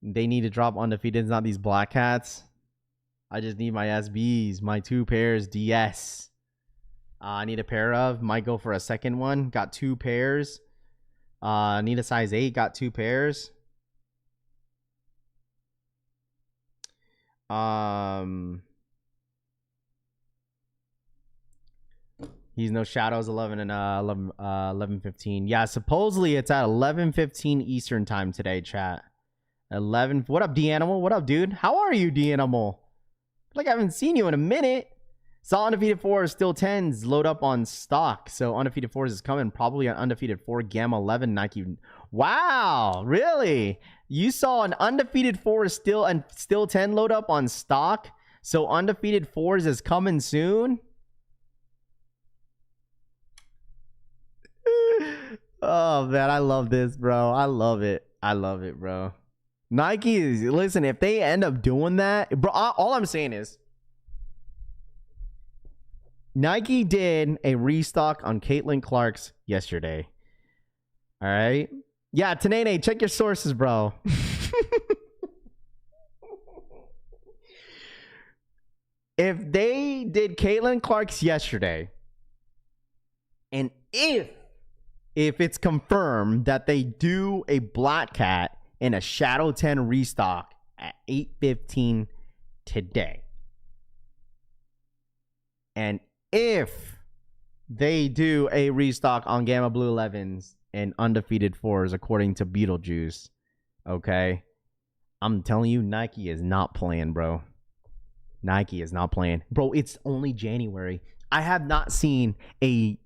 They need to drop undefeateds, not these Black Cats. I just need my SBs, my 2 pairs DS. I need a pair of. Might go for a second one. Got 2 pairs. Need a size 8. Got 2 pairs. He's no shadows. 11 and 11:15. Yeah, supposedly it's at 11:15 Eastern time today. Chat. 11. What up, D Animal? What up, dude? How are you, D Animal? Like I haven't seen you in a minute. Saw undefeated 4 still 10s load up on stock. So undefeated 4s is coming. Probably an undefeated 4 Gamma 11 Nike. Wow, really? You saw an undefeated 4 still 10 load up on stock. So undefeated 4s is coming soon. Oh man, I love this, bro. I love it, bro. Nike is, listen, if they end up doing that, bro, all I'm saying is Nike did a restock on Caitlin Clark's yesterday. All right. Yeah, Tanene, check your sources, bro. If they did Caitlin Clark's yesterday, and if it's confirmed that they do a Black Cat in a Shadow 10 restock at 8:15 today, and if they do a restock on Gamma Blue 11s and undefeated 4s according to Beetlejuice, okay, I'm telling you, Nike is not playing, bro. Nike is not playing, bro. It's only January. I have not seen I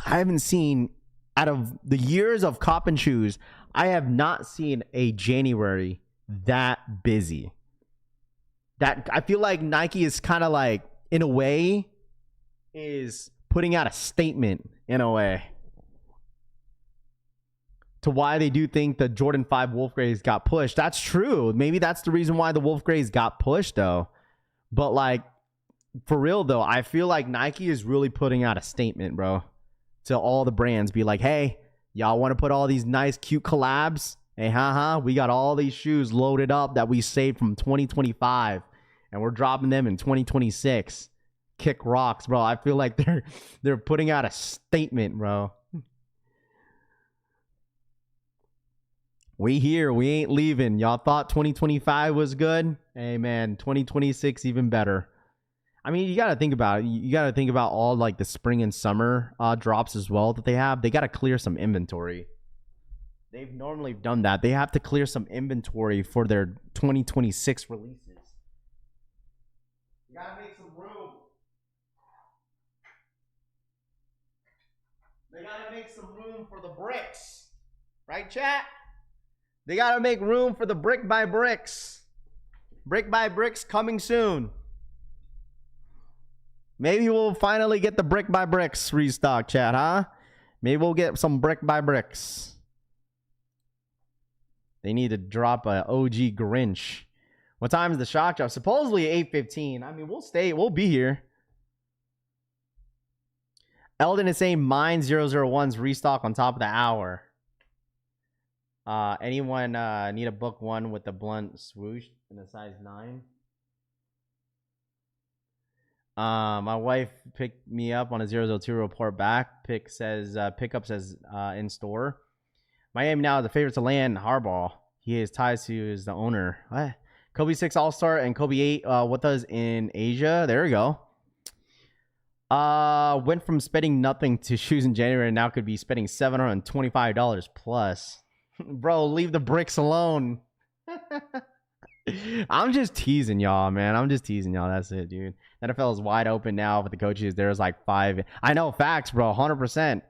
haven't seen, out of the years of cop and shoes, I have not seen a January that busy. That I feel like Nike is kind of like, in a way, is putting out a statement in a way to why they do think the Jordan 5 Wolf Grays got pushed. That's true. Maybe that's the reason why the Wolf Grays got pushed though. But like, for real though, I feel like Nike is really putting out a statement, bro, to all the brands. Be like, hey, y'all want to put all these nice cute collabs? Hey, we got all these shoes loaded up that we saved from 2025 and we're dropping them in 2026. Kick rocks, bro. I feel like they're putting out a statement, bro. We here, we ain't leaving. Y'all thought 2025 was good? Hey man, 2026 even better. I mean, you got to think about it. You got to think about all like the spring and summer drops as well that they have. They got to clear some inventory. They've normally done that. They have to clear some inventory for their 2026 releases. You got to make some room. They got to make some room for the bricks. Right, chat? They gotta make room for the brick by bricks. Brick by bricks coming soon. Maybe we'll finally get the brick by bricks restock, chat, huh? Maybe we'll get some brick by bricks. They need to drop a OG Grinch. What time is the shock drop? Supposedly 8:15. I mean, we'll be here. Eldon is saying mine 001's restock on top of the hour. Anyone need a book one with the blunt swoosh in a size 9? My wife picked me up on a 002 report back. Pickup says in store. Miami now is the favorite to land Harbaugh. He has ties to is the owner. What? Kobe 6 All-Star and Kobe 8 what does in Asia? There we go. Went from spending nothing to shoes in January and now could be spending $725 plus. Bro, leave the bricks alone. I'm just teasing y'all, man. I'm just teasing y'all. That's it, dude. NFL is wide open now for the coaches. There's like 5. I know, facts, bro. 100%.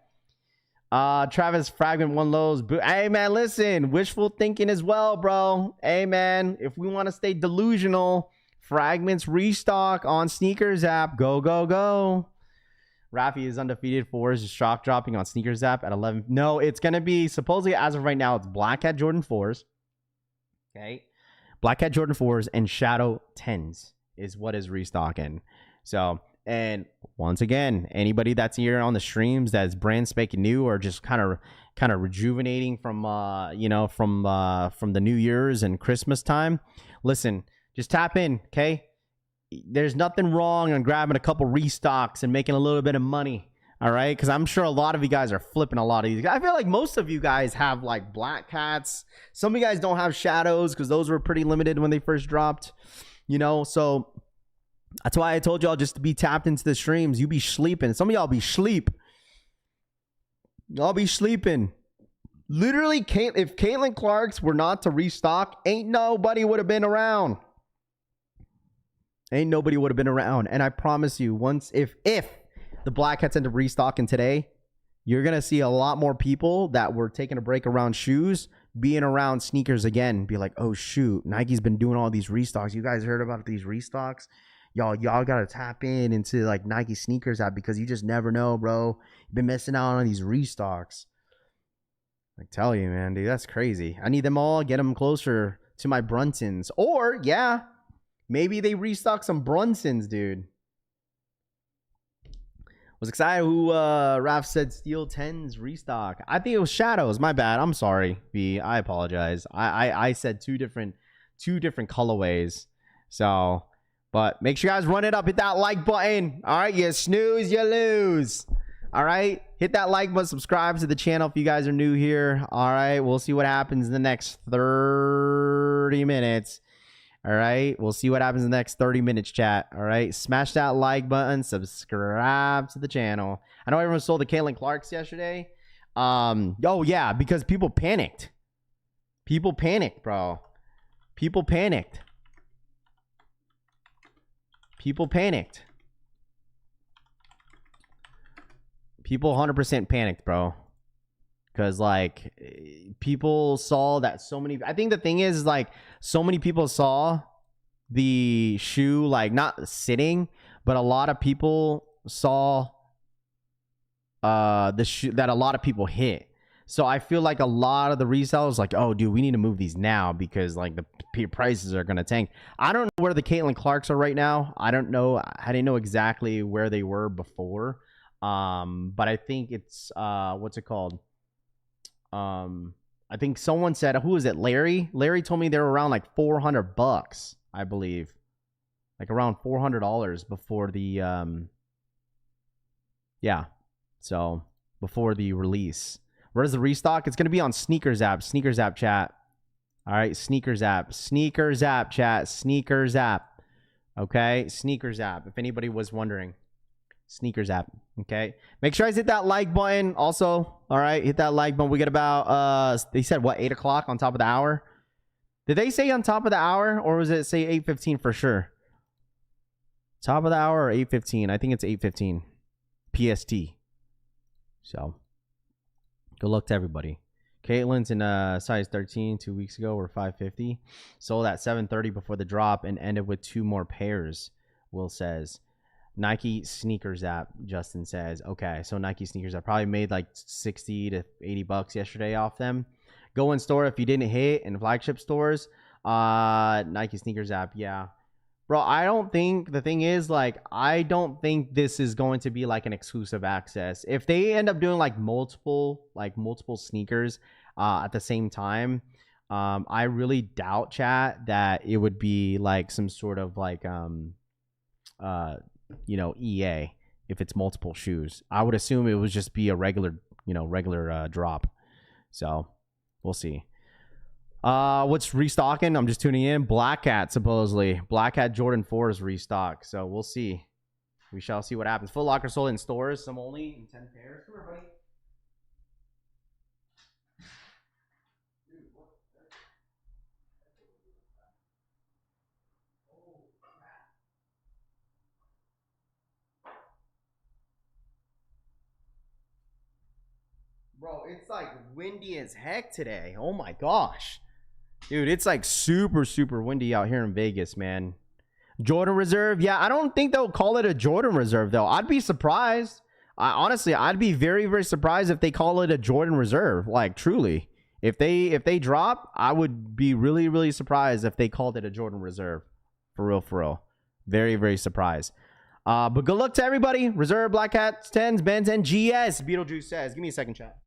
Travis Fragment 1 lows. Hey, man, listen. Wishful thinking as well, bro. Hey, man. If we want to stay delusional, Fragments restock on Sneakers app. Go, go, go. Rafi is undefeated. 4 is shock dropping on Sneakers app at 11. No, it's going to be supposedly as of right now, it's Black Hat Jordan 4s. Okay. Black Hat Jordan 4s and Shadow 10s is what is restocking. So, and once again, anybody that's here on the streams that's brand spanking new or just kind of rejuvenating from from the New Year's and Christmas time, listen, just tap in, okay? There's nothing wrong on grabbing a couple restocks and making a little bit of money. All right, because I'm sure a lot of you guys are flipping a lot of these. I feel like most of you guys have like Black Cats. Some of you guys don't have Shadows because those were pretty limited when they first dropped. So that's why I told y'all just to be tapped into the streams. You be sleeping. Some of y'all be sleep. Y'all be sleeping. Literally, if Caitlin Clark's were not to restock, ain't nobody would have been around. Ain't nobody would have been around. And I promise you, once if the Black Hats end up restocking today, you're going to see a lot more people that were taking a break around shoes being around sneakers again. Be like, oh, shoot, Nike's been doing all these restocks. You guys heard about these restocks? Y'all got to tap into like Nike Sneakers app because you just never know, bro. You've been missing out on these restocks. I tell you, man, dude, that's crazy. I need them all. Get them closer to my Brunsons. Or, yeah, maybe they restock some Brunsons, dude. Was excited who Raf said Steel 10s restock. I think it was Shadows. My bad. I'm sorry, V. I apologize. I said two different colorways. So, but make sure you guys run it up. Hit that like button. All right, you snooze, you lose. All right, hit that like button. Subscribe to the channel if you guys are new here. All right, we'll see what happens in the next 30 minutes. All right, we'll see what happens in the next 30 minutes, chat. All right, smash that like button, subscribe to the channel. I know everyone sold the Caitlin Clarks yesterday. Oh yeah, because people panicked. People panicked, bro. People panicked. People panicked. People 100% panicked, bro. Because, like, people saw that so many... I think the thing is, like, so many people saw the shoe, like, not sitting, but a lot of people saw the shoe that a lot of people hit. So I feel like a lot of the resellers like, oh, dude, we need to move these now because, like, the prices are going to tank. I don't know where the Caitlin Clarks are right now. I don't know. I didn't know exactly where they were before. But I think it's... what's it called? I think someone said, who is it? Larry told me they were around like $400, I believe, like around $400 before the, yeah. So before the release, where's the restock? It's going to be on Sneakers app chat. All right. Sneakers app chat, Sneakers app. Okay. Sneakers app. If anybody was wondering. Sneakers app. Okay, make sure I hit that like button also. All right, hit that like button. We get about they said what, 8 o'clock on top of the hour? Did they say on top of the hour, or was it say 8:15 for sure? Top of the hour or 8:15? I think it's 8:15 PST. So good luck to everybody. Caitlin's in size 13 2 weeks ago were $550. Sold at $730 before the drop and ended with 2 more pairs. Will says. Nike sneakers app, Justin says. Okay, so Nike sneakers, I probably made like 60 to 80 bucks yesterday off them. Go in store if you didn't hit in flagship stores. Nike sneakers app, yeah. Bro, I don't think, the thing is, like, I don't think this is going to be like an exclusive access. If they end up doing like multiple sneakers at the same time, I really doubt, chat, that it would be like some sort of like EA if it's multiple shoes. I would assume it would just be a regular drop. So we'll see. What's restocking? I'm just tuning in. Black Cat, supposedly. Black Cat Jordan 4 is restocked. So we'll see. We shall see what happens. Foot Locker sold in stores. Some only in 10 pairs. Come here, buddy. Bro, it's like windy as heck today. Oh my gosh. Dude, it's like super, super windy out here in Vegas, man. Jordan Reserve. Yeah, I don't think they'll call it a Jordan Reserve, though. I'd be surprised. Honestly, I'd be very, very surprised if they call it a Jordan Reserve. Like, truly. If they drop, I would be really, really surprised if they called it a Jordan Reserve. For real, for real. Very, very surprised. But good luck to everybody. Reserve, Black Cats, 10s, Benz, and GS. Beetlejuice says. Give me a second, chat.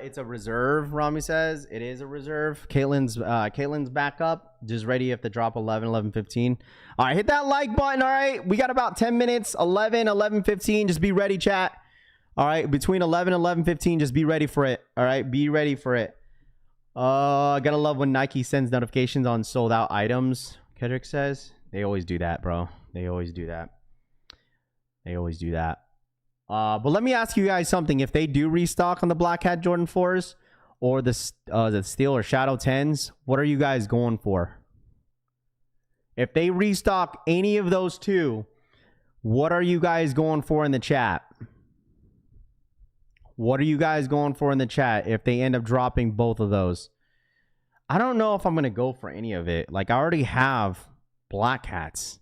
It's a reserve, Rami says. It is a reserve. Caitlin's back up. Just ready if the drop 11:15. All right, hit that like button. All right, we got about 10 minutes. 11:15. Just be ready, chat. All right, between 11 and 11:15, just be ready for it. All right, be ready for it. Gotta love when Nike sends notifications on sold out items. Kedrick says they always do that, bro. They always do that. They always do that. But let me ask you guys something. If they do restock on the Black Hat Jordan 4s or the Steel or Shadow 10s, what are you guys going for? If they restock any of those two, what are you guys going for in the chat? What are you guys going for in the chat if they end up dropping both of those? I don't know if I'm going to go for any of it. Like, I already have Black Hats.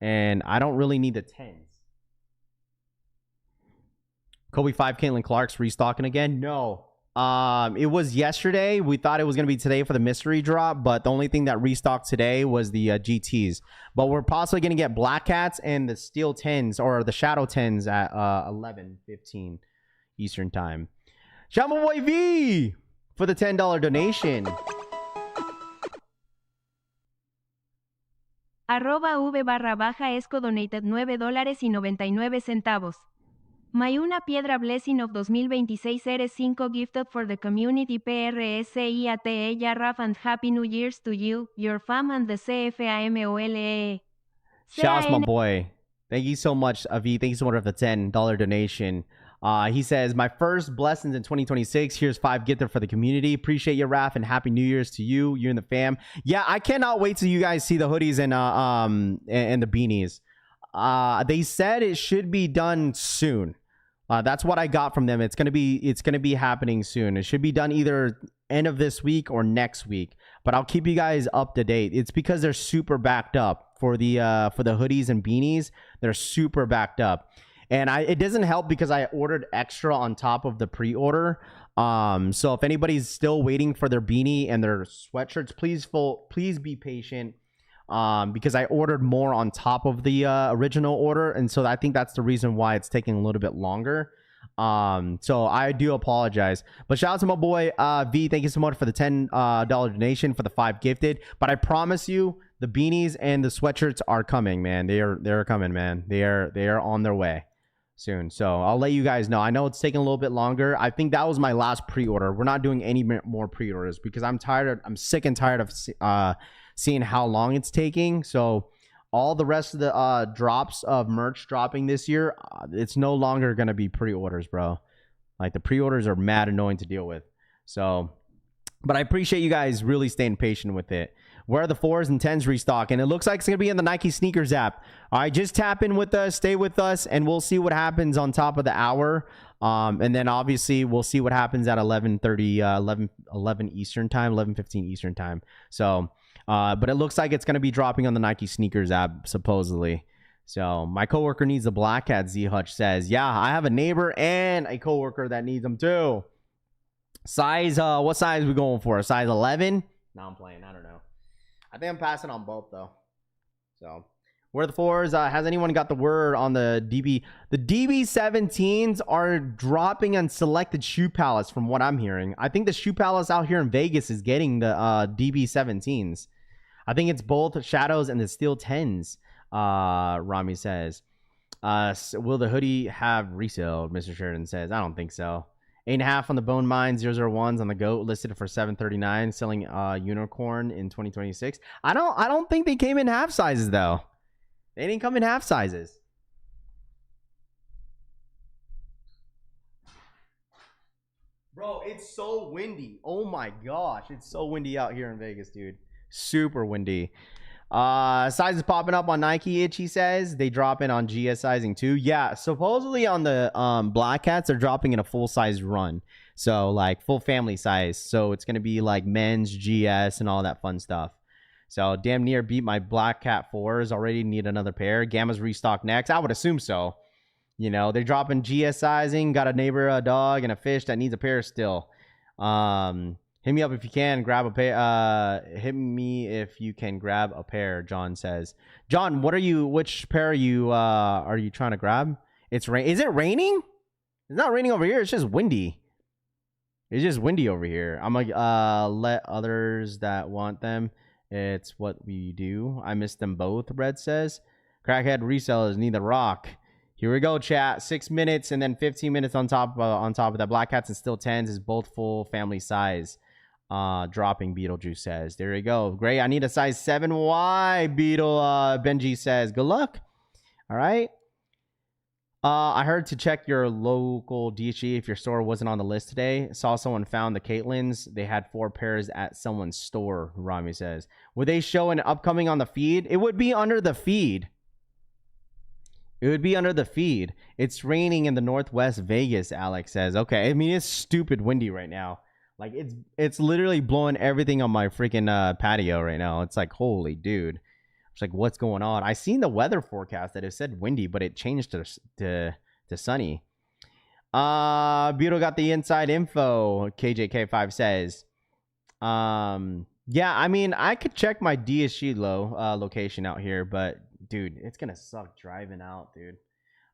And I don't really need the 10s. Kobe 5, Caitlin Clark's restocking again? No. It was yesterday. We thought it was going to be today for the mystery drop, but the only thing that restocked today was the GTs. But we're possibly going to get Black Cats and the Steel 10s or the Shadow 10s at 11:15 Eastern Time. Shout out my boy V for the $10 donation. @v_esco donated $9.99. Mayuna Piedra Blessing of 2026 R5 gifted for the community PRSIATE Yarraf and Happy New Year's to you, your fam and the CFAMOLE. Shout out my boy. Thank you so much, Avi. Thank you so much for the $10 donation. He says, my first blessings in 2026. Here's 5 gifted for the community. Appreciate you, Raf, and Happy New Year's to you and the fam. Yeah, I cannot wait till you guys see the hoodies and the beanies. They said it should be done soon. That's what I got from them. It's gonna be happening soon. It should be done either end of this week or next week. But I'll keep you guys up to date. It's because they're super backed up for the hoodies and beanies. They're super backed up, and it doesn't help because I ordered extra on top of the pre-order. So if anybody's still waiting for their beanie and their sweatshirts, please be patient. Because I ordered more on top of the original order, and so I think that's the reason why it's taking a little bit longer. So I do apologize, but shout out to my boy V. Thank you so much for the $10 donation for the 5 gifted. But I promise you, the beanies and the sweatshirts are coming, man. They're coming, man. They are on their way soon. So I'll let you guys know. I know it's taking a little bit longer. I think that was my last pre-order. We're not doing any more pre-orders because I'm sick and tired of seeing how long it's taking. So all the rest of the drops of merch dropping this year, it's no longer going to be pre-orders, bro. Like, the pre-orders are mad annoying to deal with. So, but I appreciate you guys really staying patient with it. Where are the 4s and 10s restock? And it looks like it's going to be in the Nike Sneakers app. All right, just tap in with us, stay with us, and we'll see what happens on top of the hour. And then obviously we'll see what happens at 11:30, 11 Eastern time, 11:15 Eastern time. So, but it looks like it's going to be dropping on the Nike Sneakers app, supposedly. So my coworker needs a Black Hat, Z Hutch says. Yeah, I have a neighbor and a coworker that needs them too. Size, what size are we going for? A size 11? No, I'm playing. I don't know. I think I'm passing on both though. So where are the 4s? Has anyone got the word on the DB? The DB17s are dropping on selected Shoe Palace from what I'm hearing. I think the Shoe Palace out here in Vegas is getting the DB17s. I think it's both Shadows and the Steel 10s. Rami says. Will the hoodie have resale? Mr. Sheridan says. I don't think so. 8.5 on the Bone Mine, 001s on the GOAT, listed for $739, selling Unicorn in 2026. I don't think they came in half sizes though. They didn't come in half sizes. Bro, it's so windy. Oh my gosh, it's so windy out here in Vegas, dude. Super windy. Sizes popping up on Nike Itch, he says. They drop in on GS sizing too. Yeah, supposedly on the Black Hats, they're dropping in a full size run. So like full family size. So it's gonna be like men's GS and all that fun stuff. So damn near beat my Black Cat 4s. Already need another pair. Gamma's restock next. I would assume so. You know, they're dropping GS sizing. Got a neighbor, a dog, and a fish that needs a pair still. Hit me up if you can grab a pair. Hit me if you can grab a pair, John says. John, which pair are you trying to grab? Is it raining? It's not raining over here. It's just windy. It's just windy over here. I'm gonna let others that want them. It's what we do. I miss them both, Red says. Crackhead resellers need the rock. Here we go, chat. 6 minutes and then 15 minutes on top of that. Black Hats and Steel 10s is both full family size. Dropping, Beetlejuice says. There you go. Great. I need a size 7Y, Benji says. Good luck. All right. I heard to check your local DHG if your store wasn't on the list today. Saw someone found the Caitlins. They had 4 pairs at someone's store, Rami says. Would they show an upcoming on the feed? It would be under the feed. It would be under the feed. It's raining in the Northwest Vegas, Alex says. Okay. I mean, it's stupid windy right now. Like, it's literally blowing everything on my freaking patio right now. It's like, holy dude. It's like, what's going on? I seen the weather forecast that it said windy, but it changed to sunny. Beetle got the inside info, KJK5 says. Yeah, I mean, I could check my DSG location out here, but dude, it's gonna suck driving out, dude.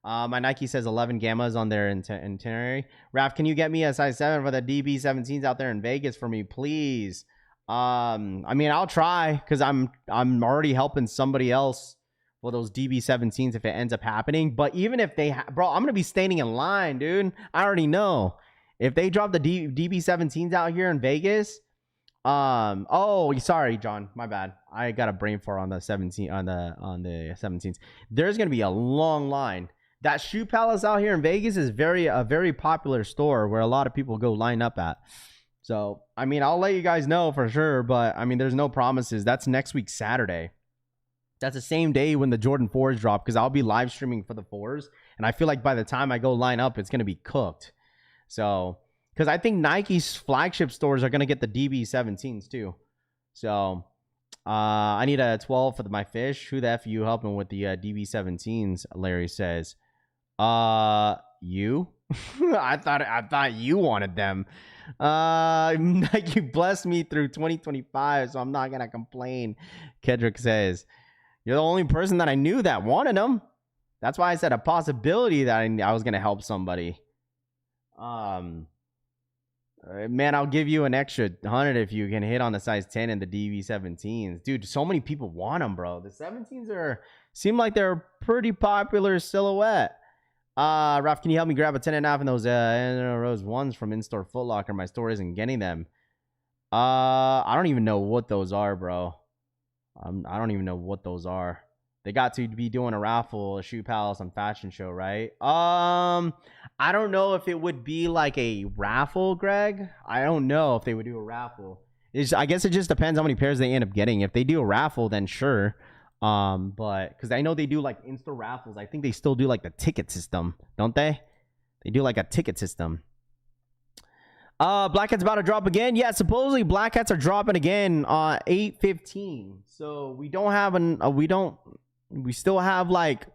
My Nike says 11 Gammas on their itinerary. Raph, can you get me a size 7 for the DB17s out there in Vegas for me, please? I mean, I'll try because I'm already helping somebody else for those DB17s if it ends up happening. But even if they, bro, I'm gonna be standing in line, dude. I already know if they drop the DB17s out here in Vegas. Oh, sorry, John, my bad. I got a brain fart on the 17s. There's gonna be a long line. That Shoe Palace out here in Vegas is a very popular store where a lot of people go line up at. So, I mean, I'll let you guys know for sure, but I mean, there's no promises. That's next week, Saturday. That's the same day when the Jordan 4s drop because I'll be live streaming for the 4s. And I feel like by the time I go line up, it's going to be cooked. So, because I think Nike's flagship stores are going to get the DB17s too. So, I need a 12 for my fish. Who the F are you helping with the DB17s? Larry says. You? I thought you wanted them. Nike blessed me through 2025, so I'm not gonna complain. Kedrick says, you're the only person that I knew that wanted them. That's why I said a possibility that I was gonna help somebody. Man, I'll give you an extra 100 if you can hit on the size 10 and the DB17s. Dude, so many people want them, bro. The 17s seem like they're a pretty popular silhouette. Ralph, can you help me grab a 10.5 in those Rose ones from in-store Foot Locker? My store isn't getting them. I don't even know what those are, bro. I don't even know what those are. They got to be doing a raffle, a Shoe Palace on Fashion Show, right? I don't know if it would be like a raffle, Greg. I don't know if they would do a raffle. I guess it just depends how many pairs they end up getting. If they do a raffle, then sure. But because I know they do like in-store raffles. I think they still do like the ticket system, don't they? They do like a ticket system. Black Hat's about to drop again. Yeah, supposedly Black Hats are dropping again on 8/15. So we don't have we still have like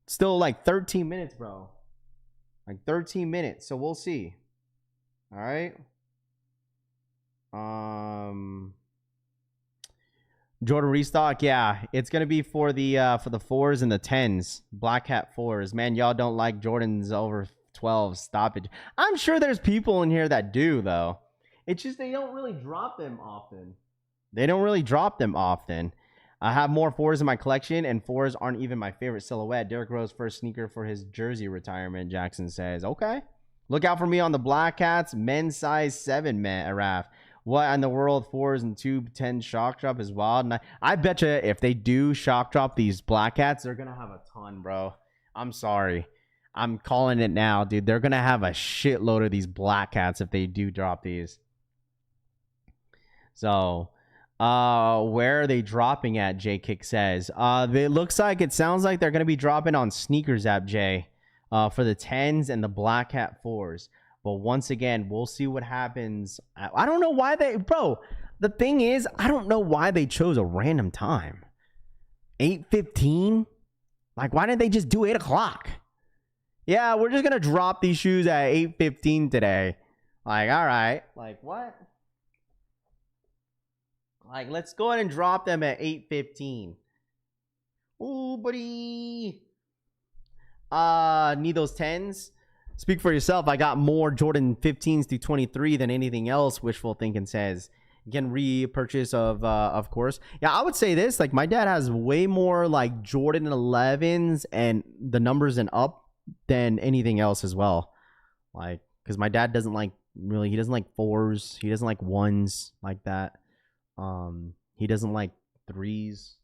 13 minutes, bro. Like 13 minutes. So we'll see. All right. Jordan restock, yeah, it's gonna be for the 4s and the 10s, Black Hat 4s. Man, y'all don't like Jordans over 12. Stop it. I'm sure there's people in here that do, though. It's just they don't really drop them often. I have more 4s in my collection, and 4s aren't even my favorite silhouette. Derrick Rose first sneaker for his jersey retirement, Jackson says. Okay. Look out for me on the Black Hats, men's size 7, man, Raf. What in the world? 4s and 210 shock drop is wild. And I bet you if they do shock drop these Black Hats, they're going to have a ton, bro. I'm sorry. I'm calling it now, dude. They're going to have a shitload of these Black Hats if they do drop these. So, where are they dropping at, J Kick says? It sounds like they're going to be dropping on Sneakers app, Jay, for the 10s and the Black Hat 4s. But once again, we'll see what happens. I don't know why the thing is, I don't know why they chose a random time. 8:15? Like, why didn't they just do 8 o'clock? Yeah, we're just going to drop these shoes at 8:15 today. Like, all right. Like, what? Like, let's go ahead and drop them at 8:15. Ooh, buddy. Need those 10s? Speak for yourself. I got more Jordan 15s through 23 than anything else, wishful thinking says. Again, repurchase of course. Yeah, I would say this. Like, my dad has way more, like, Jordan 11s and the numbers and up than anything else as well. Like, because my dad doesn't like, really, he doesn't like 4s. He doesn't like 1s like that. He doesn't like 3s.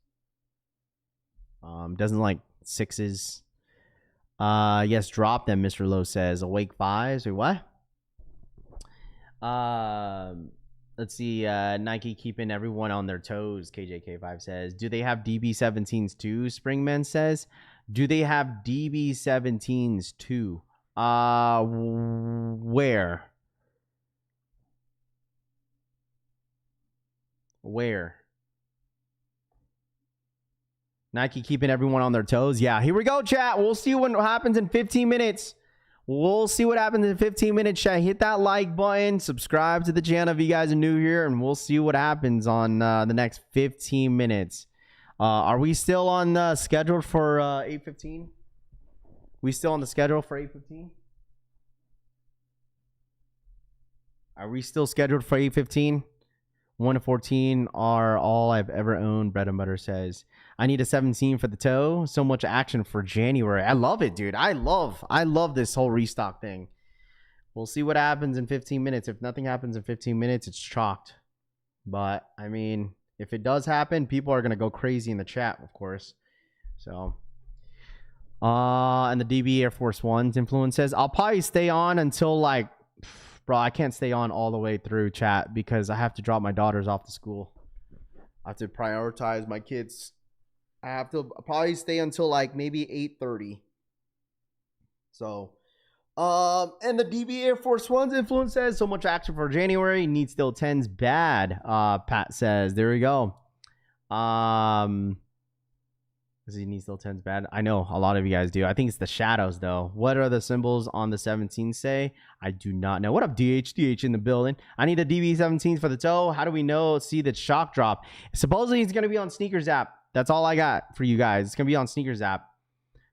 Doesn't like 6s. Yes, drop them, Mr. Lowe says. Awake 5s. Wait, what? Let's see. Nike keeping everyone on their toes, KJK5 says. Do they have DB17s too? Springman says. Do they have DB17s too? Where? Nike keeping everyone on their toes. Yeah, here we go, chat. We'll see what happens in 15 minutes. Chat. Hit that like button. Subscribe to the channel if you guys are new here. And we'll see what happens on the next 15 minutes. Are we still on schedule for 8:15? We still on the schedule for 8:15? Are we still scheduled for 8:15? 1 to 14 are all I've ever owned, Bread and Butter says. I need a 17 for the toe. So much action for January. I love it, dude. I love this whole restock thing. We'll see what happens in 15 minutes. If nothing happens in 15 minutes, it's chalked. But, I mean, if it does happen, people are going to go crazy in the chat, of course. So, and the DB Air Force Ones influence says, I'll probably stay on until, like, bro, I can't stay on all the way through, chat, because I have to drop my daughters off to school. I have to prioritize my kids. I have to probably stay until like maybe 8:30. So, and the DB Air Force One's influence says so much action for January. Need still 10s bad. Pat says, there we go. Does he need still 10s bad? I know a lot of you guys do. I think it's the shadows, though. What are the symbols on the 17 say? I do not know. What up, DH? DH in the building. I need the DB17s for the toe. How do we know? See the shock drop. Supposedly, it's going to be on Sneakers app. That's all I got for you guys. It's going to be on Sneakers app.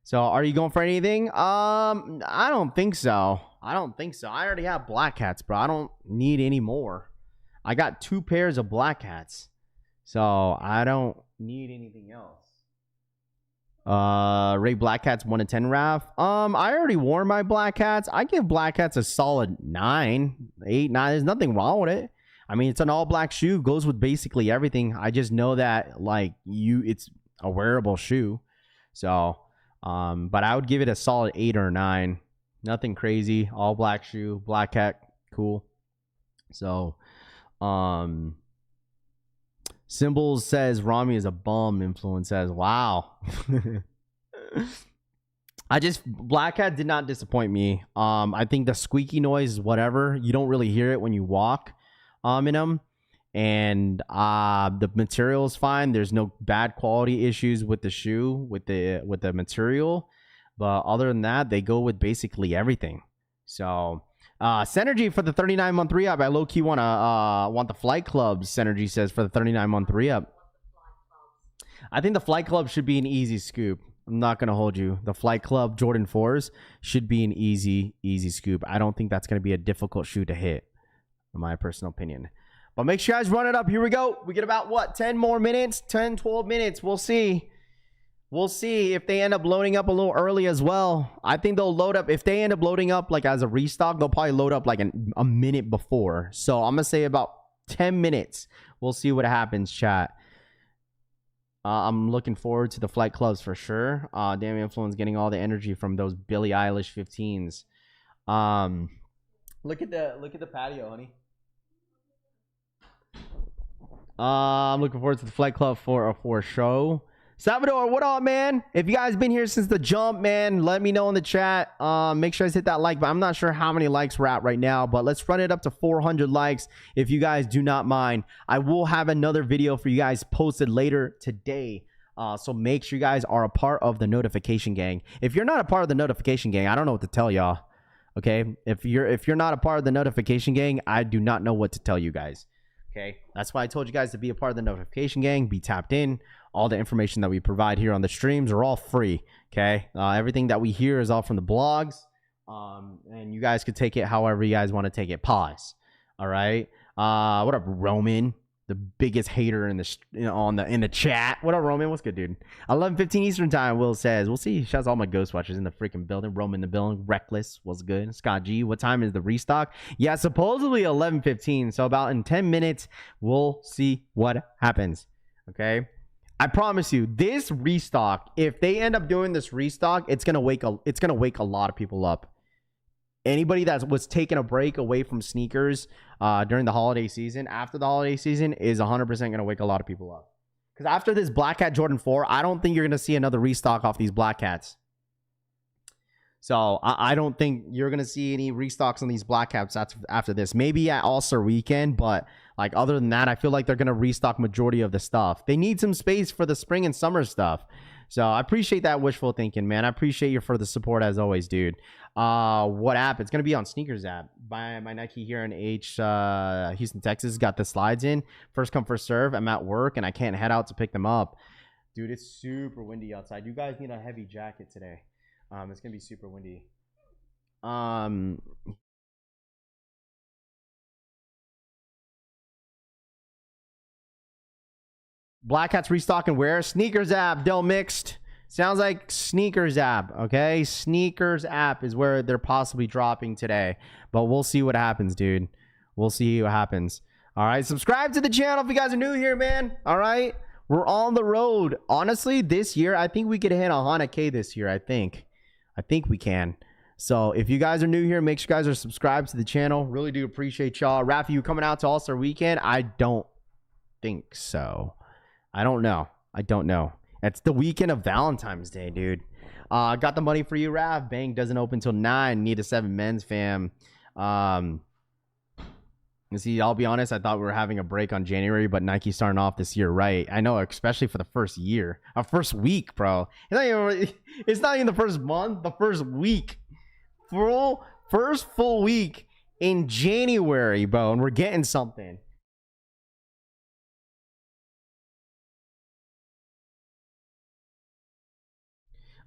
So, are you going for anything? I don't think so. I don't think so. I already have black hats, bro. I don't need any more. I got 2 pairs of black hats. So I don't need anything else. Ray Black Hats 1 to 10 Raf. I already wore my black hats. I give black hats a solid 9, 8, 9. There's nothing wrong with it. I mean, it's an all black shoe, goes with basically everything. I just know that like it's a wearable shoe. So, but I would give it a solid 8 or 9. Nothing crazy. All black shoe, black hat, cool. So, Symbols says Rami is a bum. Influence says, wow. Black Hat did not disappoint me. I think the squeaky noise is whatever. You don't really hear it when you walk in them. And the material is fine. There's no bad quality issues with the shoe, with the material. But other than that, they go with basically everything. So Synergy for the 39-month re-up. I low-key want the Flight Clubs, Synergy says, for the 39-month re-up. I think the Flight Club should be an easy scoop. I'm not going to hold you. The Flight Club Jordan 4s should be an easy scoop. I don't think that's going to be a difficult shoe to hit, in my personal opinion. But make sure you guys run it up. Here we go. We get about, what, 10 more minutes? 10, 12 minutes. We'll see. We'll see if they end up loading up a little early as well. I think they'll load up. If they end up loading up like as a restock, they'll probably load up like a minute before. So I'm going to say about 10 minutes. We'll see what happens, chat. I'm looking forward to the Flight Clubs for sure. Damn Influence getting all the energy from those Billie Eilish 15s. Look at the patio, honey. I'm looking forward to the Flight Club for a show. Salvador, what up, man? If you guys been here since the jump, man, let me know in the chat. Make sure you hit that like, but I'm not sure how many likes we're at right now, but let's run it up to 400 likes if you guys do not mind. I will have another video for you guys posted later today. So make sure you guys are a part of the notification gang. If you're not a part of the notification gang, I don't know what to tell y'all. Okay? If you're not a part of the notification gang, I do not know what to tell you guys. Okay? That's why I told you guys to be a part of the notification gang, be tapped in. All the information that we provide here on the streams are all free. Okay. Everything that we hear is all from the blogs. And you guys could take it however you guys want to take it. Pause. All right. What up, Roman? The biggest hater in the chat. What up, Roman? What's good, dude? 11:15 Eastern time. Will says, we'll see. Shouts all my ghost watchers in the freaking building. Roman in the building. Reckless. What's good? Scott G. What time is the restock? Yeah, supposedly 11:15. So about in 10 minutes, we'll see what happens. Okay. I promise you, this restock, if they end up doing this restock, it's gonna wake a lot of people up. Anybody that was taking a break away from sneakers during the holiday season, after the holiday season, is 100% gonna wake a lot of people up. Because after this Black Hat Jordan 4, I don't think you're gonna see another restock off these Black Hats. So I don't think you're gonna see any restocks on these Black Hats after this. Maybe at All-Star Weekend, but like other than that, I feel like they're gonna restock majority of the stuff. They need some space for the spring and summer stuff. So I appreciate that wishful thinking, man. I appreciate you for the support as always, dude. What app? It's gonna be on Sneakers app. My Nike here in Houston, Texas, got the slides in. First come, first serve. I'm at work and I can't head out to pick them up. Dude, it's super windy outside. You guys need a heavy jacket today. It's gonna be super windy. Black Hats restocking where? Sneakers app, Del Mixed. Sounds like Sneakers app, okay? Sneakers app is where they're possibly dropping today. But we'll see what happens, dude. We'll see what happens. All right, subscribe to the channel if you guys are new here, man. All right? We're on the road. Honestly, this year, I think we could hit 100K this year, I think we can. So if you guys are new here, make sure you guys are subscribed to the channel. Really do appreciate y'all. Rafi, you coming out to All-Star Weekend? I don't think so. I don't know. It's the weekend of Valentine's Day, dude. Got the money for you, Rav. Bank doesn't open till 9. Need a 7 men's, fam. See, I'll be honest, I thought we were having a break on January, but Nike's starting off this year right. I know, especially for the first year. Our first week, bro. It's not even the first month, the first week. First full week in January, bro. And we're getting something.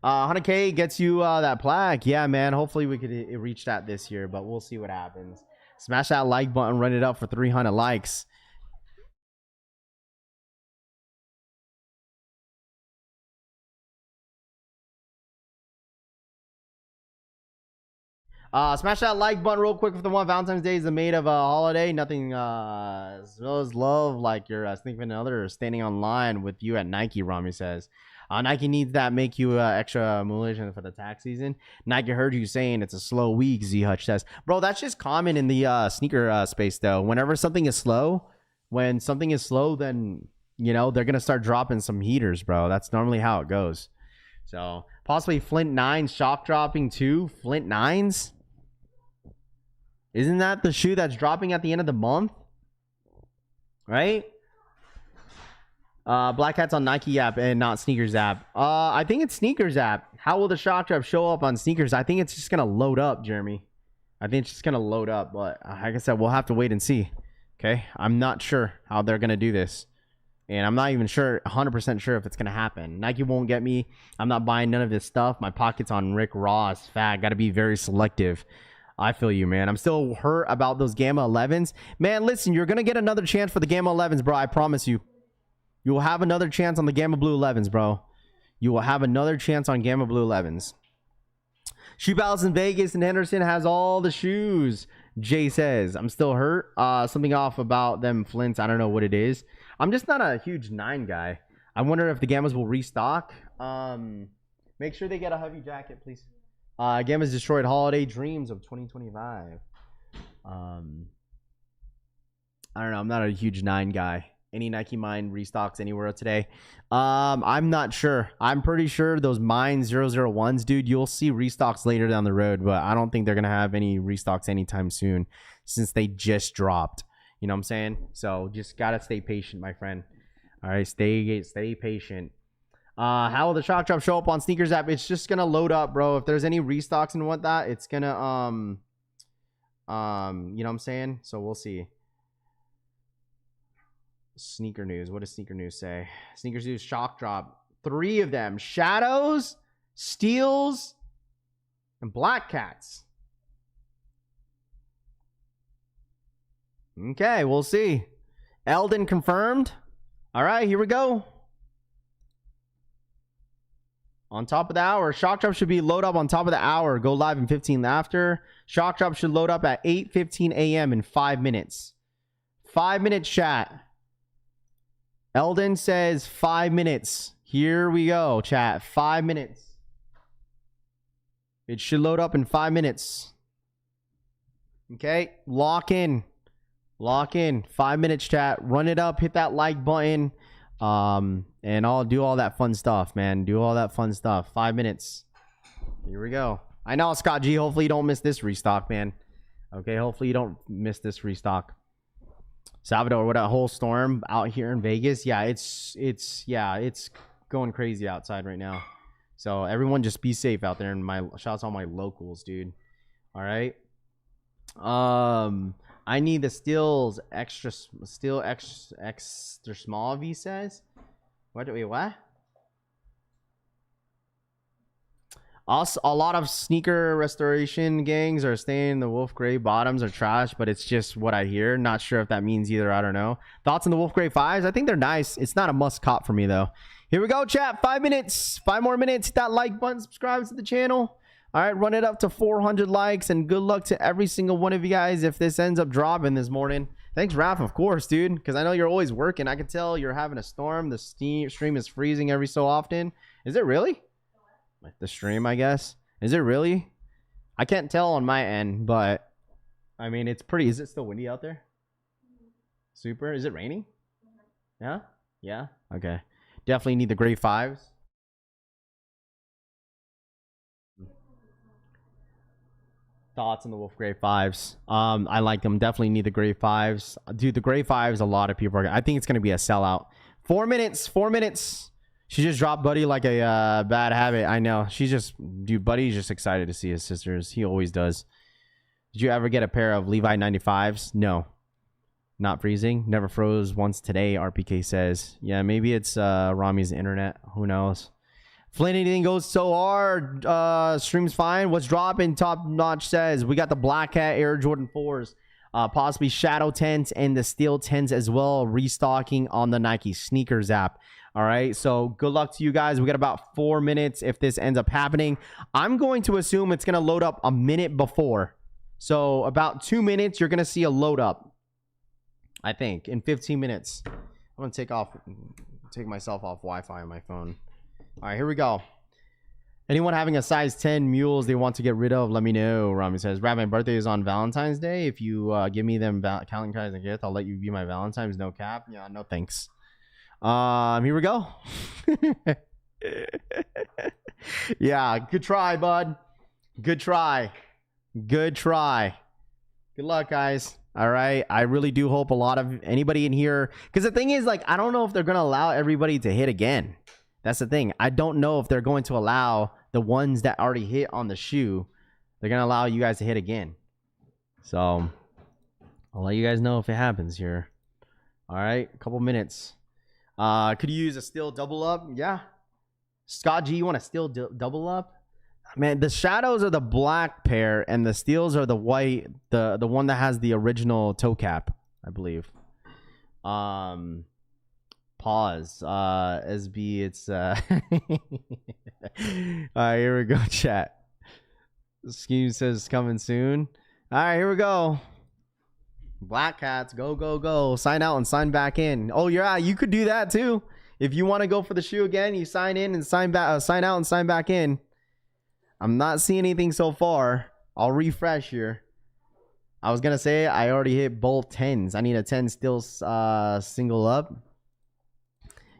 100K gets you that plaque. Yeah, man. Hopefully we could reach that this year, but we'll see what happens. Smash that like button. Run it up for 300 likes. Smash that like button real quick for the one. Valentine's Day is the made of a holiday. Nothing smells love like your significant other standing online with you at Nike, Rami says. Nike needs that make you extra motivation for the tax season. Nike heard you saying it's a slow week, Z Hutch says. Bro, that's just common in the sneaker space, though. Whenever something is slow, then, you know, they're going to start dropping some heaters, bro. That's normally how it goes. So, possibly Flint 9 shock dropping too. Flint 9s? Isn't that the shoe that's dropping at the end of the month? Right? Black Hat's on Nike app and not Sneakers app. I think it's Sneakers app. How will the shock drop show up on Sneakers? I think it's just going to load up, Jeremy. I think it's just going to load up. But like I said, we'll have to wait and see. Okay? I'm not sure how they're going to do this. And I'm not even sure, 100% sure if it's going to happen. Nike won't get me. I'm not buying none of this stuff. My pocket's on Rick Ross. Fat. Got to be very selective. I feel you, man. I'm still hurt about those Gamma 11s. Man, listen, you're going to get another chance for the Gamma 11s, bro. I promise you. You will have another chance on the Gamma Blue 11s, bro. You will have another chance on Gamma Blue 11s. Shoe Palace in Vegas and Henderson has all the shoes. Jay says, I'm still hurt. Something off about them Flints. I don't know what it is. I'm just not a huge 9 guy. I wonder if the Gammas will restock. Make sure they get a heavy jacket, please. Gammas destroyed holiday dreams of 2025. I don't know. I'm not a huge 9 guy. Any Nike Mine restocks anywhere today? I'm not sure. I'm pretty sure those Mine 001s, dude, you'll see restocks later down the road, but I don't think they're going to have any restocks anytime soon since they just dropped. You know what I'm saying? So just got to stay patient, my friend. All right, stay patient. How will the shock drop show up on Sneakers app? It's just going to load up, bro. If there's any restocks and whatnot, it's going to, you know what I'm saying? So we'll see. Sneaker news. What does sneaker news say? Sneakers news shock drop. 3 of them. Shadows, Steels, and Black Cats. Okay, we'll see. Eldon confirmed. All right, here we go. On top of the hour. Shock drop should be load up on top of the hour. Go live in 15 after. Shock drop should load up at 8:15 a.m. in 5 minutes. 5-minute chat. Eldon says 5 minutes. Here we go, chat. 5 minutes. It should load up in 5 minutes. Okay, lock in. Lock in. 5 minutes, chat. Run it up. Hit that like button. And I'll do all that fun stuff, man. Do all that fun stuff. 5 minutes. Here we go. I know, Scott G. Hopefully you don't miss this restock, man. Okay, hopefully you don't miss this restock. Salvador, what a whole storm out here in Vegas. Yeah, it's going crazy outside right now. So everyone just be safe out there. And my shouts all my locals, dude. All right. I need the Steels extra small, V says. What? Also, a lot of sneaker restoration gangs are saying the Wolf Gray bottoms are trash, but it's just what I hear. Not sure if that means either. I don't know. Thoughts on the Wolf Gray 5s? I think they're nice. It's not a must cop for me, though. Here we go, chat. 5 minutes. 5 more minutes. Hit that like button. Subscribe to the channel. All right, run it up to 400 likes, and good luck to every single one of you guys if this ends up dropping this morning. Thanks, Raph, of course, dude, because I know you're always working. I can tell you're having a storm. The stream is freezing every so often. Is it really? Like the stream, I guess. Is it really? I can't tell on my end, but I mean, it's pretty. Is it still windy out there? Super. Is it raining? Yeah? Yeah? Okay. Definitely need the gray 5s. Thoughts on the Wolf Gray 5s? I like them. Definitely need the gray 5s. Dude, the gray 5s, a lot of people are. I think it's going to be a sellout. 4 minutes. 4 minutes. She just dropped Buddy like a bad habit. I know. Dude, Buddy's just excited to see his sisters. He always does. Did you ever get a pair of Levi 95s? No. Not freezing. Never froze once today, RPK says. Yeah, maybe it's Rami's internet. Who knows? Flynn, anything goes so hard. Stream's fine. What's dropping? Top Notch says we got the Black Cat Air Jordan 4s, possibly Shadow 10s and the Steel 10s as well, restocking on the Nike Sneakers app. All right, so good luck to you guys. We got about 4 minutes if this ends up happening. I'm going to assume it's going to load up a minute before. So about 2 minutes, you're going to see a load up, I think, in 15 minutes. I'm going to take myself off Wi-Fi on my phone. All right, here we go. Anyone having a size 10 mules they want to get rid of, let me know. Rami says, Brad, my birthday is on Valentine's Day. If you give me them calendar cards and gift, I'll let you be my Valentine's. No cap. Yeah, no thanks. Here we go. Yeah, good try, bud. Good try. Good try. Good luck, guys. All right. I really do hope a lot of anybody in here, because the thing is, like, I don't know if they're going to allow everybody to hit again. That's the thing. I don't know if they're going to allow the ones that already hit on the shoe. They're going to allow you guys to hit again. So I'll let you guys know if it happens here. All right. A couple minutes. Could you use a steel double up? Yeah. Scott G, you want a steel double up? Man, the shadows are the black pair and the steels are the white, the one that has the original toe cap, I believe. Pause. SB, it's all right, here we go, chat. Scheme says coming soon. All right, here we go. Black Cats, go, go, go. Sign out and sign back in. Oh, yeah, you could do that too. If you want to go for the shoe again, you sign in and sign back, sign out and sign back in. I'm not seeing anything so far. I'll refresh here. I was gonna say I already hit both 10s. I need a 10 still single up.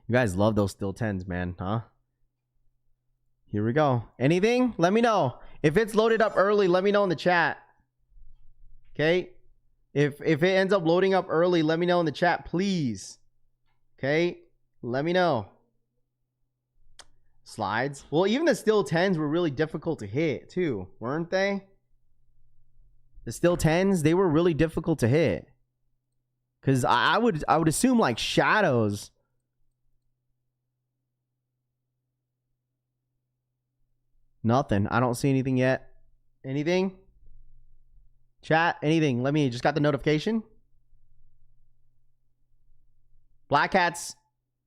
You guys love those still 10s, man, huh? Here we go. Anything? Let me know. If it's loaded up early, let me know in the chat. Okay? If it ends up loading up early, let me know in the chat, please. Okay? Let me know. Slides. Well, even the still 10s were really difficult to hit too, weren't they? The still 10s, they were really difficult to hit. Cause I would assume like shadows. Nothing. I don't see anything yet. Anything? Chat, anything? Let me just got the notification. Black Hats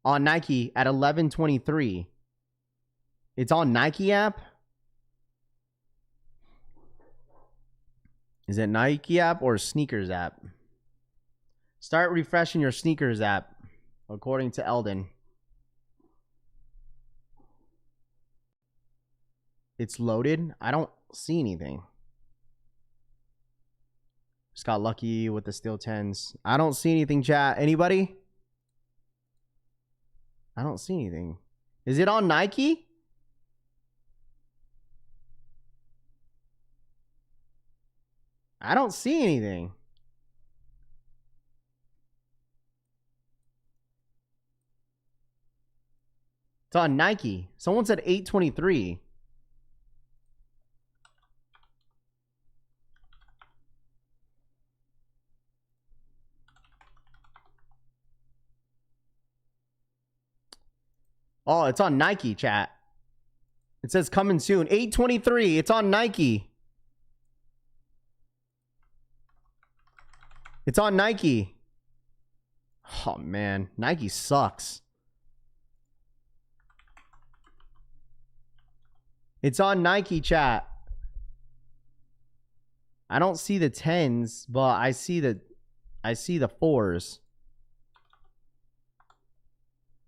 on Nike at 11:23. It's on Nike app. Is it Nike app or Sneakers app? Start refreshing your Sneakers app, according to Eldon. It's loaded. I don't see anything. Just got lucky with the steel 10s. I don't see anything, chat. Anybody? I don't see anything. Is it on Nike? I don't see anything. It's on Nike. Someone said 8:23. Oh, it's on Nike, chat. It says coming soon. 8:23. It's on Nike. It's on Nike. Oh, man. Nike sucks. It's on Nike, chat. I don't see the 10s, but I see the 4s.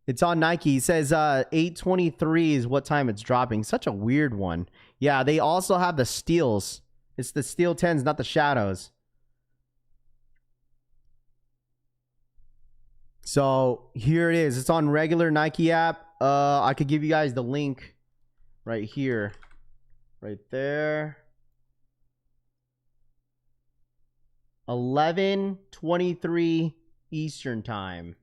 It's on Nike. It says 8:23 is what time it's dropping. Such a weird one. Yeah, they also have the steels. It's the steel 10s, not the shadows. So here it is. It's on regular Nike app. I could give you guys the link right here. Right there. 11:23 Eastern time.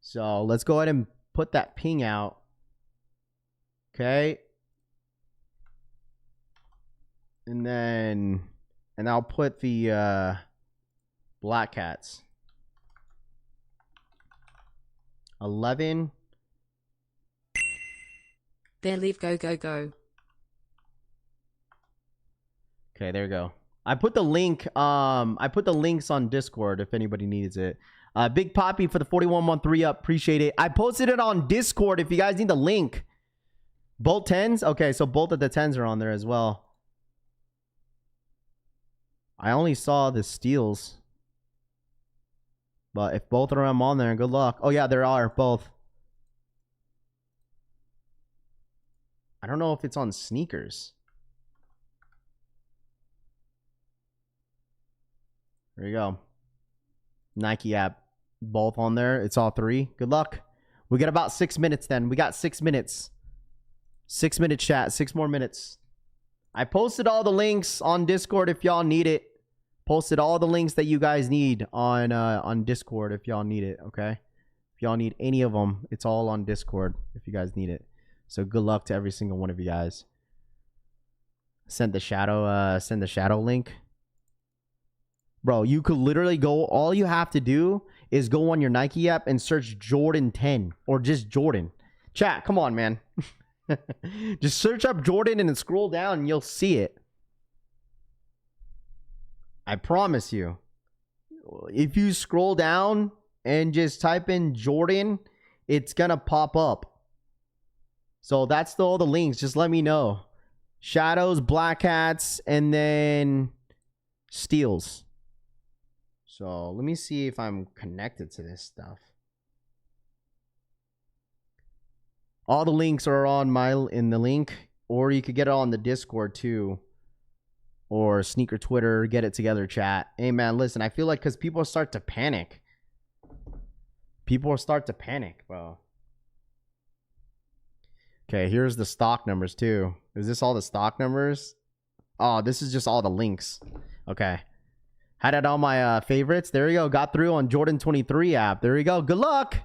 So let's go ahead and put that ping out. Okay. And I'll put the Black Cats. 11. There, leave, go, go, go. Okay, there you go. I put the link. I put the links on Discord if anybody needs it. Big Poppy for the 41-month re-up. Appreciate it. I posted it on Discord if you guys need the link. Both 10s? Okay, so both of the 10s are on there as well. I only saw the steals. But if both of them on there, good luck. Oh, yeah, there are both. I don't know if it's on sneakers. There you go. Nike app. Both on there. It's all three. Good luck. We got about 6 minutes then. We got 6 minutes. 6 minute chat. 6 more minutes. I posted all the links on Discord if y'all need it. Posted all the links that you guys need on Discord if y'all need it, okay? If y'all need any of them, it's all on Discord if you guys need it. So good luck to every single one of you guys. Send the shadow link. Bro, you could literally go, all you have to do is go on your Nike app and search Jordan 10 or just Jordan. Chat, come on, man. Just search up Jordan and then scroll down and you'll see it. I promise you. If you scroll down and just type in Jordan, it's gonna pop up. So that's all the links. Just let me know. Shadows, Black Hats, and then steals. So let me see if I'm connected to this stuff. All the links are in the link, or you could get it on the Discord too, or Sneaker Twitter. Get it together, chat. Hey man, listen, I feel like because people start to panic. People start to panic, bro. Okay, here's the stock numbers too. Is this all the stock numbers? Oh, this is just all the links. Okay. Had it on my favorites. There you go. Got through on Jordan 23 app. There you go. Good luck.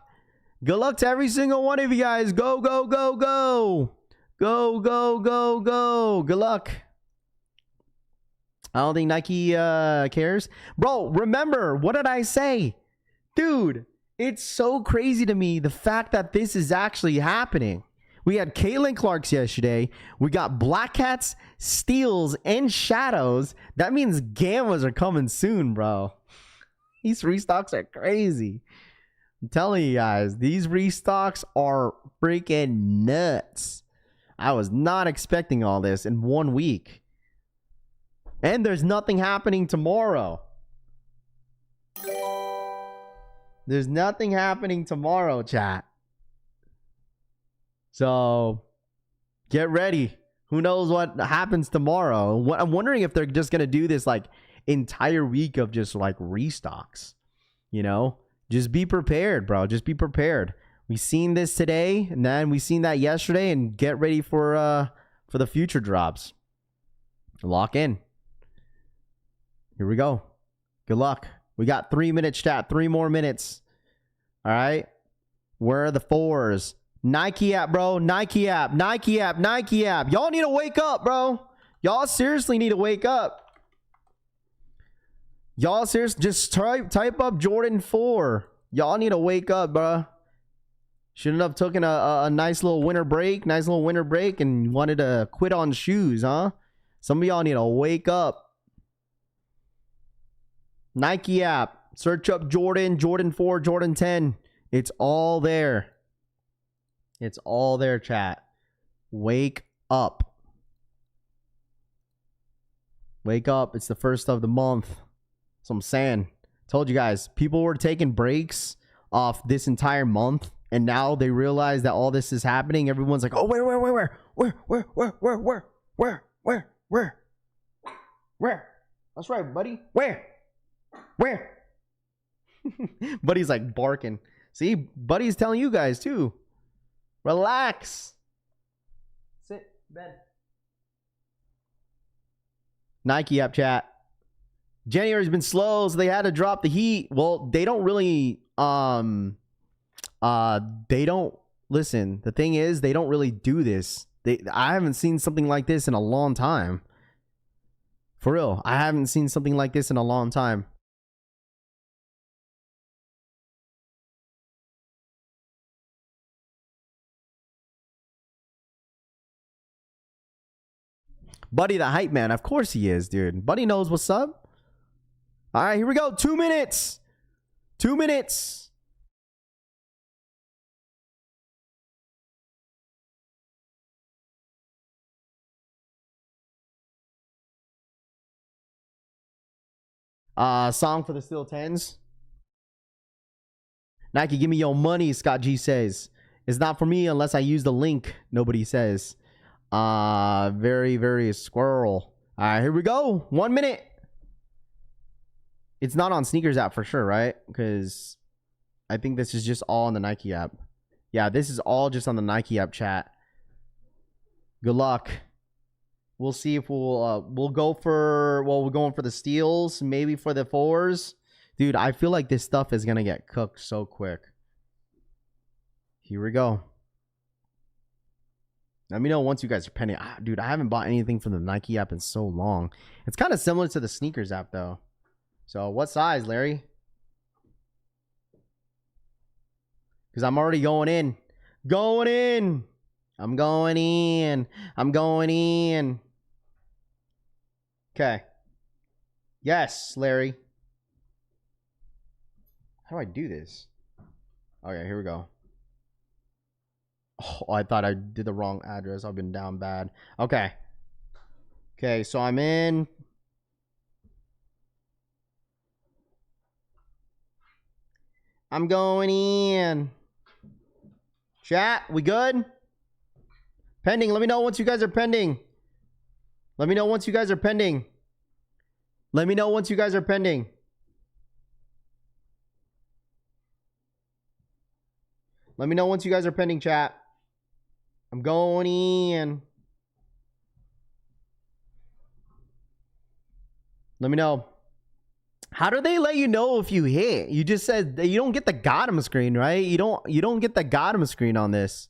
Good luck to every single one of you guys. Go, go, go, go. Go, go, go, go. Good luck. I don't think Nike cares. Bro, remember, what did I say? Dude, it's so crazy to me the fact that this is actually happening. We had Caitlin Clark's yesterday. We got Black Hats, Steals, and Shadows. That means Gammas are coming soon, bro. These restocks are crazy. I'm telling you guys, these restocks are freaking nuts. I was not expecting all this in 1 week. And there's nothing happening tomorrow. There's nothing happening tomorrow, chat. So, get ready. Who knows what happens tomorrow? I'm wondering if they're just going to do this like entire week of just like restocks. You know? Just be prepared, bro. Just be prepared. We seen this today, and then we seen that yesterday, and get ready for the future drops. Lock in. Here we go. Good luck. We got 3 minutes, chat. 3 more minutes. All right. Where are the fours? Nike app, bro. Nike app. Nike app. Nike app. Y'all need to wake up, bro. Y'all seriously need to wake up. Y'all seriously just type up Jordan 4. Y'all need to wake up, bro. Shouldn't have taken a nice little winter break. Nice little winter break and wanted to quit on shoes, huh? Some of y'all need to wake up. Nike app. Search up Jordan, Jordan 4, Jordan 10. It's all there. It's all there, chat. Wake up. Wake up. It's the first of the month. So I'm saying. Told you guys. People were taking breaks off this entire month. And now they realize that all this is happening. Everyone's like, oh, where? That's right, buddy. Where? Buddy's like barking. See, Buddy's telling you guys too. Relax. Sit, bed. Nike app, chat. January's been slow, so they had to drop the heat. Well, they don't really they don't listen. The thing is, they don't really do this. I haven't seen something like this in a long time. For real, I haven't seen something like this in a long time. Buddy the hype man. Of course he is, dude. Buddy knows what's up. All right, here we go. 2 minutes. 2 minutes. Song for the Steel 10s. Nike, give me your money, Scott G says. It's not for me unless I use the link. Nobody says. Very, very squirrel. All right, here we go. 1 minute. It's not on Sneakers app for sure, right? Because I think this is just all on the Nike app. Yeah, this is all just on the Nike app, chat. Good luck. We'll see if we'll go for, well, we're going for the steals, maybe for the 4s. Dude, I feel like this stuff is going to get cooked so quick. Here we go. Let me know once you guys are pending. Dude, I haven't bought anything from the Nike app in so long. It's kind of similar to the Sneakers app, though. So, what size, Larry? Because I'm already going in. Going in. I'm going in. I'm going in. Okay. Yes, Larry. How do I do this? Okay, here we go. Oh, I thought I did the wrong address. I've been down bad. Okay. Okay, so I'm in. I'm going in. Chat, we good? Pending. Let me know once you guys are pending. Let me know once you guys are pending. Let me know once you guys are pending. Let me know once you guys are pending, chat. I'm going in. Let me know. How do they let you know if you hit? You just said you don't get the Gotham screen, right? You don't get the Gotham screen on this.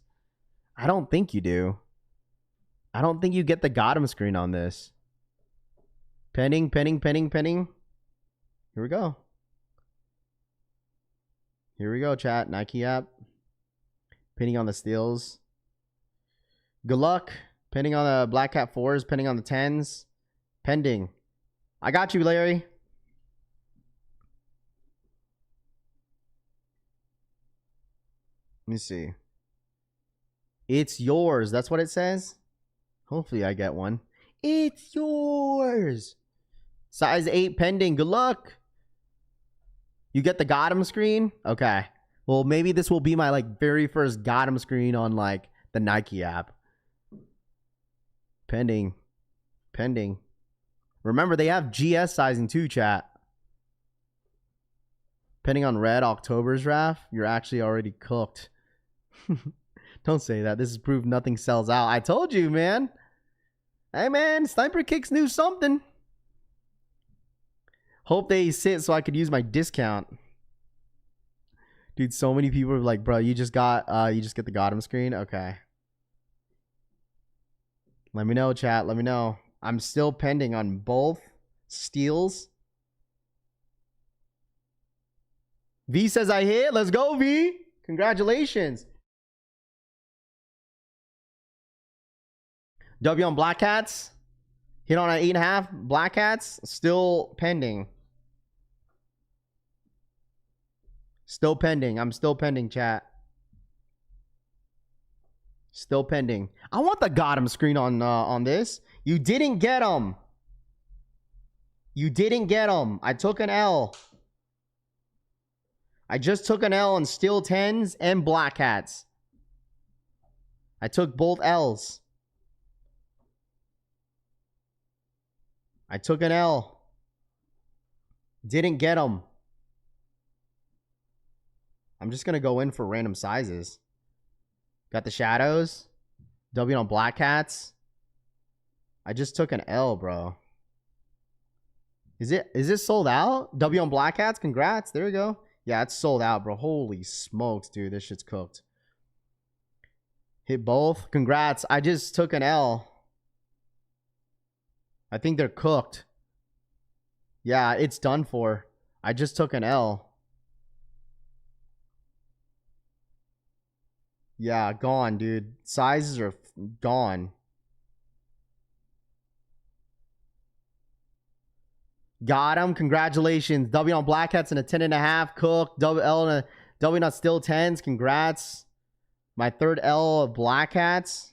I don't think you do. I don't think you get the Gotham screen on this. Pending, pending, pending, pending. Here we go. Here we go, chat. Nike app. Pending on the steals. Good luck. Pending on the Black Cat 4s. Pending on the 10s. Pending. I got you, Larry. Let me see. It's yours. That's what it says. Hopefully I get one. It's yours. Size 8 pending. Good luck. You get the Gotham screen? Okay. Well, maybe this will be my like very first Gotham screen on like the Nike app. Pending. Pending. Remember, they have GS sizing too, chat. Pending on red October's draft. You're actually already cooked. Don't say that. This is proof nothing sells out. I told you, man. Hey, man. Sniper Kicks knew something. Hope they sit so I could use my discount. Dude, so many people are like, bro, you just get the Gotham screen? Okay. Let me know, chat. Let me know. I'm still pending on both steals. V says I hit. Let's go, V. Congratulations. W on Black Cats. Hit on an 8.5. Black Cats. Still pending. Still pending. I'm still pending, chat. Still pending. I want the Gotham screen on this. You didn't get them. You didn't get them. I took an L. I just took an L on Steel 10s and Black Cats. I took both L's. I took an L. Didn't get them. I'm just going to go in for random sizes. Got the shadows. W on Black Cats. I just took an L, bro. Is this sold out? W on Black Cats. Congrats. There you go. Yeah, it's sold out, bro. Holy smokes, dude. This shit's cooked. Hit both. Congrats. I just took an L. I think they're cooked. Yeah, it's done for. I just took an L. Yeah, gone, dude. Sizes are gone. Got him. Congratulations. W on Black Hats and a 10.5. Cook. W L and a W on Still 10s. Congrats. My third L of Black Hats.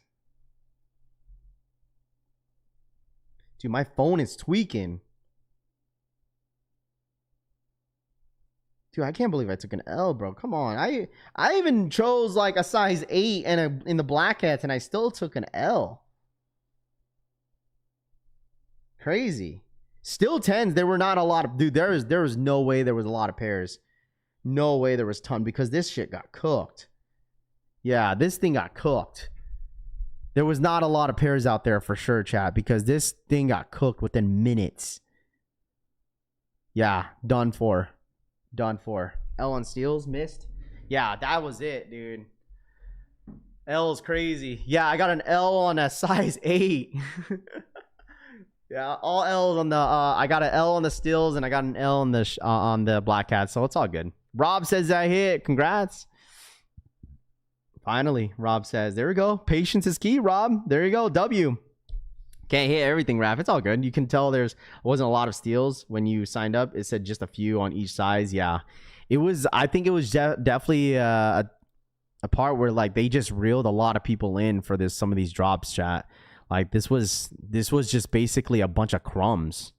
Dude, my phone is tweaking. Dude, I can't believe I took an L, bro. Come on. I even chose like a size 8 and in the Black Hats, and I still took an L. Crazy. Still 10s. There were not a lot of... Dude, there was no way there was a lot of pairs. No way there was a ton, because this shit got cooked. Yeah, this thing got cooked. There was not a lot of pairs out there for sure, chat, because this thing got cooked within minutes. Yeah, done for. Done for. L on Steals, missed. Yeah, that was it, dude. L is crazy. Yeah, I got an L on a size 8. Yeah, all L's on the I got an L on the Steals and I got an L on the Black Cat, so it's all good. Rob says I hit. Congrats. Finally, Rob says, there we go. Patience is key, Rob. There you go. W. Can't hit everything, Raph. It's all good. You can tell wasn't a lot of steals when you signed up. It said just a few on each size. Yeah, it was. I think it was definitely a part where like they just reeled a lot of people in for some of these drops, chat. Like this was just basically a bunch of crumbs,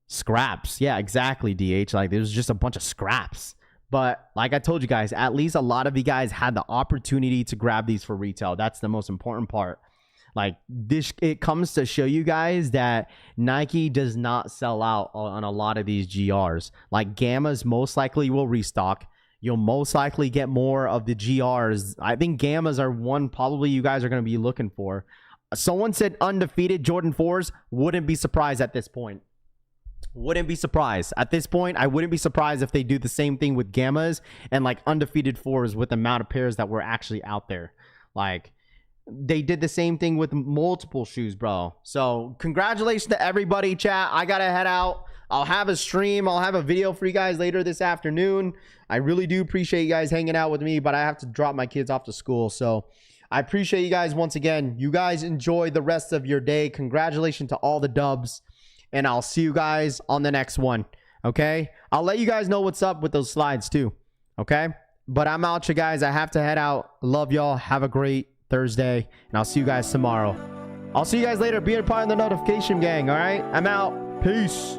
scraps. Yeah, exactly. DH. Like there was just a bunch of scraps. But like I told you guys, at least a lot of you guys had the opportunity to grab these for retail. That's the most important part. Like this, it comes to show you guys that Nike does not sell out on a lot of these GRs. Like Gammas most likely will restock. You'll most likely get more of the GRs. I think Gammas are one probably you guys are going to be looking for. Someone said undefeated Jordan 4s. Wouldn't be surprised at this point. Wouldn't be surprised. At this point, I wouldn't be surprised if they do the same thing with Gammas and like undefeated 4s with the amount of pairs that were actually out there. Like they did the same thing with multiple shoes, bro. So congratulations to everybody, chat. I gotta head out. I'll have a stream. I'll have a video for you guys later this afternoon. I really do appreciate you guys hanging out with me, but I have to drop my kids off to school. So I appreciate you guys once again. You guys enjoy the rest of your day. Congratulations to all the dubs. And I'll see you guys on the next one. Okay? I'll let you guys know what's up with those slides too. Okay? But I'm out, you guys. I have to head out. Love y'all. Have a great Thursday. And I'll see you guys tomorrow. I'll see you guys later. Be a part of the notification gang. All right? I'm out. Peace.